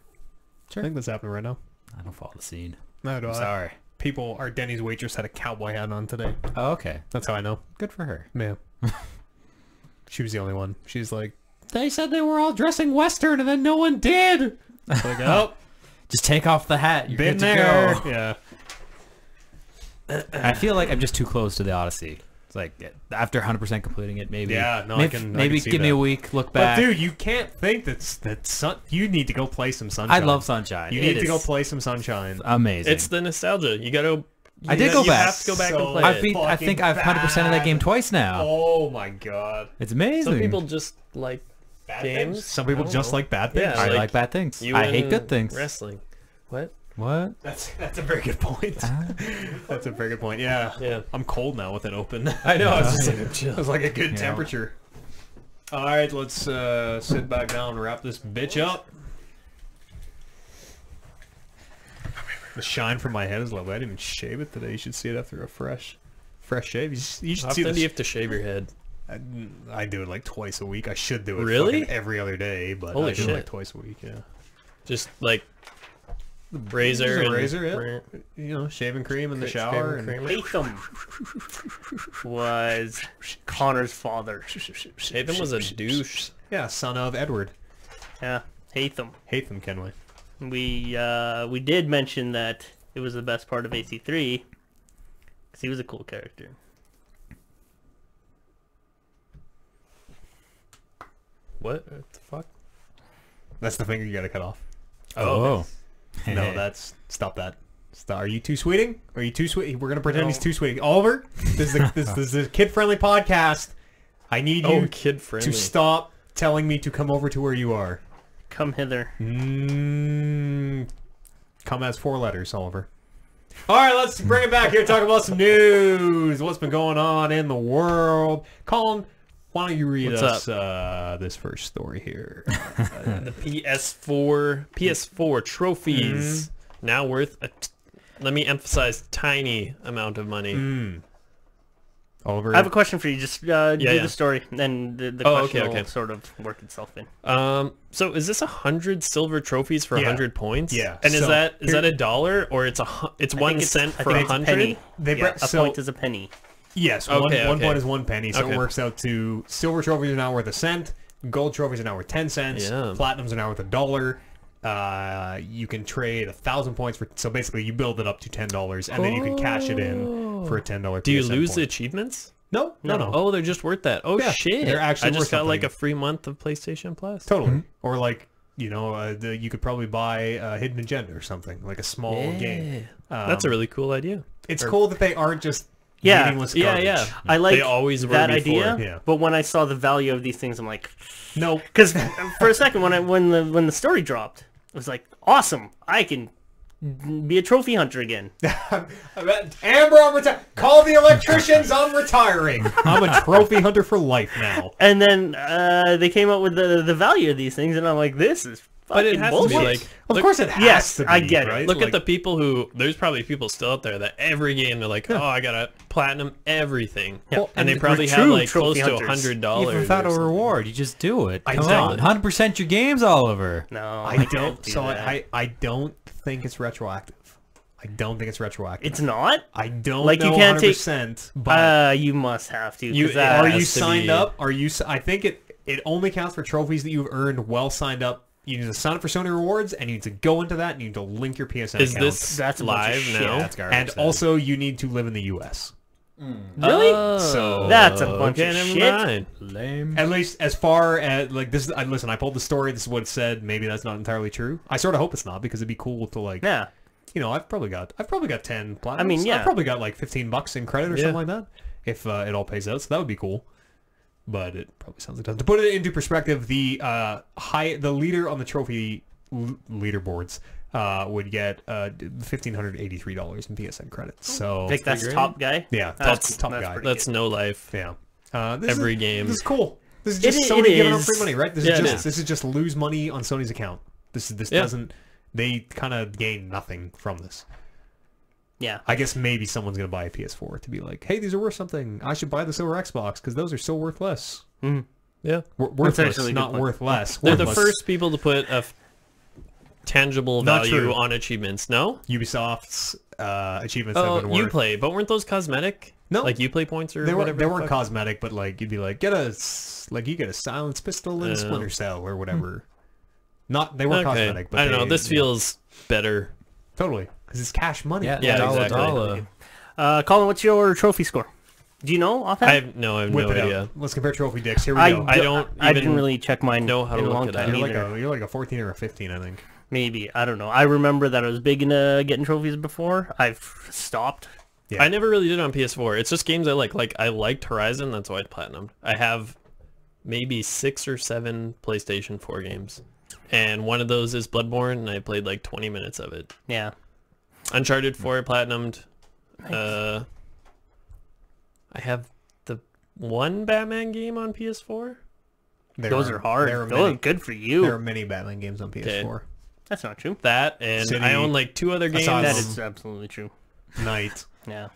I think that's happening right now. I don't follow the scene. No, do I'm I? sorry. People, our Denny's waitress had a cowboy hat on today. Oh, okay. That's how I know. Good for her. Yeah. She was the only one. She's like, They said they were all dressing Western and then no one did. like oh, Just take off the hat. You're been good to there. go. Yeah. I feel like I'm just too close to the Odyssey. It's like after 100% completing it, maybe. Yeah, no, maybe, I can maybe see give me that. a week, look But back. dude, you can't think you need to go play some Sunshine. I love Sunshine. You It need to go is play some Sunshine. amazing. It's the nostalgia. You gotta. I did go you back. have to go back So and play I've it. beat. I think I've 100% of that game twice now. Oh my god. It's amazing. Some people just like Bad games. things? Some people I don't just know. like bad things. Yeah, I like like bad things. You I hate and good things. Wrestling. What? What? That's a very good point. That's a very good point. Yeah. Yeah. I'm cold now with it open. I know. I was just like, chill. It was like a good Yeah. temperature. All right, let's sit back down and wrap this bitch up. The shine from my head is lovely. I didn't even shave it today. You should see it after a fresh shave. You should How see often do you this. have to shave your head? I do it like twice a week. I should do it Really? fucking every other day, but Holy I do it like shit. twice a week. Yeah. Just like razor Use a and razor, yeah. You know, shaving cream in the shower. And Latham was Connor's father. Hatham was a douche. yeah, son of Edward. Yeah, Hatham. Hatham Kenway. We did mention that it was the best part of AC3 because he was a cool character. What the fuck? That's the finger you gotta cut off. Oh. No, that's stop that. Stop. Are you too sweeting? Are you too sweet? We're gonna pretend he's too sweeting. Oliver, this is a kid-friendly podcast. I need you kid friendly. to stop telling me to come over to where you are. Come hither. Come as 4 letters, Oliver. All right, let's bring it back here. Talk about some news. What's been going on in the world? Colin, why don't you read What's us this first story here? The PS4 trophies now worth let me emphasize tiny amount of money. Oliver, I have a question for you. Just do yeah. the story, and the Oh, question okay. will sort of work itself in. So is this 100 silver trophies for Yeah. 100 points? Yeah. And is So, that here- $1 or it's I 1 think cent I for think it's a 100? penny. They Yeah, bre- a so- point is a penny. Yes, Okay, one okay. point is 1 penny, so Okay. it works out to silver trophies are now worth 1 cent, gold trophies are now worth 10 cents, Yeah. platinums are now worth $1. You can trade 1,000 points for, so basically you build it up to $10, and then you can cash it in for a $10 Do you PSN lose the point. achievements? No. Oh, they're just worth that. Oh Yeah, shit! they're actually I just worth got like something. a free month of PlayStation Plus. Totally. Or like, you know, you could probably buy a Hidden Agenda or something, like a small game. That's a really cool idea. It's cool that they aren't just Yeah. meaningless Yeah, garbage. yeah. I like They always were that before. idea, Yeah. but when I saw the value of these things, I'm like, No. because for a second when the story dropped, it was like, awesome, I can be a trophy hunter again. Amber, call the electricians, I'm retiring. I'm a trophy hunter for life now. And then they came up with the value of these things, and I'm like, this is But it fucking has bullshit. to be like. Of look- course it has Yes, to be, I get it. right? Look Like, at the people who. There's probably people still out there that every game they're like, oh, I gotta platinum everything, Yeah. and they And probably we're have true like close trophy to hunters. $100. Even without or a something. reward, you just do it. Come Exactly. on, 100% your games, Oliver. No, I can't don't. do So that. I don't think it's retroactive. I don't think it's retroactive. It's not. I don't Like, you know can't take- 100%, but You must have to. 'cause You- that- are has you to signed be- up? Are you? I think it only counts for trophies that you've earned while signed up. You need to sign up for Sony Rewards, and you need to go into that, and you need to link your PSN Is account. this That's a bunch of live shit. now? That's garbage. And also, you need to live in the U.S. Really? So That's a bunch okay, of never shit. mind. Lame. at least as far as like this, listen. I pulled the story. This is what it said. Maybe that's not entirely true. I sort of hope it's not because it'd be cool to like. Yeah. You know, I've probably got 10 platinums. I mean, yeah. I've probably got like $15 in credit or Yeah. something like that if it all pays out. So that would be cool. But it probably sounds like it doesn't. To put it into perspective, the leader on the trophy leaderboards would get $1,583 in PSN credits. So Think that's great. top guy? yeah, That's top cool. guy. pretty That's no life. Yeah. Every game. This is cool. This is It just i- somebody it giving up is. free money, right? Yeah, it This is just lose money on Sony's account. This Yeah. doesn't. They kind of gain nothing from this. Yeah. I guess maybe someone's gonna buy a PS4 to be like, hey, these are worth something. I should buy the silver Xbox because those are so worth less. Yeah. Worthless, actually a good not point. worth less. They're the Worthless. first people to put a tangible Not value true. on achievements. No? Ubisoft's achievements have been Oh, worth. Uplay. But weren't those cosmetic? No. Like Uplay points or They whatever? weren't the fuck? cosmetic, but like you'd be like, you get a silenced pistol in Splinter Cell or whatever. Not they weren't Okay. cosmetic, but I don't know. they- This feels better. totally because it's cash money. Yeah, Yeah, dollar, exactly. dollar. Colin, what's your trophy score? Do you know offhand? I have no Whip it idea. out. Let's compare trophy dicks. Here we I go. I don't I didn't even really check mine know how to in a look long it time up. either. You're like a 14 or a 15, I think. Maybe. I don't know. I remember that I was big into getting trophies before. I've stopped. Yeah. I never really did on PS4. It's just games I like. Like, I liked Horizon, that's why I platinumed. I have maybe 6 or 7 PlayStation 4 games. And one of those is Bloodborne, and I played like 20 minutes of it. Yeah. Uncharted 4 I platinumed. I have the one Batman game on PS4. Those are hard. There are Those are many, good for you. there are many Batman games on PS4. That's not true. That, and City, I own like 2 other games. That is absolutely true. Night. Yeah.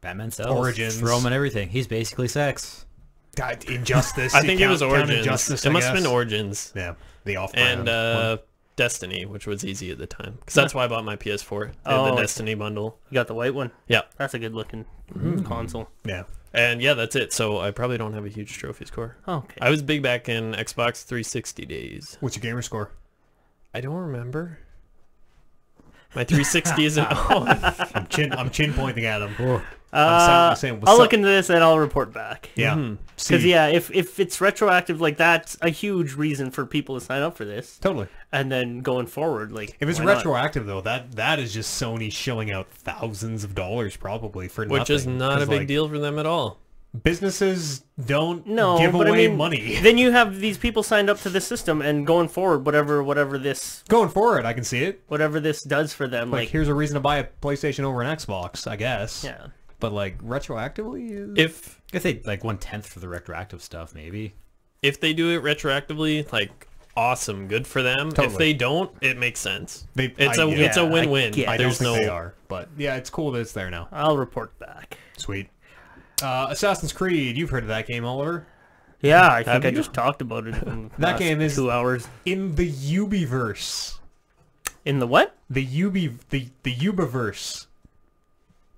Batman sells. Origins. Throw him and everything. He's basically sex. God, Injustice. I think it was Count Origins. Injustice, It I must have guess. been Origins. Yeah, the off-brand And one. Destiny, which was easy at the time. Because that's why I bought my PS4. They had Oh, the I Destiny bundle. You got the white one? Yeah. That's a good looking console. Yeah. And yeah, that's it. So I probably don't have a huge trophy score. Okay. I was big back in Xbox 360 days. What's your gamer score? I don't remember. My 360 isn't on. I'm chin pointing at him. I'll saying, what's look up? into this and I'll report back. Yeah. Because yeah, if it's retroactive, like that's a huge reason for people to sign up for this. Totally. And then going forward, like If it's why not? retroactive though, that is just Sony shilling out thousands of dollars probably for Which nothing. is not a 'Cause, big like, deal for them at all. Businesses don't No, give but away I mean, money. Then you have these people signed up to the system, and going forward, whatever this Going forward, I can see it. does for them, Like, like here's a reason to buy a PlayStation over an Xbox, I guess. yeah. But like retroactively, is... If they like 1/10 for the retroactive stuff, maybe. If they do it retroactively, like awesome, good for them. If Totally. they don't, it makes sense. It's I a I win-win. get it. I don't There's think no they are, but yeah, it's cool that it's there now. I'll report back. Sweet. Assassin's Creed, you've heard of that game, Oliver? Yeah, I think Have I you? just talked about it. In the That last game is 2 hours. in the Ubiverse. In the what? The Ubiverse.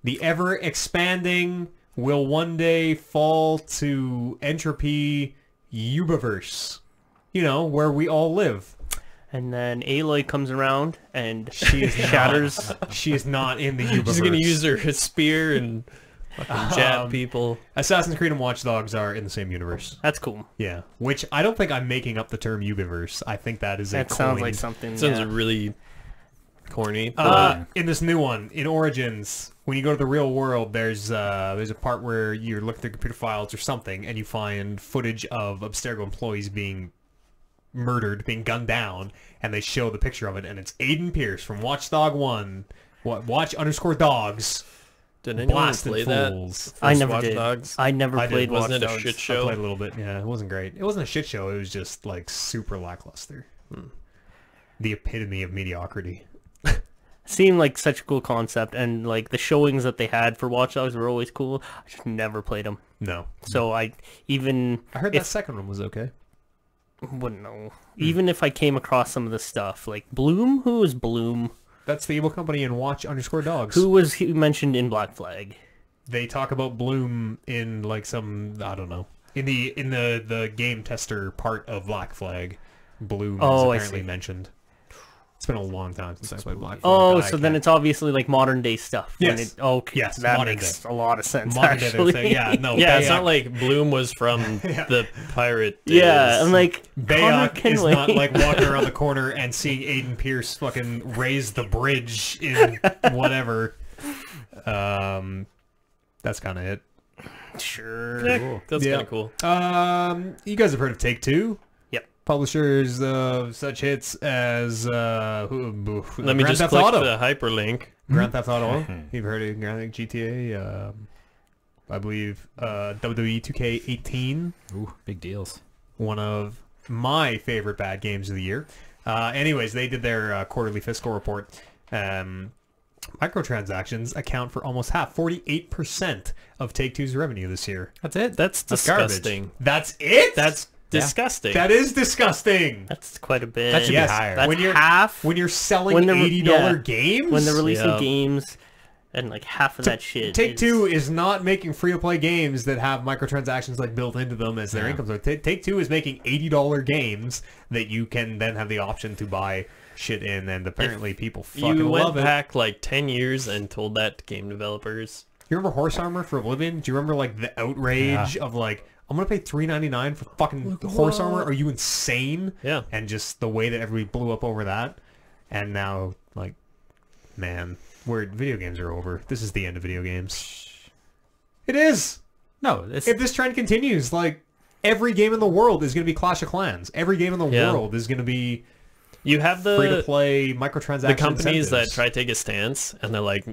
The ever expanding will one day fall to entropy Ubiverse. You know, where we all live. And then Aloy comes around and She is shatters. She is not in the Ubiverse. She's gonna use her spear and fucking jab people. Assassin's Creed and Watch Dogs are in the same universe. That's cool. Yeah. Which I don't think I'm making up the term Ubiverse. I think that is That a sounds coined- like something. Sounds yeah. really corny. In this new one, in Origins, when you go to the real world, there's a part where you're looking through computer files or something, and you find footage of Abstergo employees being murdered, being gunned down, and they show the picture of it, and it's Aiden Pierce from Watchdog 1, Watch_Dogs, Did anyone blasted play that? fools. I First never Watch did. Dogs? I never I did. played Watch Wasn't it a Dogs. shit I show? played a little bit. Yeah, it wasn't great. It wasn't a shit show. It was just like super lackluster. The epitome of mediocrity. Seemed like such a cool concept, and like the showings that they had for Watch Dogs were always cool. I just never played them, No, so I heard that if second one was okay. wouldn't know. Even if I came across some of the stuff, like Bloom, who was Bloom? That's the evil company in Watch_Dogs. Who was he mentioned in Black Flag? They talk about Bloom in like some, I don't know, in the game tester part of Black Flag. Bloom Oh, I is apparently see. mentioned. It's been a long time since I played Black Flag. Oh, but I so then can't- it's obviously like modern day stuff. when Yes. Okay. Yes, That modern makes day. a lot of sense. modern day Actually. they're saying, yeah, no, Yeah, it's Bayek- not like Bloom was from the pirate days. Yeah, I'm like Connor Bayek is Kenway. not like walking around the corner and seeing Aiden Pierce fucking raise the bridge in whatever. That's kind of it. Sure. Yeah, that's Yeah. kind of cool. You guys have heard of Take-Two? Yep. Publishers of such hits as Let me Grand just Theft click Auto. the hyperlink. Grand Theft Auto. You've heard of Grand Theft GTA. I believe WWE 2K18, Ooh, big deals. one of my favorite bad games of the year. Anyways, they did their quarterly fiscal report. Microtransactions account for almost half, 48% of Take-Two's revenue this year. That's it. That's garbage. disgusting. That's it? That's disgusting. That is disgusting. That's quite a bit. That should be Yes, higher. That's when you're half when you're selling when they're- $80 yeah. games. when they're releasing Yeah. games, and like half of that shit. Take-Two is not making free-to-play games that have microtransactions like built into them as their income. So Take-Two is making $80 games that you can then have the option to buy shit in, and apparently people fucking you went love it. back like 10 years and told that to game developers. You remember Horse Armor for Oblivion? Do you remember like the outrage of like, I'm gonna pay $3.99 for fucking Horse Armor? Are you insane? Yeah. And just the way that everybody blew up over that, and now like, man, video games are over. This is the end of video games. It is. No, it's, If this trend continues, like every game in the world is gonna be Clash of Clans. Every game in the world is gonna be. You have the free to play microtransaction. The companies that incentives. try to take a stance and they're like,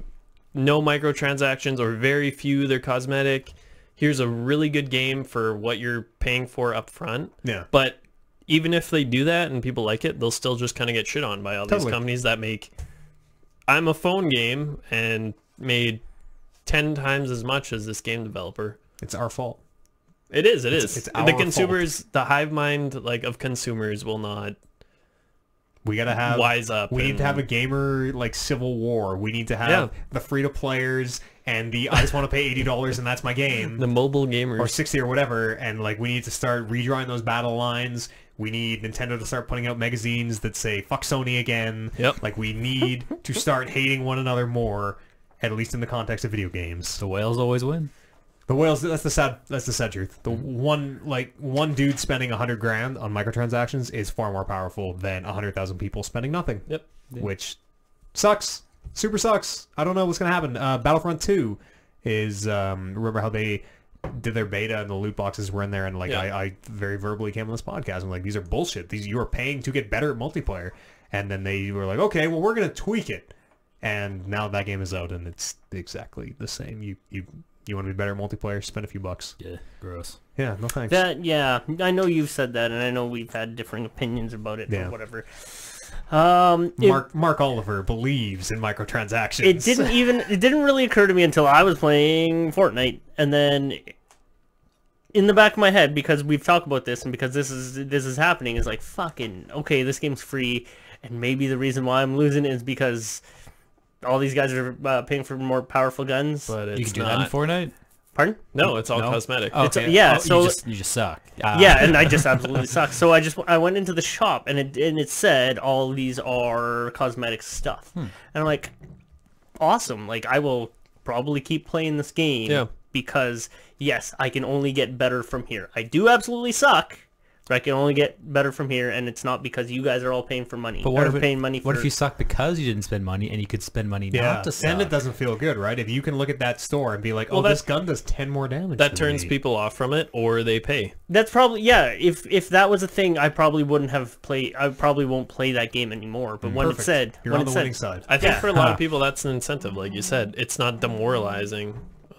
no microtransactions or very few. They're cosmetic. Here's a really good game for what you're paying for up front. Yeah. But even if they do that and people like it, they'll still just kind of get shit on by all these companies that make. I'm a phone game and made 10 times as much as this game developer. It's our fault. It is. It is. It's our The consumers, the hive mind like of consumers will not. We gotta have wise up. We need to have a gamer like civil war. We need to have the free to players and the I just want to pay $80 and that's my game. The mobile gamers or 60 or whatever, and like we need to start redrawing those battle lines. We need Nintendo to start putting out magazines that say "fuck Sony" again. Yep. Like we need to start hating one another more, at least in the context of video games. the whales always win. The whales. That's the sad truth. The one dude spending $100,000 on microtransactions is far more powerful than 100,000 people spending nothing. Yep. Which sucks. Super sucks. I don't know what's gonna happen. Battlefront 2 is remember how they did their beta and the loot boxes were in there, and like I very verbally came on this podcast and like, these are bullshit. These, you are paying to get better at multiplayer, and then they were like, okay, well we're gonna tweak it, and now that game is out and it's exactly the same. You want to be better at multiplayer? Spend a few bucks. Yeah, gross. Yeah, no thanks. I know you've said that, and I know we've had differing opinions about it or whatever. Mark Oliver believes in microtransactions. It didn't really occur to me until I was playing Fortnite, and then in the back of my head, because we've talked about this and because this is happening, is like, fucking okay, this game's free, and maybe the reason why I'm losing is because all these guys are paying for more powerful guns. But it's You can do not. that in Fortnite? Pardon? No, it's all cosmetic. Oh, It's- okay. yeah, Oh, so- you just suck. Yeah, and I just absolutely suck. So I went into the shop and it said all these are cosmetic stuff, and I'm like, awesome. Like I will probably keep playing this game because yes, I can only get better from here. I do absolutely suck, but I can only get better from here, and it's not because you guys are all paying for money. But what if paying money for? What if you suck because you didn't spend money and you could spend money not to suck? Then it doesn't feel good, right? If you can look at that store and be like, oh, this gun does 10 more damage. That turns people off from it, or they pay. That's probably If that was a thing, I probably wouldn't have played. I probably won't play that game anymore. But when Perfect. it said, You're when on it the said, winning side. I think for a lot of people, that's an incentive. Like you said, it's not demoralizing.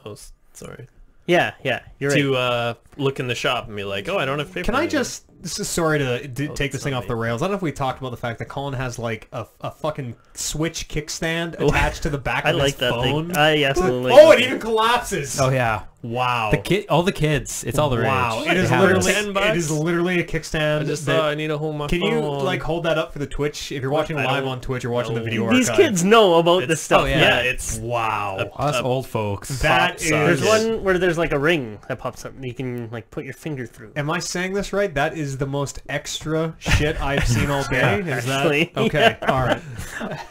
Oh, sorry. Yeah, you're right. To look in the shop and be like, oh, I don't have to pay for Can I anything. just... This is sorry to take this it's thing not off the me. rails. I don't know if we talked about the fact that Colin has like a fucking Switch kickstand attached to the back I of like his that phone. thing. I absolutely. Oh, it even collapses. Oh yeah, Wow. all the kids. It's all the rage. Wow. It is They have literally this. $10. it is literally a kickstand. I just that- thought I need to hold my Can phone. you like hold that up for the Twitch? If you're watching I live don't on Twitch or watching the know. video These archive. kids know about this stuff. oh, yeah. Yeah, it's Wow. Us old folks. That Pops is... on. There's one where there's like a ring that pops up. You can like put your finger through. Am I saying this right? That is the most extra shit I've seen all day. Is that Actually, okay? All right.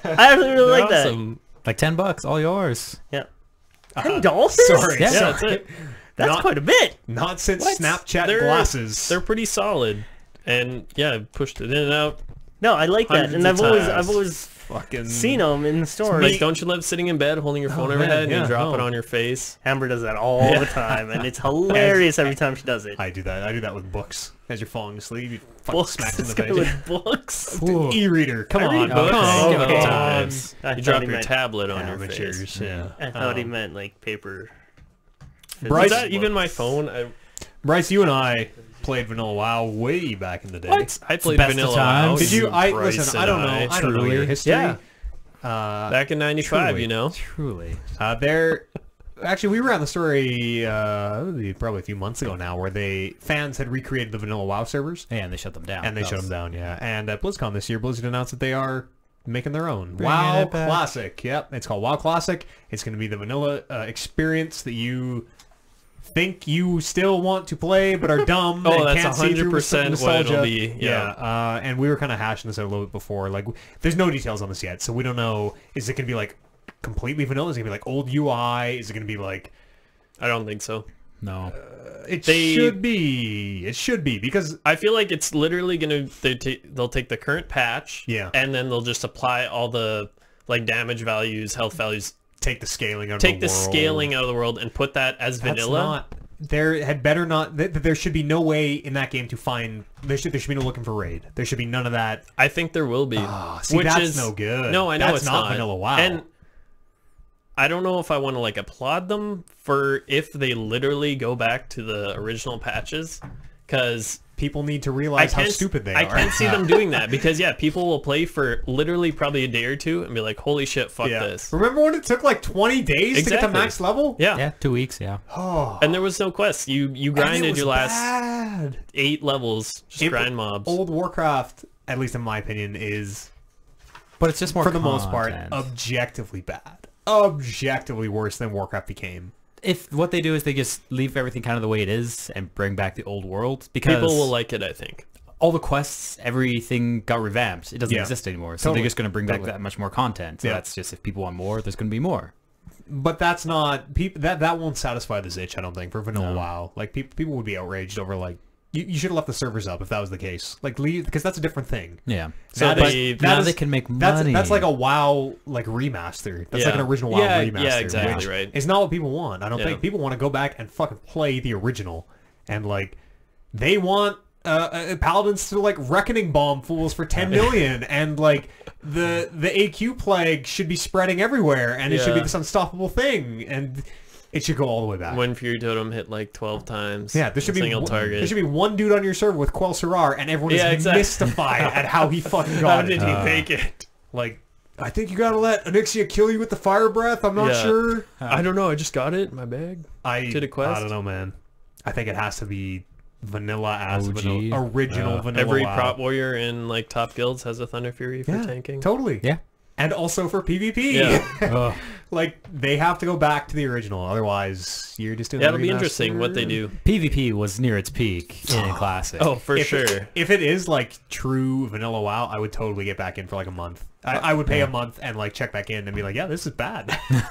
I actually really like that. awesome. Like $10, all yours. Yeah. $10? Sorry. Yeah, Yeah, sorry. that's it. That's Not- quite a bit. Not since What? Snapchat They're- glasses. They're pretty solid, and yeah, I pushed it in and out. No, I like that, Hundreds and of I've times. always fucking seen them in the store. Like, don't you love sitting in bed holding your phone Oh, overhead man, and yeah, you drop no. it on your face? Amber does that all the time, and it's hilarious every time she does it. I do that. I do that with books. As you're falling asleep, you fucking Books. smack in This the guy face. with books. E-reader. Come I on. read books. Come on. Okay. Come on. Times. I You thought drop he your meant- tablet on your Amateurs. face. Yeah. I thought he meant like paper. Bryce- Is that even my phone? Bryce, you and I played Vanilla WoW way back in the day. What? I played best of Vanilla times. WoW. Did you? Bryce Listen. and I don't know. I don't know truly. your history. Yeah. Back in '95, Truly. you know. Truly. There. Actually, we were on the story probably a few months ago now, where fans had recreated the Vanilla WoW servers, And they shut them down. and they That shut was- them down. Yeah. And at BlizzCon this year, Blizzard announced that they are making their own Bringing WoW it back. Classic. Yep, it's called WoW Classic. It's going to be the vanilla experience that you think you still want to play but are dumb. Oh, and that's can't see through 100% what it'll nostalgia. be, yeah. And we were kind of hashing this out a little bit before. Like, there's no details on this yet, so we don't know. Is it going to be like completely vanilla? Is it gonna be like old UI? Is it gonna be like? I don't think so. No. It should be. It should be because I feel like it's literally gonna they'll take the current patch, Yeah. and then they'll just apply all the like damage values, health values, take the scaling out take of the the world. scaling out of the world, and put that as That's vanilla. not. There had better not. There should be no way in that game to find. There should be no looking for raid. There should be none of that. I think there will be. See, which that's is no good. No, I know That's it's not vanilla WoW. And I don't know if I want to like applaud them for if they literally go back to the original patches, because People need to realize how stupid they are. I can't see them doing that because people will play for literally probably a day or two and be like, "Holy shit, fuck this!" Remember when it took like 20 days to get to Exactly. max level? Yeah. Yeah, 2 weeks. Yeah. Oh, And there was no quest. You and it grinded was your last bad. 8 levels, just grind mobs. Old Warcraft, at least in my opinion, is But it's just more for the most part content. objectively bad. Objectively worse than Warcraft became. If what they do is they just leave everything kind of the way it is and bring back the old world, because People will like it, I think. all the quests, everything got revamped. It doesn't Yeah. exist anymore. So Totally. they're just going to bring back Totally. that much more content. So Yeah. that's just, if people want more, there's going to be more. But that's not people. That won't satisfy this itch. I don't think for vanilla No. WoW. Like people would be outraged over like you should have left the servers up if that was the case. Like leave because that's a different thing. Yeah. So That they- is- now that they is- can make money. That's like a WoW like remaster. That's like an Yeah. original WoW Yeah, remaster. yeah, exactly which right. It's not what people want. I don't Yeah. think people want to go back and fucking play the original, and like they want paladins to like reckoning bomb fools for 10 million, and like the AQ plague should be spreading everywhere, and it should be Yeah. this unstoppable thing, and it should go all the way back. When Fury Totem hit like 12 times. Yeah, there should be single one, target. there should be one dude on your server with Quell Sirar, and everyone is Yeah, exactly. mystified at how he fucking got How it. did he make it? Like, I think you gotta let Onyxia kill you with the fire breath. I'm not Yeah. sure. I don't know. I just got it in my bag. Did a quest? I don't know, man. I think it has to be vanilla as OG. vanilla, original vanilla. Every WoW. prop warrior in like top guilds has a Thunder Fury for yeah, tanking. totally. Yeah. And also for PvP. Yeah. Ugh. Like, they have to go back to the original. Otherwise, you're just doing Yeah, a it'll be remaster. interesting what they do. PvP was near its peak in Classic. Oh, for If sure. if it is like true vanilla WoW, I would totally get back in for like a month. I would pay a month and like check back in and be like, yeah, this is bad.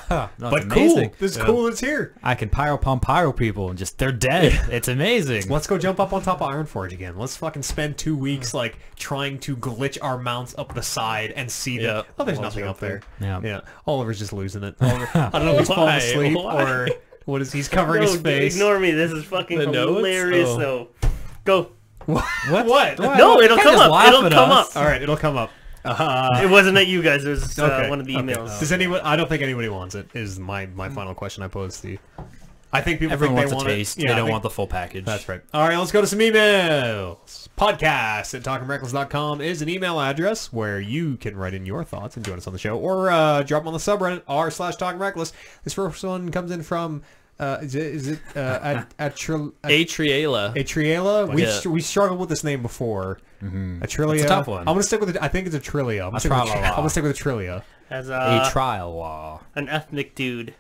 No, But it's cool. amazing. This is cool. It's here. I can pyro pump pyro people and just, they're dead. It's amazing. Let's go jump up on top of Ironforge again. Let's fucking spend 2 weeks like trying to glitch our mounts up the side and see that. Yeah. Oh, there's I'll nothing jump up there. Yeah. Yeah. Oliver's just losing it. Oliver, I don't know if he's falling Why? asleep Why? or what is he's covering No, his face. ignore me. This is fucking The notes? hilarious, Oh. though. Go. What? What? No, it'll Can't come just up. laugh It'll at come us. up. All right, it'll come up. It wasn't at you guys. It was Okay. one of the okay. emails. Does anyone? I don't think anybody wants it. Is my final question I posed to you. I think people Everyone think wants they a want taste. It. Yeah, they I don't think- want the full package. That's right. All right, let's go to some emails. Podcast at talkingreckless.com is an email address where you can write in your thoughts and join us on the show, or drop them on the subreddit r/talkingreckless. This first one comes in from is it Atriela. Atriela? Yeah. We struggled with this name before. Atrilia. It's a tough one. I'm gonna stick with it. I think it's Atrilia. I'm gonna stick with Atrilia. As A trial law. an ethnic dude,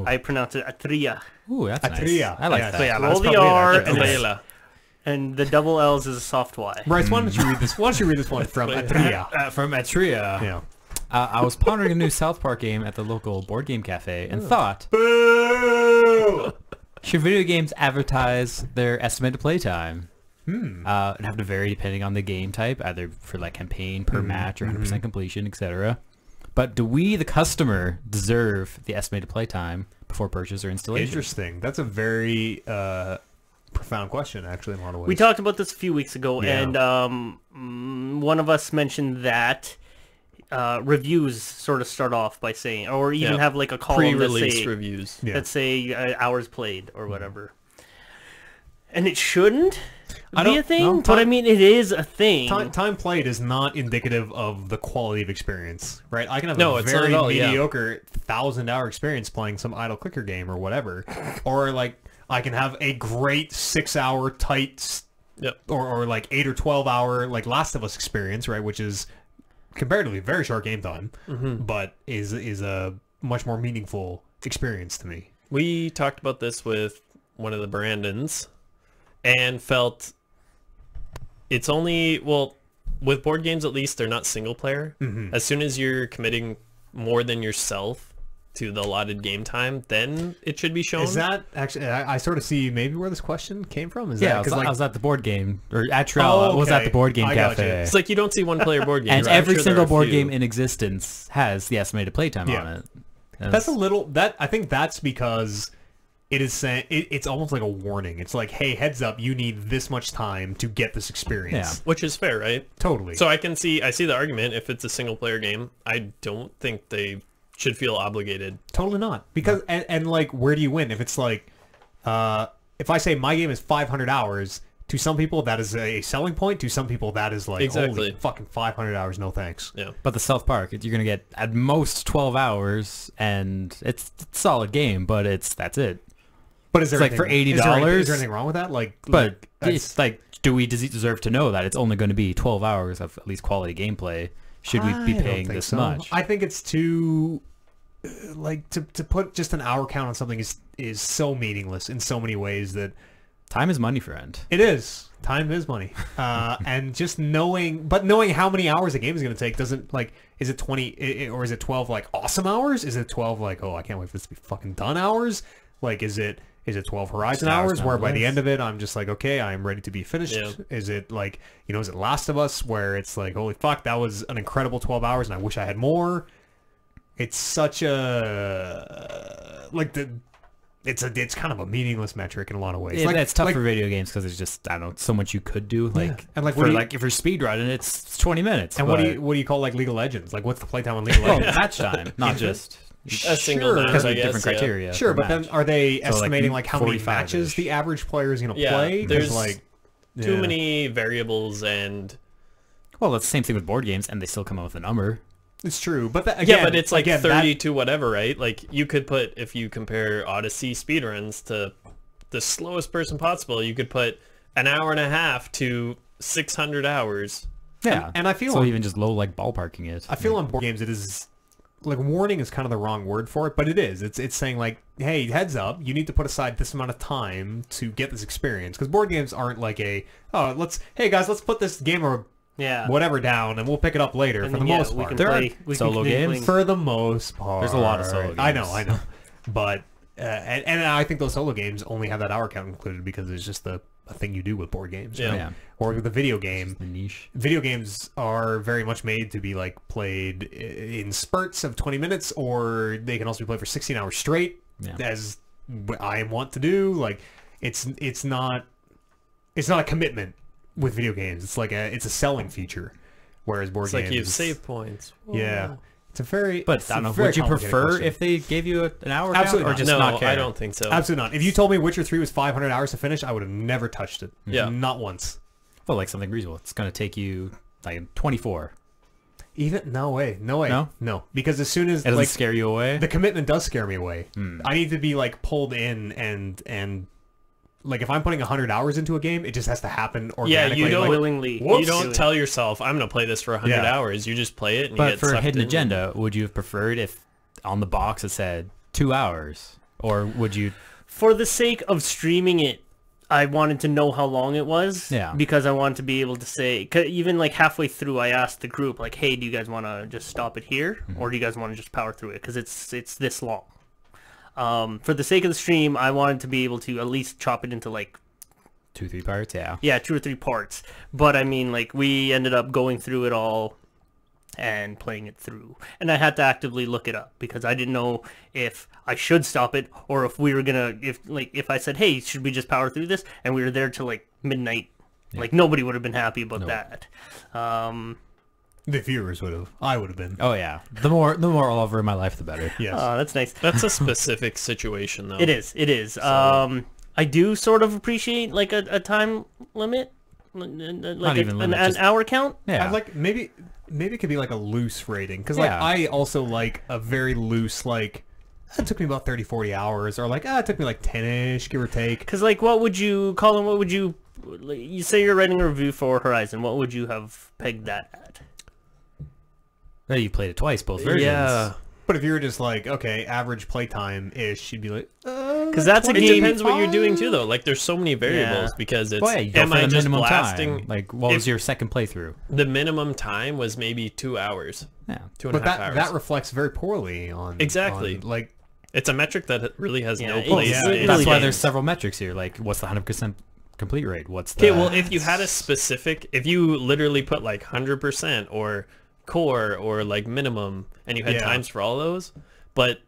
I pronounce it Atria. Ooh, that's nice. Atria. I like Yeah, that. so yeah, Roll that's the probably it. R That's and it. Atriela. And the double L's is a soft Y. Bryce, why don't you read this? Why don't you read this one from Atria? From Atria. Yeah. I was pondering a new South Park game at the local board game cafe and thought, Boo! should video games advertise their estimated playtime? And have to vary depending on the game type, either for like campaign, per match, or 100% completion, etc. But do we, the customer, deserve the estimated playtime before purchase or installation? Interesting. That's a very profound question, actually, in a lot of ways. We talked about this a few weeks ago, Yeah. and one of us mentioned that reviews sort of start off by saying, or even Yeah. have like a column that Pre-release say, reviews. Yeah. that say hours played or whatever. And it shouldn't I be don't- a thing, no, but I time- mean, it is a thing. Time played is not indicative of the quality of experience, right? I can have No, a it's not very at all, yeah. mediocre 1,000-hour experience playing some idle clicker game or whatever, or like I can have a great 6-hour tight, Yep. or like 8 or 12-hour like Last of Us experience, right? Which is comparatively very short game time, but is a much more meaningful experience to me. We talked about this with one of the Brandons and felt it's only, well, with board games at least, they're not single player. As soon as you're committing more than yourself to the allotted game time, then it should be shown. Is that actually? I sort of see maybe where this question came from. Is Yeah, that because I was at the board game, or at Trail, Oh, I was at okay. the board game I got cafe. you. It's like you don't see one player board games. And I'm every sure there single are a board few. game in existence has the estimated playtime Yeah. on it. And that's a little that I think that's because it is saying it's almost like a warning. It's like, hey, heads up, you need this much time to get this experience. Which is fair, right? Totally. So I see the argument. If it's a single player game, I don't think they should feel obligated. Totally not. Because and like, where do you win? If it's like, if I say my game is 500 hours, to some people that is a selling point. To some people that is like, Exactly. holy fucking 500 hours, no thanks. Yeah. But the South Park, you're gonna get at most 12 hours, and it's a solid game, but that's it. But is there It's like anything- for $80. Is there anything wrong with that? Like, But that's- it's like, do we deserve to know that it's only going to be 12 hours of at least quality gameplay? Should we be I don't paying think this so. much? I think it's too like to put just an hour count on something is so meaningless in so many ways that Time is money, friend. it is. Time is money. And just knowing how many hours a game is going to take doesn't like, is it 20 or is it 12 like awesome hours? Is it 12 like, oh, I can't wait for this to be fucking done hours? Like, is it 12 Horizon Just hours hours where by the nonetheless. end of it I'm just like, okay, I'm ready to be finished? Yeah. Is it like, is it Last of Us where it's like, holy fuck, that was an incredible 12 hours and I wish I had more? It's such a like it's kind of a meaningless metric in a lot of ways. It's tough for video games because there's just, I don't know, so much you could do. Like, And like, for if you're speedrunning, it's 20 minutes. and but, what do you call like League of Legends? Like, what's the playtime on League of well, Legends? match time, not just A single Sure. match, because I of guess, different yeah. criteria. Sure, for but then match. are they So, like, estimating like how many 45-ish. matches the average player is going to Yeah, play? 'Cause, there's like Too yeah. many variables and Well, that's the same thing with board games, and they still come up with a number. It's true, but again, yeah, but it's like again, 30 to whatever, right? Like you could put, if you compare Odyssey speedruns to the slowest person possible, you could put an hour and a half to 600 hours. Yeah, and I feel so on- even just low like ballparking it. I feel on board games it is like warning is kind of the wrong word for it, but it is. It's saying like, hey, heads up, you need to put aside this amount of time to get this experience because board games aren't like hey guys, let's put this game or Yeah. whatever down and we'll pick it up later And for then, the yeah, most we part. can There are play- we can solo continue games. playing- For the most part, There's a lot of solo I games. know, but and I think those solo games only have that hour count included because it's just a thing you do with board games, Yeah. right? Yeah. Or with a video game. The niche. Video games are very much made to be like played in spurts of 20 minutes, or they can also be played for 16 hours straight, Yeah. as I want to do. Like, it's not a commitment with video games. It's like it's a selling feature, whereas board It's games, like you have save points. yeah, Whoa. it's a very. But it's I a don't know. very Would you complicated prefer question. if they gave you an hour Absolutely count, or not. just No, not care? I don't think so. Absolutely not. If you told me Witcher 3 was 500 hours to finish, I would have never touched it. Yeah. Not once. Well, like something reasonable. It's going to take you like 24. Even no way. No? Because as soon as It doesn't like scare you away. the commitment does scare me away. Hmm. I need to be like pulled in and like if I'm putting 100 hours into a game, it just has to happen organically. you don't- like, willingly. Whoops. You do don't it. tell yourself, I'm going to play this for 100 Yeah. hours. You just play it and you But get for a sucked hidden in. agenda, would you have preferred if on the box it said 2 hours, or would you? For the sake of streaming it, I wanted to know how long it was. Yeah. Because I wanted to be able to say, 'cause even like halfway through, I asked the group like, "Hey, do you guys want to just stop it here, or do you guys want to just power through it? Because it's this long." For the sake of the stream, I wanted to be able to at least chop it into like 2-3 parts, yeah. 2 or 3 parts. But I mean, like we ended up going through it all and playing it through, and I had to actively look it up because I didn't know if I should stop it or if we were gonna, if I said, hey, should we just power through this, and we were there till like midnight, like nobody would have been happy about that. the viewers would have. I would have been. Oh yeah. The more all over in my life, the better. Yes. That's nice. That's a specific situation, though. It is. I do sort of appreciate like a time limit, like even limit, an just- hour count. Yeah. I'd like maybe it could be like a loose rating because like Yeah. I also like a very loose like it took me about 30-40 hours or like it took me like 10ish give or take. Because, like, what would you, Colin, what would you, like, you say you're writing a review for Horizon, what would you have pegged that at? Well, you played it twice, both versions. Yeah. But if you were just like, okay, average playtime ish, you'd be like, Because Because that's a It game. depends what you're doing too, though. Like, there's so many variables because it's. Oh yeah, you go am for I the just minimum blasting? time. Like, what was your second playthrough? The minimum time was maybe 2 hours, Yeah. 2.5 But hours. that reflects very poorly on Exactly. on, like It's a metric that really has no it- place. yeah, it in That's really why games. there's several metrics here. Like, what's the 100% complete rate? What's the... Okay, well, if you had a specific, if you literally put like 100% or core or like minimum, and you had Yeah. times for all those, but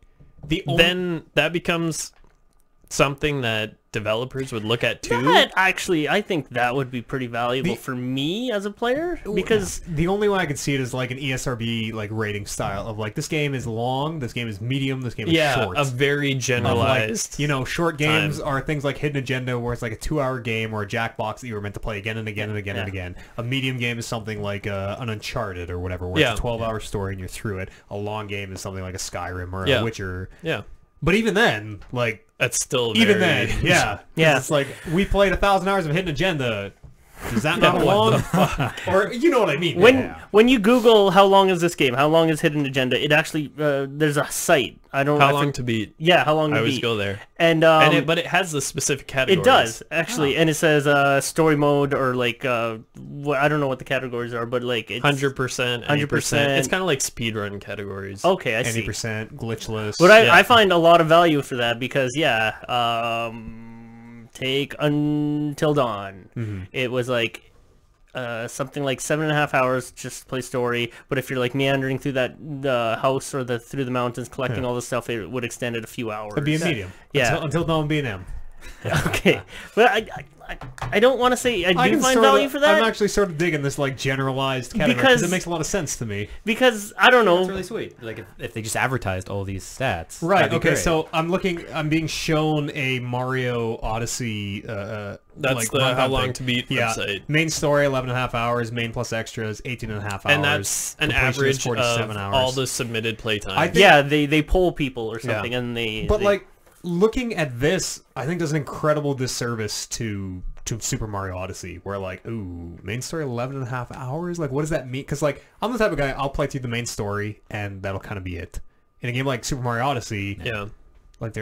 then that becomes something that developers would look at too. That actually, I think that would be pretty valuable for me as a player because the only way I could see it is like an ESRB like rating style of like this game is long, this game is medium, this game is Yeah, short. a very generalized. Like, you know, short games time. are things like Hidden Agenda, where it's like a 2-hour game or a Jackbox that you were meant to play again and again and again and again. A medium game is something like an Uncharted or whatever, where it's a 12-hour story and you're through it. A long game is something like a Skyrim or a Witcher. Yeah, But even then, like, that's still even very, then, yeah. It's like, we played 1,000 hours of Hidden Agenda. Is that not long? Or, you know what I mean. When you Google how long is this game, how long is Hidden Agenda, it actually there's a site. How long to beat? Yeah, how long to beat. I always go there. And but it has the specific categories. It does actually, and it says story mode or like I don't know what the categories are, but like it's 100%, 100%. It's kind of like speedrun categories. Okay, I see. 80% glitchless. But I find a lot of value for that because take Until Dawn. Mm-hmm. It was like something like 7.5 hours just to play story, but if you're like meandering through the house or through the mountains collecting all this stuff, it would extend it a few hours. It'd be a medium. Yeah. Until Dawn would be an M. Okay, but I don't want to say I do find value for that. I'm actually sort of digging this like generalized category because it makes a lot of sense to me. Because I don't know. That's really sweet. Like if they just advertised all these stats. Right. that'd be Okay. great. So I'm being shown a Mario Odyssey. That's like the rundown how long thing. to beat website. Main story 11.5 hours. Main plus extras 18.5 hours. And that's an Completion is average 47 of hours. all the submitted playtime. I think- Yeah, they poll people or something, and But like looking at this, I think does an incredible disservice to Super Mario Odyssey, where like, ooh, main story 11.5 hours. Like, what does that mean? Because like, I'm the type of guy, I'll play through the main story, and that'll kind of be it. In a game like Super Mario Odyssey, like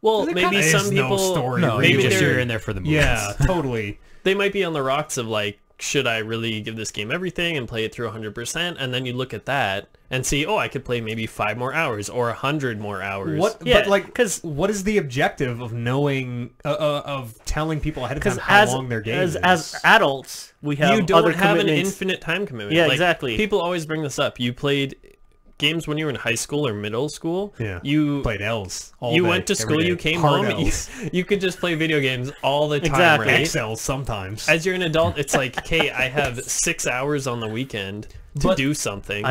well, there maybe kinda some is people. no story. No, maybe maybe they're you're in there for the movies. yeah, totally. They might be on the rocks of like, should I really give this game everything and play it through 100%? And then you look at that and see, oh, I could play maybe 5 more hours or 100 more hours. Yeah, but like, 'cause- what is the objective of knowing, of telling people ahead of time how long their game is? As adults, we have You don't other have an commitments. infinite time commitment. Yeah, Like, exactly. People always bring this up. You played games when you were in high school or middle school. Yeah. You played L's all you day, went to every school, day. you came Hard home, L's. you could just play video games all the time, Exactly. right? Excel sometimes. As you're an adult, it's like, okay, I have 6 hours on the weekend to do something.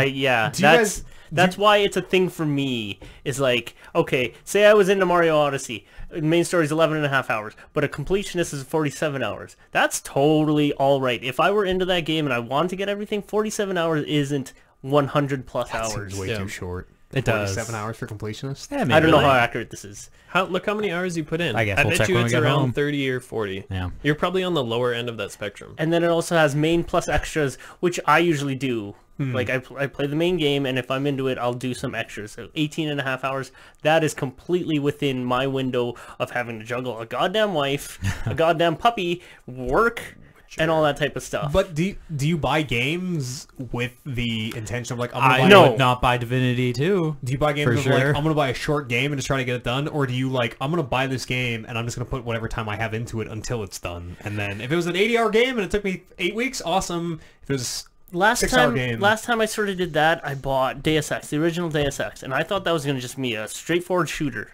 That's why it's a thing for me. Is like, okay, say I was into Mario Odyssey. Main story's 11.5 hours, but a completionist is 47 hours. That's totally all right. If I were into that game and I wanted to get everything, 47 hours isn't 100 plus That hours. seems way too short. It does. 47 hours for completionist? Yeah, I don't know Really? how accurate this is. Look how many hours you put in. I guess I we'll bet check you when we it's get around home. 30 or 40. Yeah. You're probably on the lower end of that spectrum. And then it also has main plus extras, which I usually do. Like I play the main game, and if I'm into it, I'll do some extras. So 18.5 hours, that is completely within my window of having to juggle a goddamn wife, a goddamn puppy, work, and all that type of stuff. But do you buy games with the intention of like, I'm I gonna buy would not buy Divinity 2. Do you buy games For with like, sure. I'm gonna buy a short game and just try to get it done, or do you like, I'm gonna buy this game and I'm just gonna put whatever time I have into it until it's done, and then if it was an 80-hour game and it took me 8 weeks, awesome. If it was Last 6-hour game. time I sort of did that, I bought Deus Ex, the original Deus Ex, and I thought that was going to just be a straightforward shooter.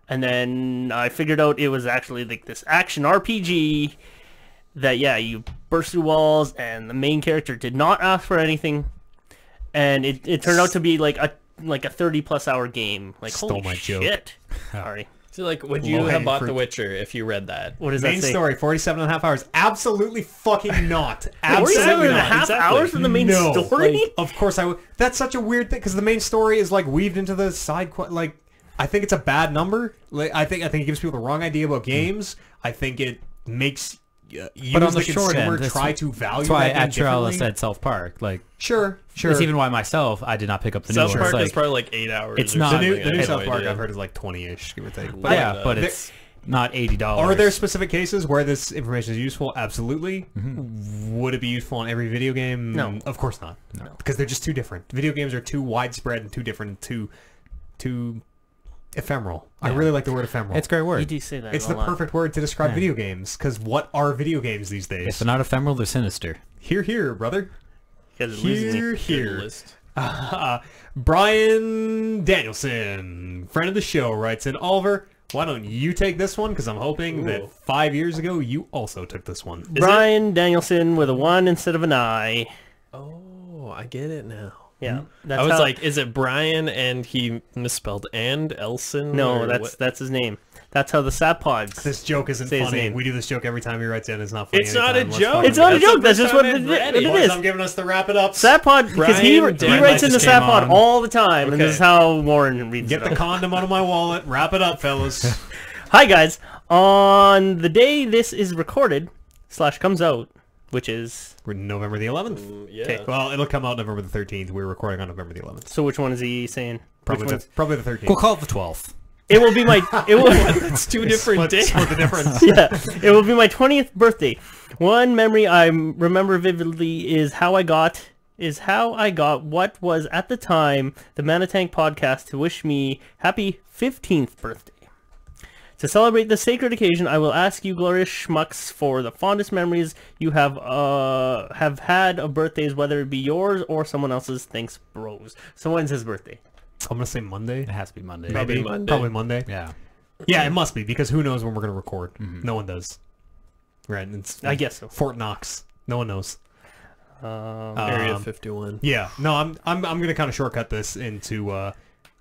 And then I figured out it was actually like this action RPG that, yeah, you burst through walls, and the main character did not ask for anything, and it turned out to be like a 30-plus hour game. Like, Stole holy my joke. shit. Sorry. So, like, would you Low-hanging have bought fruit. The Witcher if you read that? What does main that say? story 47.5 hours? Absolutely fucking not. 47 Absolutely and a not. half Exactly. hours for the main No, story? like, of course I would. That's such a weird thing because the main story is like weaved into the side. Like, I think it's a bad number. Like, I think it gives people the wrong idea about games. I think it makes you But as on the short consumer end, try to value That's why that game at Trella differently. said South Park. Like, Sure. it's even why myself, I did not pick up the new South one. Park It's is like, probably like 8 hours. it's or not- the something. new I have South no Park idea. I've heard is like 20-ish, give or take. but yeah, But, but it's not $80. Are there specific cases where this information is useful? Absolutely. Would it be useful in every video game? No. Of course not. No. Because they're just too different. Video games are too widespread and too different and too ephemeral. I Yeah. really like the word ephemeral. It's a great You word. do say that. It's a the lot. perfect word to describe Yeah. video games. Because what are video games these days? If they're not ephemeral, they're sinister. Here, here, brother. You guys are losing me. Here, Good here. list. Brian Danielson, friend of the show, writes in, Oliver, why don't you take this one? Because I'm hoping that 5 years ago you also took this one. Brian Danielson with a 1 instead of an I. Oh, I get it now. Yeah, that's I was how- like, is it Brian and he misspelled and Elson? no, or that's what? his name. That's how the sap pods. This joke isn't Say his funny. name. We do this joke every time he writes in. It's not funny. It's not a anytime. Let's joke. fucking It's not a do it. joke. That's the just first what time it, I've read what it. it Boys, is. I'm giving us the wrap it up. Sap pod because he Brian Danielson writes in the just sap came pod on. all the time, and Okay. this is how Warren reads Get it. the condom out of my wallet. Wrap it up, fellas. Hi guys, on the day this is recorded / comes out, which is We're November the 11th. Yeah. Okay. Well, it'll come out November the 13th. We're recording on November the 11th. so which one is he saying? Probably Which the, one's- probably the 13th. We'll call it the 12th. It will be my It's two different Split- days. split the difference. yeah, it will be my 20th birthday. One memory I remember vividly is how I got what was at the time the Manatank podcast to wish me happy 15th birthday. To celebrate this sacred occasion, I will ask you glorious schmucks for the fondest memories you have had of birthdays, whether it be yours or someone else's. Thanks, bros. So when's his birthday? I'm going to say Monday. It has to be Monday. Probably Maybe. Monday. Probably Monday. Yeah. Yeah, it must be, because who knows when we're going to record. No one does. Right. It's I guess so. Fort Knox. No one knows. Area 51. Yeah. No, I'm going to kind of shortcut this into,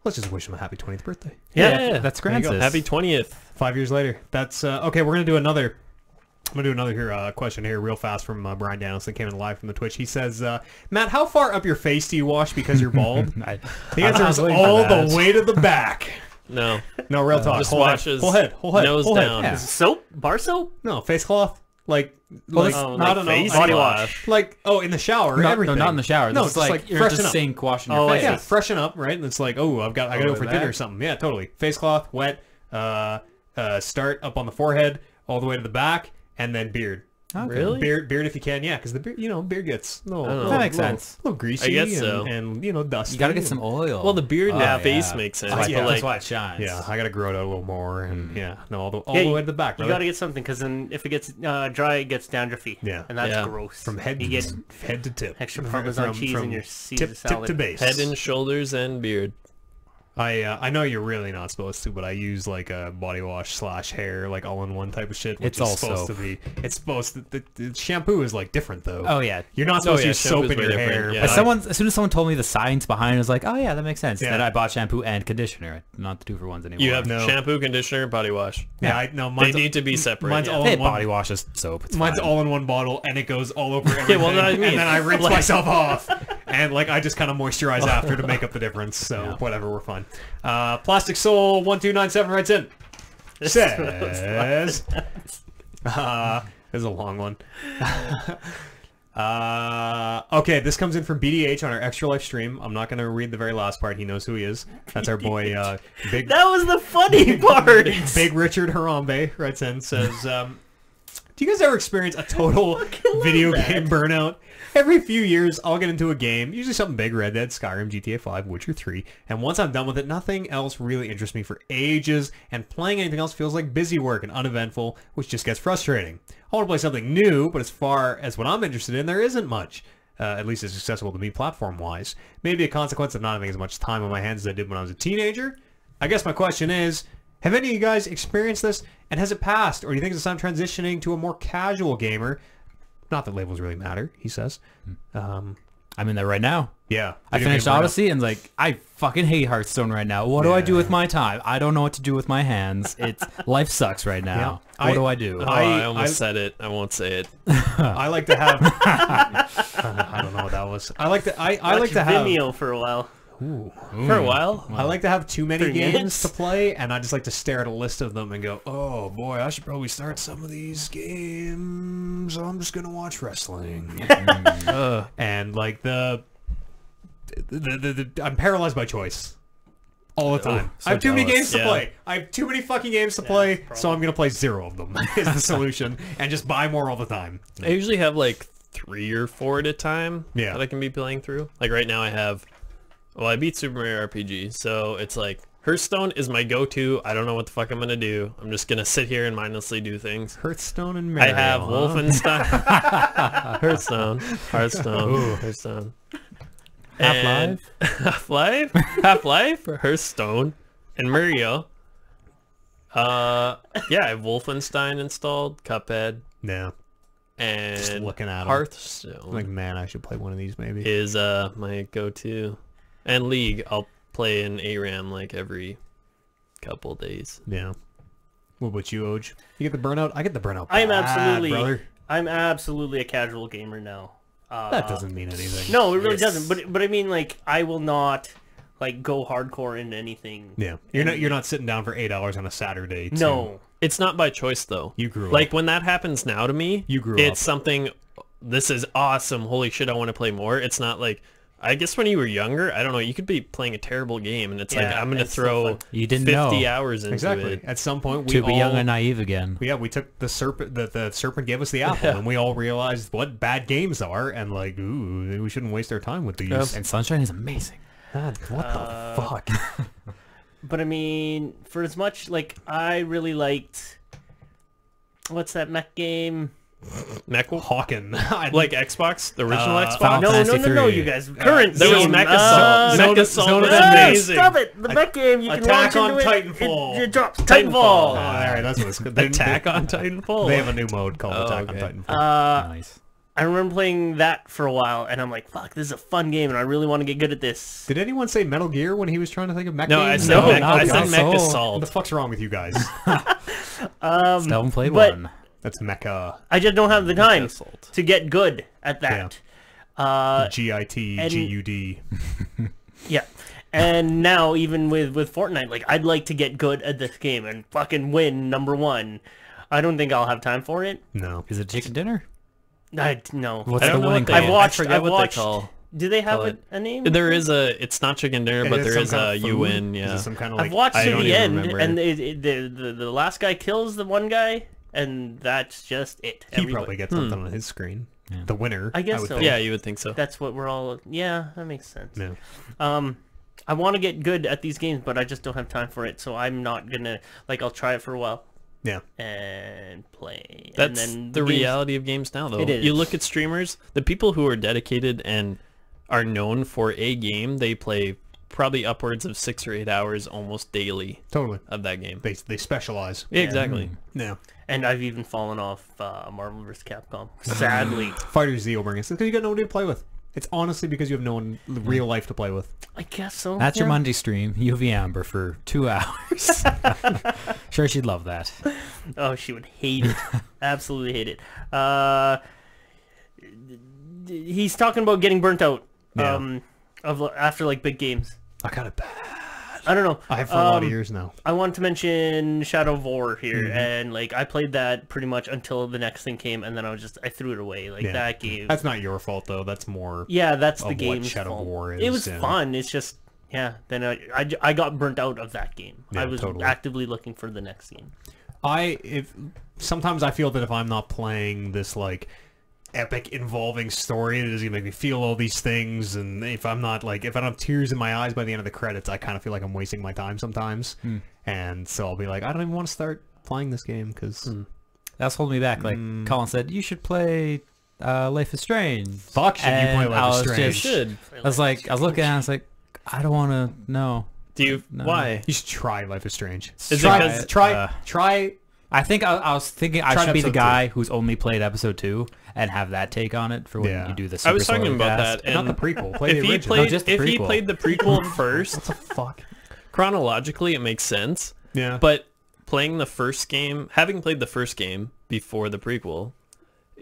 let's just wish him a happy 20th birthday. Yeah, That's There you go. Francis. Happy 20th. 5 years later. That's, okay, we're going to do another... I'm going to do another here, question here real fast from Brian Danielson. Came in live from the Twitch. He says, Matt, how far up your face do you wash because you're bald? The answer is all the way to the back. No. No, real talk. Just Whole head. washes Whole head. Whole head. nose Whole head. down. Yeah. Is it soap? Bar soap? No, face cloth. Like, Well, Oh, not like on face body wash. like, oh, in the shower, No, everything. not in the shower. No, This is just like, you're freshen just up. sink washing your Oh, I face. see. Yeah, freshen up, right? And it's like, oh, I gotta go for like dinner that. or something. Yeah, totally. Face cloth, wet. Start up on the forehead, all the way to the back, and then beard. Okay. Really? Beard if you can, yeah, because the beard, beard gets a don't little, know. That makes little- sense. A little greasy I guess so. and dusty. You gotta get some oil. Well, the beard and Oh, the face yeah. makes sense. That's why, yeah, but that's like, why it shines. Yeah, I gotta grow it out a little more, and Mm. all the Yeah, way to the back, You brother. gotta get something, because then if it gets dry, it gets dandruffy. Yeah. And that's Yeah. gross. from head you to get head to tip. extra Parmesan cheese in your Caesar tip salad. to base. head and shoulders and beard. I know you're really not supposed to, but I use like a body wash / hair, like all in one type of shit. Which It's is all supposed soap. to be. It's supposed to. The shampoo is like different though. Oh yeah. You're not supposed to use soap shampoo's in way your different, hair. yeah. but As soon as someone told me the science behind it, I was like, oh yeah, that makes sense. Yeah. Then I bought shampoo and conditioner, not the 2-for-1s anymore. You have No. shampoo, conditioner, body wash. I know. They Mine's, need to be separate. mine's yeah. all Hey, in one. body wash is soap. It's Mine's fine. all in one bottle, and it goes all over everything. well, I mean, and then I rinse like- myself off, and like I just kind of moisturize after to make up the difference. So whatever, we're fine. Plastic Soul 1297 writes in. Says, this is a long one. Okay, this comes in from BDH on our Extra Life stream. I'm not going to read the very last part. He knows who he is. That's our boy, Big That was the funny part. Big Richard Harambe writes in, says, do you guys ever experience a total video game burnout? Every few years, I'll get into a game, usually something big, Red Dead, Skyrim, GTA 5, Witcher 3, and once I'm done with it, nothing else really interests me for ages, and playing anything else feels like busy work and uneventful, which just gets frustrating. I want to play something new, but as far as what I'm interested in, there isn't much. At least it's accessible to me platform-wise. Maybe a consequence of not having as much time on my hands as I did when I was a teenager? I guess my question is, have any of you guys experienced this, and has it passed, or do you think it's time transitioning to a more casual gamer? Not that labels really matter, he says. I'm in there right now. Yeah. I video finished game burnout. Odyssey and like I fucking hate Hearthstone right now. What do I do with my time? I don't know what to do with my hands. It's life sucks right now. Yeah. What do I do? Oh, I almost said it. I won't say it. I like to have... I don't know what that was. I like to have... Vimeo for a while. For a while. I like to have too many 3 games minutes? to play, and I just like to stare at a list of them and go, oh boy, I should probably start some of these games. I'm just gonna watch wrestling. And like the I'm paralyzed by choice all the time. so I have too many games jealous. to Yeah. play. I have too many fucking games to play, so I'm gonna play 0 of them. Is the solution, and just buy more all the time. I usually have like 3 or 4 at a time Yeah. that I can be playing through. Like right now I have, well, I beat Super Mario RPG, so it's like Hearthstone is my go-to. I don't know what the fuck I'm gonna do. I'm just gonna sit here and mindlessly do things. Hearthstone and Mario. I have huh? Wolfenstein, Hearthstone, Half-Life? Half-Life, Hearthstone, and Mario. Yeah, I have Wolfenstein installed, Cuphead, Yeah. and Just looking at 'em. Hearthstone Like, man, I should play one of these maybe. is my go-to. And League, I'll play in ARAM like every couple days. Yeah. What about you, Oj? You get the burnout? I get the burnout. I'm bad, absolutely, brother. I'm absolutely a casual gamer now. That doesn't mean anything. No, it really Yes. doesn't. But I mean, like, I will not like go hardcore into anything. Yeah, you're not sitting down for 8 hours on a Saturday. No. It's not by choice though. You grew Like up. when that happens now to me, You grew it's up. something, this is awesome. Holy shit, I want to play more. It's not like, I guess when you were younger, I don't know, you could be playing a terrible game and it's like, Yeah, I'm going to it's so throw fun. You didn't 50 know. hours into Exactly. it. At some point, we To be all, young and naive again. Yeah, we took the serpent. The serpent gave us the apple, and we all realized what bad games are, and like, ooh, we shouldn't waste our time with these. Yeah. And Sunshine is amazing. God, what the fuck? But I mean, for as much like I really liked, what's that mech game? Mech- Hawking. like Xbox, the original Xbox. Final No, Fantasy no, III. you guys. Current There was game. Mech Assault. Mech Zone- Assault Zone was of the amazing. Stop it! The mech game. You can Attack launch on into Titanfall. It drops Titanfall. Titanfall. All right, that's what it's called. Attack on Titanfall. They have a new mode called Oh, Attack okay. on Titanfall. Nice. I remember playing that for a while, and I'm like, "Fuck, this is a fun game, and I really want to get good at this." Did anyone say Metal Gear when he was trying to think of mech No, I games? said No, Mech, no, I said Assault. Mech What the Assault. fuck's wrong with you guys? Still haven't played but- one. That's Mecha. I just don't have the time Assault. to get good at that. GIT-GUD. Yeah. And now, even with Fortnite, like, I'd like to get good at this game and fucking win #1. I don't think I'll have time for it. No. Is it chicken dinner? No. What's I don't the know winning what they, call? I've watched- I forget I've what watched- they call. Do they have Call a, it- a name? There is a, it's not chicken dinner, but Is it there some is kind a of food? UN, Is yeah. it some kind of like... I've watched I to don't the even end, remember. and the last guy kills the one guy, and that's just it. He probably gets something on his screen. Yeah. The winner. I guess would so. think. Yeah, you would think so. That's what we're all... Yeah, that makes sense. No. I want to get good at these games, but I just don't have time for it, so I'm not gonna... Like, I'll try it for a while Yeah. and play. That's and then the games- reality of games now, though. It is. You look at streamers, the people who are dedicated and are known for a game, they play probably upwards of 6 or 8 hours almost daily Totally. of that game. They specialize. Yeah, exactly. Yeah. And I've even fallen off Marvel vs. Capcom. Sadly. Fighter Z will bring us. It's because you got nobody to play with. It's honestly because you have no one real life to play with. I guess so. That's your yeah. Monday stream, UV Amber, for 2 hours. Sure, she'd love that. Oh, she would hate it. Absolutely hate it. He's talking about getting burnt out. Yeah. After like big games. I got it bad. I don't know. I have for a lot of years now. I want to mention Shadow of War here, Mm-hmm. and like I played that pretty much until the next thing came, and then I threw it away. Like Yeah. that game. That's not your fault though. That's more. Yeah, that's the of what game's Shadow of fault. War It is, was yeah. fun. It's just Then I got burnt out of that game. Yeah, I was totally. actively looking for the next game. Sometimes I feel that if I'm not playing this like epic involving story, it is gonna make me feel all these things, and if I don't have tears in my eyes by the end of the credits, I kind of feel like I'm wasting my time sometimes. And so I'll be like, I don't even want to start playing this game because That's holding me back. Like Colin said, you should play Life is Strange. fuck, should you play And Life I is was Strange? just- Should. I was looking at it, I was like, I don't want to know. Do you? No. Why? You should try Life is Strange. Is it try, 'cause, try. I think I was thinking I Tried should be the episode guy who's only played episode 2 and have that take on it for when Yeah. you do the I Super was talking Spoiler about cast. that. Not the And prequel. Play if the he original. played, just the if he prequel. played the prequel first, What the fuck? chronologically it makes sense. Yeah. But playing the first game, having played the first game before the prequel,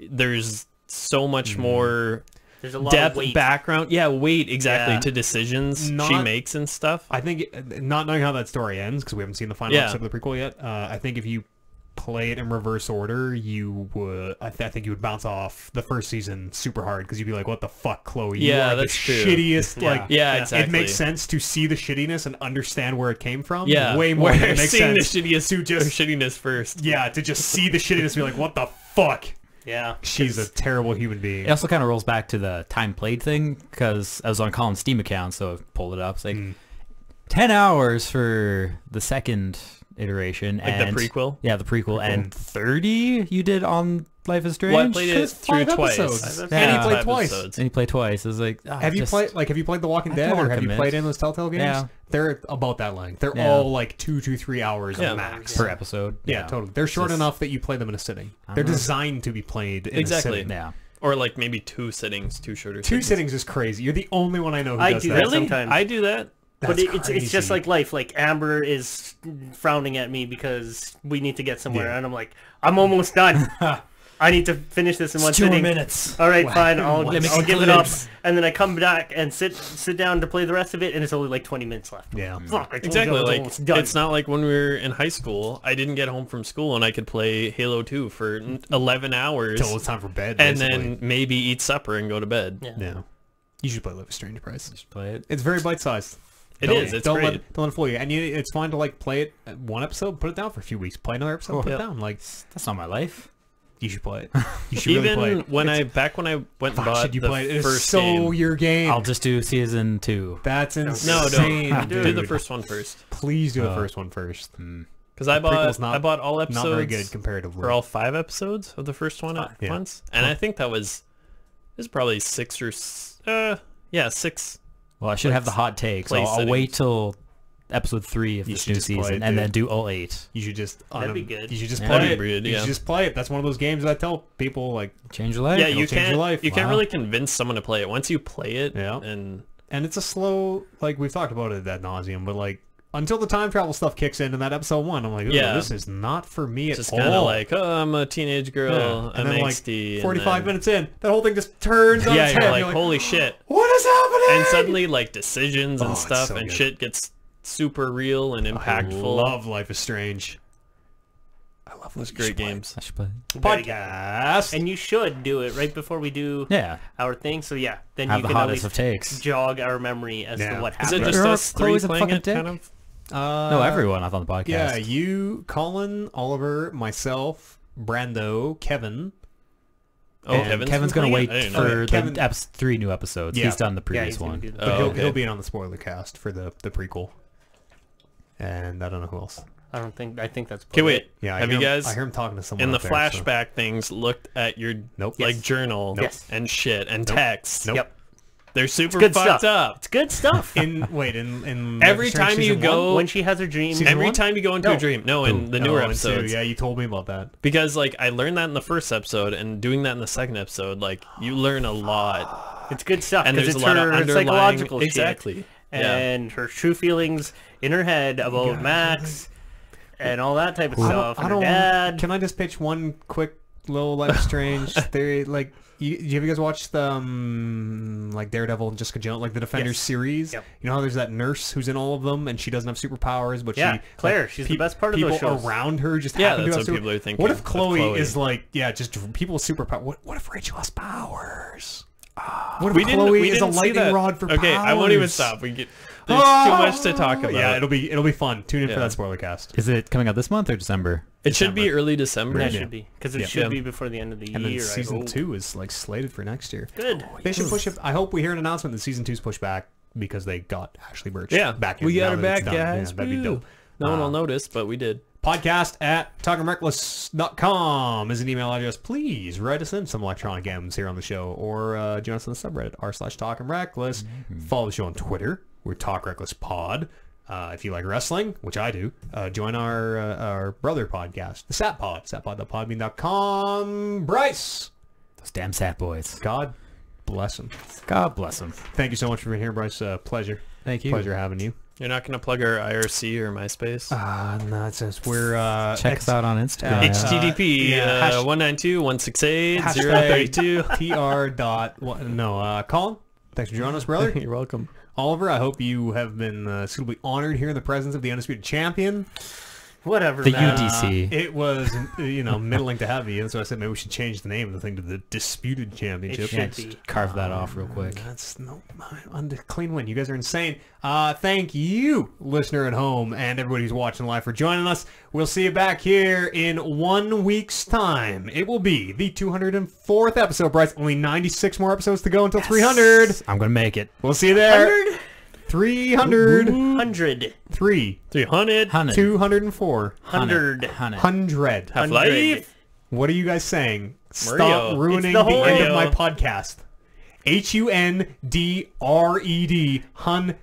there's so much more There's a lot of depth, weight. background. Yeah, weight exactly Yeah. to decisions she Not- makes and stuff. I think, not knowing how that story ends, because we haven't seen the final Yeah. episode of the prequel yet, I think if you play it in reverse order, you would, I think you would bounce off the first season super hard, because you'd be like, what the fuck, Chloe? You Yeah, are that's the true. shittiest, Yeah. like, Yeah, Yeah. exactly. it makes sense to see the shittiness and understand where it came from. Yeah, Way more than where it makes seeing sense the shittiest to just, shittiness first. yeah, to just see the shittiness and be like, what the fuck? Yeah. She's a terrible human being. It also kind of rolls back to the time played thing, because I was on Colin's Steam account, so I pulled it up. It's like 10 hours for the second iteration. Like and the prequel? Yeah, the prequel. And 30 you did on Life is Strange? Well, I played it It's through 5 twice. episodes. Yeah. And he played Five twice. episodes. And you play twice. It was like... Have you played The Walking I Dead, don't or wanna have you commit. played any of those Telltale games? Yeah. They're about that length. They're Yeah. all like 2 to 3 hours Yeah. max. per episode? Yeah, totally. They're short Just- enough that you play them in a sitting. They're know. designed to be played in Exactly. a sitting. Yeah. Or like maybe 2 sittings, 2 shorter Two sittings is crazy. You're the only one I know who I does do that. that Really? sometimes. I do that. But That's it's just crazy. like life. Like Amber is frowning at me because we need to get somewhere, Yeah. and I'm like, I'm almost done. I need to finish this in one 2 more sitting. minutes. All right, fine. I'll Let me give it up, conclude. and then I come back and sit down to play the rest of it, and it's only like 20 minutes left. Yeah. Fuck, I told you Exactly. I was Like almost done. it's not like when we were in high school. I didn't get home from school and I could play Halo 2 for 11 hours, Till it's time for bed. and basically. then maybe eat supper and go to bed. Yeah. Yeah. You should play Life is Strange, Price. Just play it. It's very bite-sized. It is. It's don't great. don't let it fool you. And it's fine to like play it one episode, put it down for a few weeks. Play another episode, put Yeah. it down. Like, That's not my life. you should play it. You should really play Even it. when I went and Fuck, bought should you the play it? It's first so game. your game. I'll just do season 2. That's No, insane. don't dude. do the first one first. Please do the first one first. Because I prequel's bought all episodes Not very good comparatively. for all 5 episodes of the first one at Yeah. once, and I think that was probably 6 or 6. Well, I should have the hot take, so play I'll wait till episode 3 of You this should new just play season, it, and dude. then do all 8. You should just That'd be good. You should just Yeah. play That'd it. be weird, You yeah. should just play it. That's one of those games that I tell people like, Change your life. Yeah, it'll you change your can't. life. You can't Wow. really convince someone to play it. Once you play it, Yeah. and and it's a slow, like we've talked about it ad nauseum, but like until the time travel stuff kicks in that episode 1, I'm like, Yeah. this is not for me it's at just all. kind of like, oh, I'm a teenage girl, Yeah. I'm And then like angsty, and 45 then- minutes in, that whole thing just turns on Yeah, its you're head. like, holy shit! What is happening? And suddenly, like decisions Oh, and it's stuff so and good. shit gets super real and I impactful. love Life is Strange. I love Those You great should play it. games. I should play. Very good. Podcast. And you should do it right before we do Yeah. our thing. So yeah, then Have you the can at hottest least of takes. jog our memory as Yeah. to what Is happened. it just Remember us 3 Chloe's a playing fucking it? dick? Kind of. No, everyone I thought on the podcast. Yeah, you, Colin, Oliver, myself, Brando, Kevin. Oh, And Kevin's going to playing wait it? I didn't know for that. Kevin- the 3 new episodes. Yeah. He's done the Yeah, previous he's gonna one. do that. But Oh, he'll okay. be in on the spoiler cast for the prequel. And I don't know who else. I think that's. Okay, wait. Yeah, I Have hear you him- guys I hear him talking to someone in the up there, so- flashback things looked at your Nope. like Yes. journal Yes. and shit and text? Nope. Yep. They're super good fucked stuff. up. It's good stuff. In Every Life is Strange time you season go- one? When she has her dream. Season Every one? time you go into No. a dream, no, in the newer Oh, and two, episodes, yeah, you told me about that. because like I learned that in the first episode, and doing that in the second episode, like you learn a lot, It's good stuff and because there's it's a lot of her underlying psychological exactly. shit Yeah. and her true feelings in her head about Max and all that type of stuff. And her dad. Can I just pitch one quick little Life is Strange theory? Like, have you guys watched the like Daredevil and Jessica Jones, like the Defenders Yes. series? Yep. You know how there's that nurse who's in all of them, and she doesn't have superpowers, but Yeah, she Claire, like, she's the best part of those people shows. around her just Yeah, happen to that's have what super- people are thinking What if of Chloe is like, yeah, just people with superpowers? What if Rachel has powers? What if We Chloe didn't is a see lightning that. rod for okay, powers? I won't even stop. There's too much to talk about. Yeah, it'll be fun. Tune in for Yeah. that spoiler cast. Is it coming out this month or December? It should be early December. That Yeah. should be because it Yeah. should Yeah. be before the end of the And then year. season I hope. 2 is like slated for next year. Good. They should push it. I hope we hear an announcement that season 2's pushed back because they got Ashley Birch Yeah, back. we in got now her that it's back, done. guys. Yeah, that'd be Woo. dope. No one will notice, but we did. Podcast at talkingreckless.com is an email address. Please write us in some electronic games here on the show, or join us on the subreddit r/talkingreckless. Follow the show on Twitter. We're Talk Reckless Pod. If you like wrestling, which I do, join our brother podcast, the Sat Pod, satpod.podbean.com. Bryce, Those damn Sat boys. God bless him. God bless them. Thank you so much for being here, Bryce. Pleasure. Thank you. Pleasure having you. You're not gonna plug our IRC or MySpace? Nonsense. We're Check us out on Instagram. HTTP yeah. 192.168.0.32. TR dot no. Colin, thanks for joining us, brother. You're welcome. Oliver, I hope you have been suitably honored here in the presence of the undisputed champion. Whatever, The man. UDC. It was, middling to have you, and so I said maybe we should change the name of the thing to the Disputed Championship. It should be. Carve that off real quick. That's clean win. You guys are insane. Thank you, listener at home, and everybody who's watching live for joining us. We'll see you back here in 1 week's time. It will be the 204th episode, Bryce. Only 96 more episodes to go until 300. I'm going to make it. We'll see you there. 100? 300. 100. 300. 204. 100. 100. Half-Life. What are you guys saying? Stop Mario. ruining It's the the end of Mario. my podcast. HUNDRED. 100.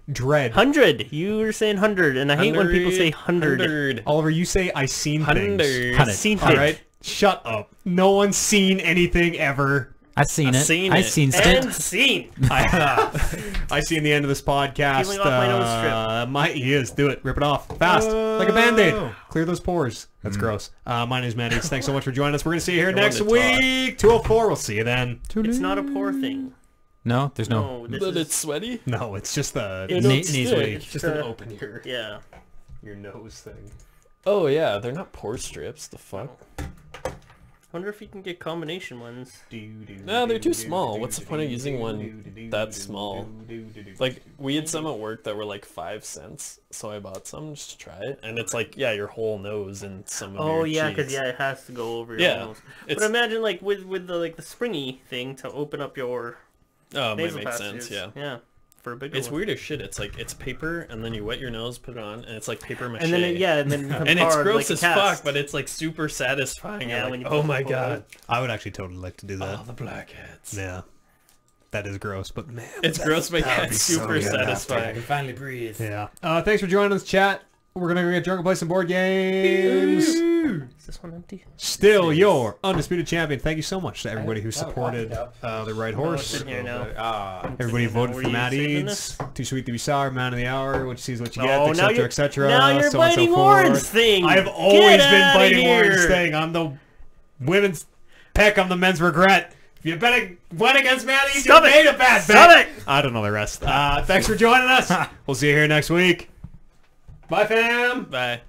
100. You were saying 100, and I hate when people say 100. Oliver, you say I seen things. 100. I've seen All it. right, shut up. No one's seen anything ever. I've seen it. seen I've it. seen And Stint. seen. I seen the end of this podcast. Peeling off my nose strip. He is. Do it. Rip it off. Fast. Like a Band-Aid. Clear those pores. That's gross. My name is Maddie. Thanks so much for joining us. We're going to see you here next wanted to talk. week. 204. We'll see you then. It's not a poor thing. No, there's no. No, this But is... it's sweaty? No, it's just the It Knee- don't knees stick. weak. it's just an open Yeah. your nose thing. Oh, yeah. They're not pore strips. The fuck? I wonder if you can get combination ones. No, they're too small. What's the point of using one that small? Like, we had some at work that were like 5 cents, so I bought some just to try it. And it's like, yeah, your whole nose and some of Oh your yeah, cheeks. because it has to go over your Yeah, nose. it's- But imagine like with the the springy thing to open up your Oh, it might nasal make passages. sense, yeah. Yeah, for a bigger It's one. weird as shit. It's like, it's paper, and then you wet your nose, put it on, and it's like paper mache. And then it becomes And it's hard, gross like a as cast. fuck, but it's like super satisfying. Yeah, You're when like, you oh pull my it god. I would actually totally like to do that. Oh, the blackheads. Yeah. That is gross, but man. It's gross, but yeah, it's so super good satisfying. finally breathe. Yeah. Thanks for joining us, chat. We're going to go get drunk and play some board games. Is this one empty? Still your undisputed champion. Thank you so much to everybody who supported the right horse. Sitting here now. Everybody voted Were for you Matt saving Eads. Too sweet to be sour. Man of the hour. What you see is what you Oh, get. now Etc. you're Etc. now you're so on and so biting forth. Warren's thing. I've Get always been outta biting here. Warren's thing. I'm the women's peck. I'm the men's regret. If you went against Matt Eads, you Stop it. made a bad Stop bet. it. I don't know the rest. Thanks for joining us. We'll see you here next week. Bye, fam. Bye.